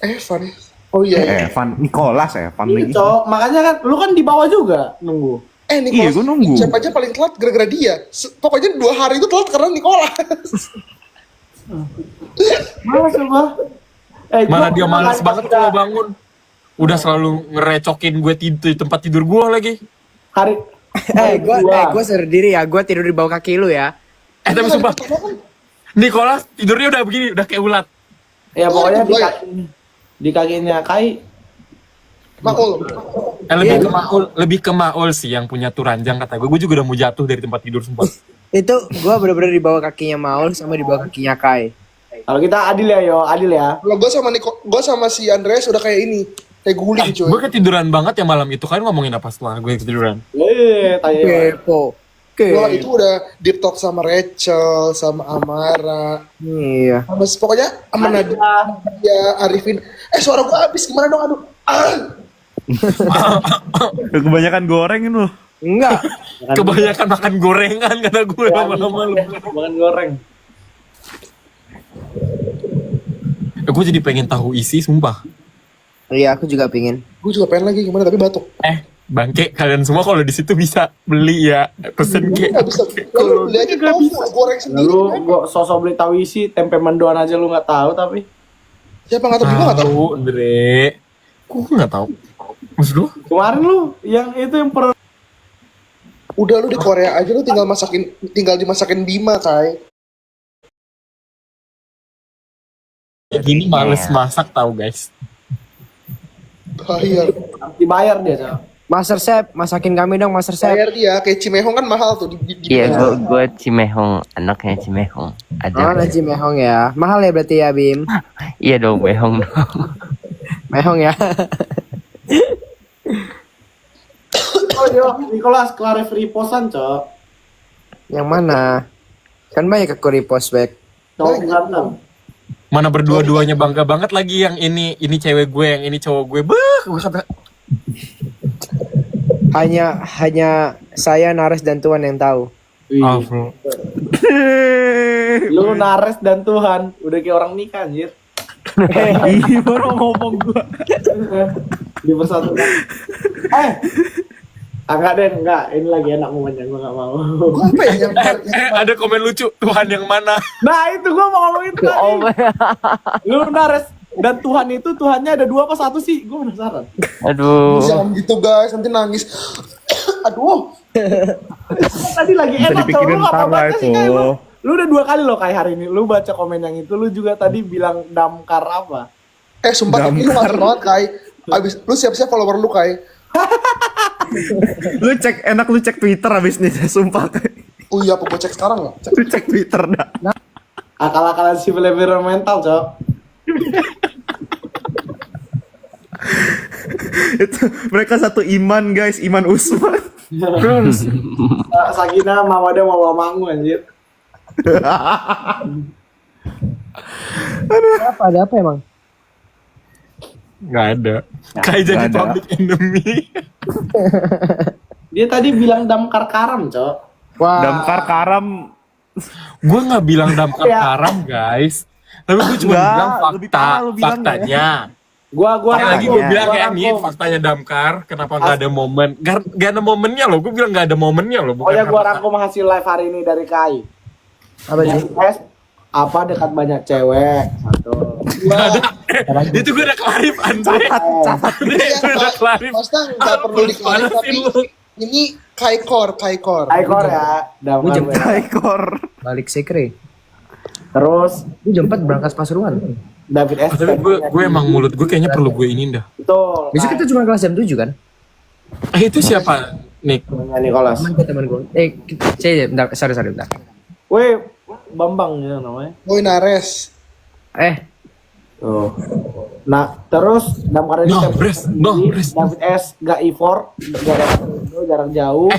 Evan. Oh iya. Evan, Nicholas Evan Iya, lagi. Cok. Makanya kan, lu kan di bawah juga nunggu. Nicholas. Iya, gua nunggu. Siapa aja paling telat gara-gara dia. Pokoknya 2 hari itu telat karena Nicholas. Males coba. Mana gua dia pernah males kan banget kita- kalau bangun. Udah selalu ngerecokin gue di tempat tidur gue lagi. Hari Gue sendiri ya, gue tidur di bawah kaki lu ya. Tapi sumpah, Nicholas tidurnya udah begini, udah kayak ulat. ya pokoknya Gua ya. di kakinya Kai. Maul. Lebih ke Maul sih yang punya tuh ranjang kata gue. Gue juga udah mau jatuh dari tempat tidur sumpah. Itu gue bener-bener di bawah kakinya Maul sama di bawah kakinya Kai. Kalau kita adil ya, adil ya. Kalau gue sama si Andreas udah kayak ini. Kayak guling cuy. Gue ketiduran banget ya malam itu. Kan ngomongin apa setelah gue ketiduran? Tanya. Kepo. Gue itu udah deep talk sama Rachel, sama Amara. Iya. Sama pokoknya sama Nadia, Arifin. Suara gue habis gimana dong? Aduh. Kebanyakan goreng itu. Enggak. Kebanyakan makan gorengan kata gue lama-lama lu. Makan goreng. Gue jadi pengen tahu isi sumpah. Iya, aku juga pingin. Gue juga pengen lagi gimana tapi batuk. Bangke kalian semua kalau di situ bisa beli ya, pesen Gue ke. nggak bisa. Lalu beli aja tofu goreng sendiri. Lalu gua sosok beli tahu isi tempe mendoan aja lu nggak tahu tapi. Siapa nggak tahu? Gue nggak tahu. Tahu, Andre. Gue nggak tahu. Maksud lu? Kemarin lu yang itu yang per Udah lu di Korea aja lu tinggal dimasakin Bima Kai. Gini males masak tahu guys. Bahaya. dibayar dia, Cok. Master Chef, masakin kami dong Master Chef. Bayar dia kayak Cimehong kan mahal tuh Iya, gue Cimehong, anaknya Cimehong. Oh, Ada. Naji Mehong ya. Mahal ya berarti ya, Bim. Iya dong, Mehong dong. Mehong ya. Oh yo, Nicholas Clarif reposan, Cok. Yang mana? Kan banyak aku repost back. Cowok ganteng. Mana berdua-duanya bangga banget lagi yang ini cewek gue, yang ini cowok gue. Gue kata Hanya saya, Nares dan Tuan yang tahu. bro. Lu Nares dan Tuhan, udah kayak orang nikah anjir. Ih, baru ngomong gua. Dipersatukan. Enggak. Ini lagi enak momennya, gua enggak mau. Gue apa ya yang Ada komen lucu, Tuhan yang mana? Nah, itu gua mau ngomong itu tadi. Lu Nares dan Tuhan itu Tuhannya ada 2 apa 1 sih? Gua penasaran. Aduh. jangan gitu guys, nanti nangis. Aduh. Tadi lagi Bisa enak, Cok. dipikirin Lu apa ntar lah baca itu. sih kayak lu? Lu udah 2 kali loh kayak hari ini. Lu baca komen yang itu, lu juga tadi bilang damkar apa? Sumpah tapi lu masuk banget Kai. Abis lu siap-siap follower lu Kai. Lu cek Twitter abis nih, sumpah. Oh iya, apa gue cek sekarang ya? Lu cek Twitter dah. Akal-akalan civil environmental, Cok. Itu mereka satu iman guys, Iman Usman. Sakina Mamada mau mangu anjir. Ada apa emang? Nggak ada. Kayak jadi nggak ada. public enemy. Dia tadi bilang damkar karam, Cok. Wah. Damkar Karam. Gue nggak bilang damkar Ya. karam guys. Tapi gue cuma Nggak, bilang lebih parah lu bilang faktanya. Gua Sekali lagi gue bilang gua kayak rangkum. nih faktanya damkar. Kenapa nggak ada momen? Nggak ada momennya loh. Gue bilang nggak ada momennya loh. Oh ya, gua karena- rangkum hasil live hari ini dari Kai. Apa sih? Apa dekat banyak cewek? Satu. Itu gue udah klarif Andre. Itu udah klarif. Maksudnya nggak perlu dikali tapi ini Kaikor. Aikor ya, damkar. Ekor. Balik sekre. Terus Gue jam 4 berangkat Pasuruan. David S. Tapi gue emang mulut gue kayaknya perlu gue ini dah. Betul. Besok kita cuma kelas jam 7 kan? Itu siapa? Nick. Nicholas. Teman gue. Bentar, sorry bentar. Weh, Bambang ya namanya. Boy Nares. Tuh. Nah, terus damkar ini No, Bres. David S. gak E4, jarak jauh.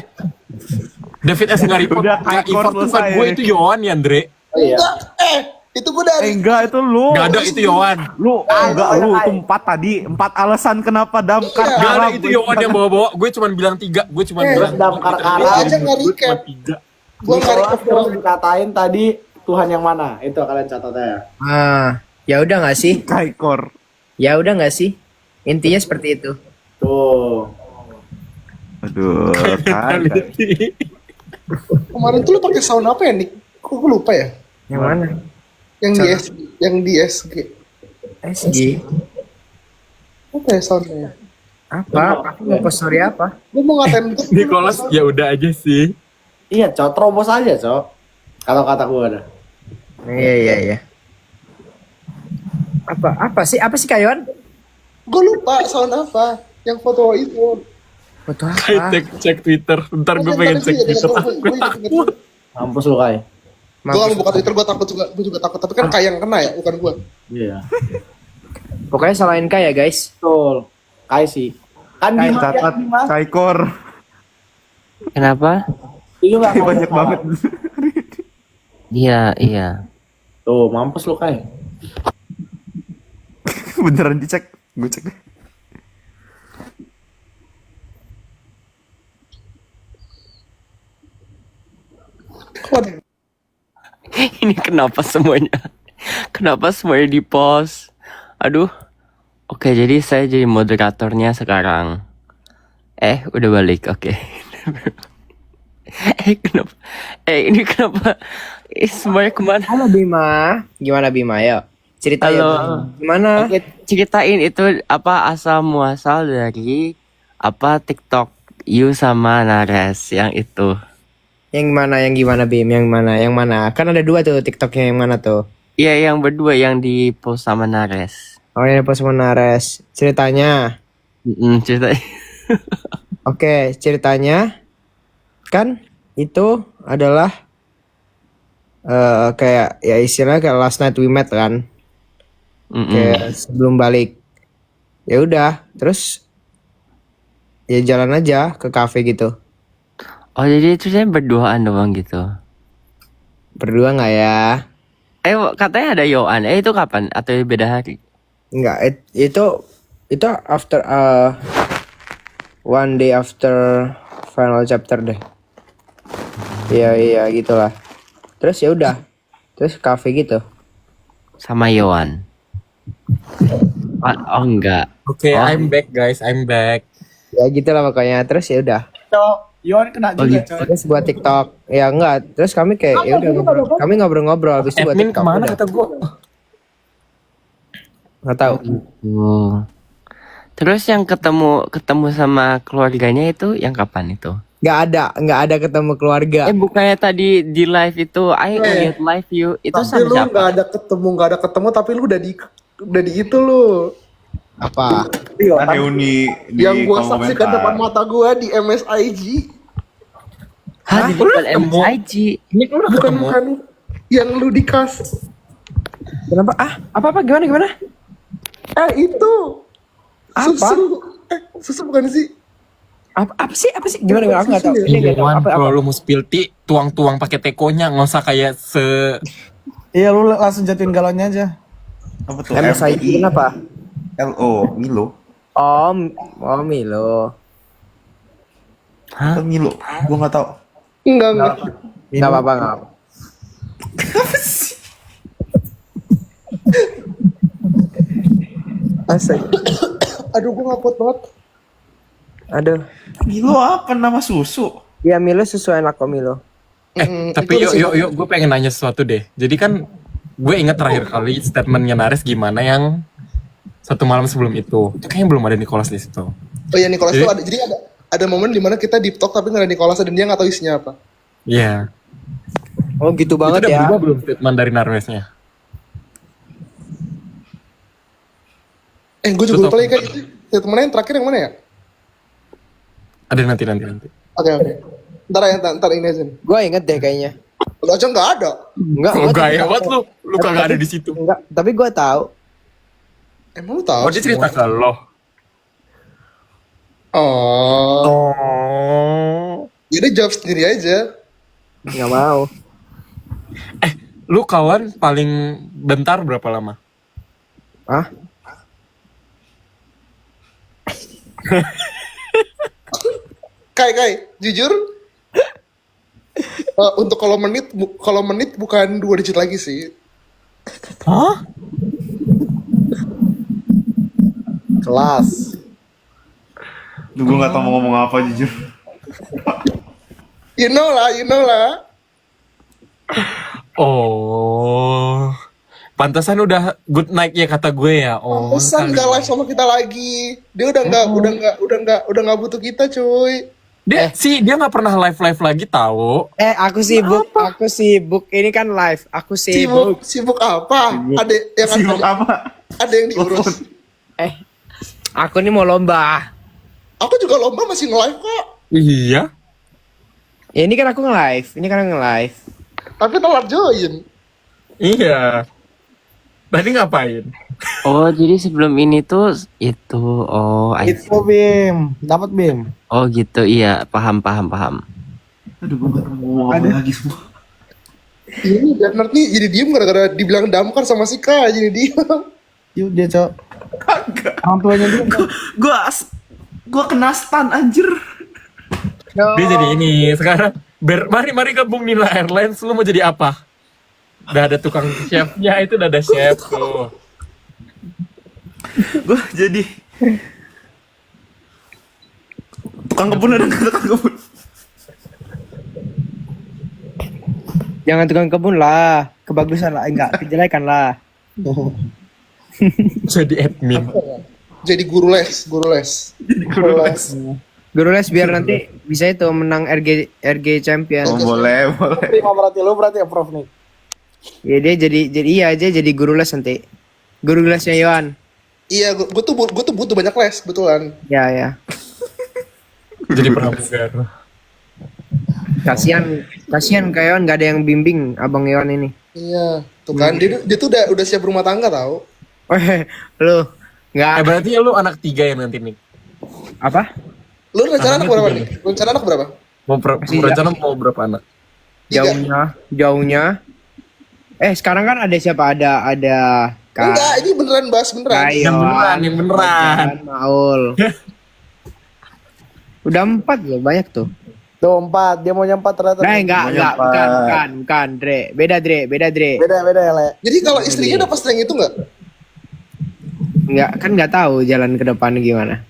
David S. nggak report. Udah, Nggak Kaikor report tuh selesai. gue itu Yohan ya Andre. Oh iya. Itu gue dari Enggak, itu lu. Nggak ada itu Yohan. Lu enggak, lu itu 4 tadi. 4 alasan kenapa Damkar Gak ada Karam. itu Yohan yang bawa-bawa. Gue cuma bilang 3. Gue cuma bilang damkar itu. karam. Gua aja nggak Gue cuma recap. 3. gue nggak Nicholas recap terus doang. dikatain tadi Tuhan yang mana? Itu kalian catat ya. Ya udah nggak sih? Kaikor. Ya udah nggak sih? Intinya seperti itu. Tuh. Aduh, kan. Kemarin tuh lu pakai sound apa ya, Nick? Kok gue lupa ya? Yang mana? Yang di SG. SG. Apa ya soundnya? Apa? Aku mau post story apa? Gue mau ngatain itu. Nicholas ya udah aja sih. Iya, Cok, terobos aja, Cok. Kalau kata gue ada. Iya. Apa sih Kayon? Gue lupa sound apa. Yang foto itu. Foto Kayak cek Twitter. Bentar gue pengen cek Twitter. Mampus lu, Kai. Gue gak mau buka Twitter, gue takut juga. Gue juga takut. Tapi kan kayak yang kena ya, bukan gue. Iya. Pokoknya salahin Kai ya guys. Betul. Kai sih. Kan Kai, Dimas ya, Catat Dimas. Kaikor. Kenapa? Itu nggak ngomong Banyak salah. banget. Iya. Tuh, mampus lu, Kai. Beneran dicek. Gue cek deh. Kok ada? Ini kenapa semuanya? Kenapa semuanya di post? Aduh. Oke, jadi saya jadi moderatornya sekarang. Udah balik. Oke. Kenapa? Ini kenapa? Semuanya kemana? Halo Bima. Gimana Bima? Yuk. Ceritain. Halo. Gimana? Oke, ceritain itu apa asal muasal dari apa TikTok you sama Nares yang itu. Yang gimana Bim? Yang mana? Kan ada 2 tuh TikToknya, yang mana tuh? Iya, yang berdua yang di post sama Nares. Oh ini post sama Nares. Ceritanya. Ceritain. Oke, ceritanya kan itu adalah kayak ya istilahnya kayak last night we met kan. Kayak sebelum balik. Ya udah, terus ya jalan aja ke cafe gitu. Oh, jadi itu saya berduaan doang gitu. Berdua nggak ya? Katanya ada Yohan. Itu kapan? Atau beda hari? Enggak, itu after one day after final chapter deh. Iya gitulah. Terus ya udah. Terus cafe gitu. Sama Yohan. Oh enggak. Oke, I'm back guys. I'm back. Ya gitulah pokoknya. Terus ya udah. Cok, Yon kena Oh, juga, gitu. Cok. Terus buat TikTok. Ya enggak. Terus kami kayak ya udah ngobrol. Kami ngobrol-ngobrol habis itu buat Admin TikTok. kemana Udah. kata gue? Nggak tahu. Terus yang ketemu sama keluarganya itu yang kapan itu? nggak ada ketemu keluarga. Bukannya tadi di live itu, ayo lihat live you. Itu Tapi sama lu siapa? nggak ada ketemu, tapi lu udah di itu lu. Apa? Ada Uni di Yang gua kolom saksikan komentar. depan mata gua di MSIG. Hah, di depan MSIG. Ini lu udah Bukan ketemu. bukan yang lu dikas. Kenapa? Apa gimana? Itu. Apa? Susu bukan sih? Apa sih? Gimana? Aku nggak tahu. Ini nggak tahu. Wan, Apa? kalau lu mau spill tea, tuang-tuang pakai tekonya, nggak usah kayak Iya lu langsung jatuhin galonnya aja. Apa tuh? MSIG kenapa? LO Milo. Oh, Milo. Atau Milo. Gua nggak tahu. Enggak. Nggak apa-apa. Asik. Aduh, gua nggak kuat banget. Aduh. Milo apa nama susu? Ya Milo sesuai enak kok Milo. tapi yuk, gue pengen nanya sesuatu deh. Jadi kan gue ingat terakhir kali statementnya Nares gimana yang satu malam sebelum itu. Itu kayaknya belum ada Nicholas di situ. Oh iya, Nicholas tuh ada. Jadi ada momen dimana kita deep talk tapi nggak ada Nicholas dan dia nggak tahu isinya apa. Iya. Oh gitu Itu banget udah ya. berubah belum statement dari Naresnya? Gue juga lupa lagi kayak itu. Statementnya yang terakhir yang mana ya? Ada nanti. Oke. Ntar ini aja. Gue inget deh kayaknya. Lo aja nggak ada. Enggak. Kalau gua gaya tidak banget tahu. lu kagak ada di situ. Enggak. Tapi gue tahu. Emang lu tahu? Oh, dia cerita ke lo. Oh. Oh. Jadi jawab sendiri aja. Nggak mau. Lu kawan paling bentar berapa lama? Ah? Kai, jujur. Untuk kalau menit bukan 2 digit lagi sih. Hah? Kelas. Duh, gue nggak tahu mau ngomong apa jujur. You know lah. Oh. Pantesan udah good night ya kata gue ya. Oh. Pesan nggak live sama kita lagi. Dia udah nggak butuh kita, cuy. Dia nggak pernah live lagi tahu. Aku sibuk. Ini kan live. Aku sibuk. Sibuk apa? Ada yang Sibuk apa? ada yang diurus. Aku nih mau lomba. Aku juga lomba masih nge-live kok. Iya. Ya ini kan aku nge-live. Tapi telat join. Iya. Tadi ngapain? Oh, jadi sebelum ini tuh itu. Oh, I see. Itu Bim, dapat Bim. Oh gitu, iya. Paham. Aduh, gue nggak tahu mau ngomong apa lagi semua. Ini Bernard nih jadi diem gara-gara dibilang damkar sama si K, jadi diem. Yuk dia cok. Orang tuanya dia. Gue kena stun anjir. Dia jadi ini sekarang. Mari gabung Nila Airlines. Lu mau jadi apa? Udah ada tukang chefnya, itu udah ada chef tuh. Gue jadi tukang kebun. Jangan tukang kebun lah. Kebagusan lah. Enggak, kejelekan lah. Jadi admin. Jadi guru les. Guru les biar nanti bisa itu menang RG champion. Oh, boleh. Terima berarti approve nih. Ya dia jadi guru les nanti. Guru lesnya Yohan. Iya, gue tuh butuh banyak les kebetulan. Ya. Jadi pramugara. Kasihan kayak Yohan nggak ada yang bimbing abang Yohan ini. Iya, tuh kan dia tuh udah siap rumah tangga tau. Weh, lu nggak Berarti ya lu anak 3 ya nanti nih. apa? Lu rencana anak berapa nih? Rencana anak berapa? Rencana mau berapa anak? Jauhnya. Sekarang kan ada siapa? Ada Enggak, ini beneran beneran. Yang beneran. Maul. Udah 4 loh, banyak tuh. Tuh 4, dia maunya 4 ternyata. Enggak, bukan, Dre. Beda, Dre. Beda ya, Le. Jadi kalau istrinya dapat strength itu enggak? Enggak, kan nggak tahu jalan ke depan gimana.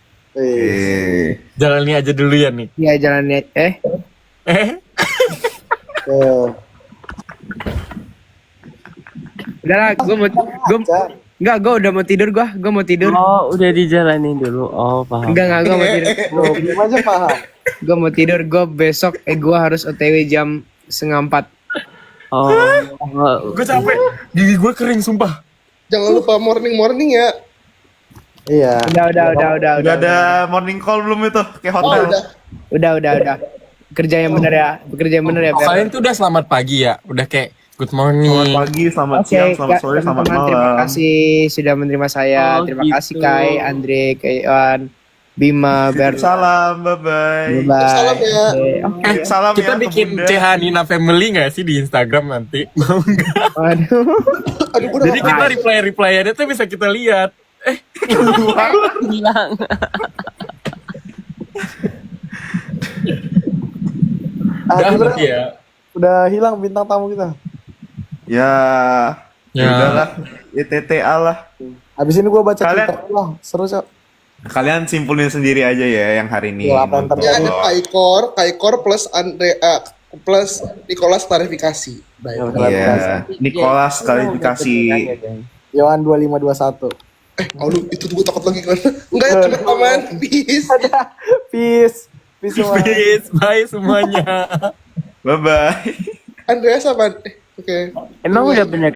Jalani aja dulu ya nih. Iya, jalannya Tuh. Udah lah, gue Enggak, gue udah mau tidur gue mau tidur. Oh, udah dijalanin dulu. Oh, paham. Enggak, gue mau tidur. Diam aja paham. Gue mau tidur, gue besok gue harus OTW jam 3:30. Oh, Gue capek. Gigi gue kering sumpah. Jangan lupa morning ya. Iya. Udah. Udah ada morning call belum itu? Kayak hotel. Udah. Bekerja yang benar ya. Kalian tuh udah selamat pagi ya. Udah kayak good morning. Selamat pagi, selamat Oke, siang, selamat sore, selamat teman-teman, malam. terima kasih sudah menerima saya. Oh, Terima gitu. kasih Kai, Andre, Kaiwan, Bima, Ber. Salam, bye-bye. Bye. Salam ya. Oke. Salam Kita ya, bikin Bunda. CH Nina Family gak sih di Instagram nanti? Mau nggak? Aduh. Aduh, gue udah Jadi kita reply-replyannya tuh bisa kita lihat. hilang. Udah Gibran, berarti ya. udah hilang bintang tamu kita. Ya, Ya. udahlah. YTTA lah. Habis ini gue baca Kalian- Twitter lah, seru Cok. Kalian simpulin sendiri aja ya yang hari ini. Iya, apa yang nonton. Ya ada Kaikor plus plus Nicholas klarifikasi. Baik. Iya, Nicholas klarifikasi. Yohan 2521. Aduh, itu gue takut lagi kan. Enggak ya teman-teman, peace. Peace. Peace semua. Peace, bye semuanya. Bye-bye. Andreas apa? Oke. Emang udah bener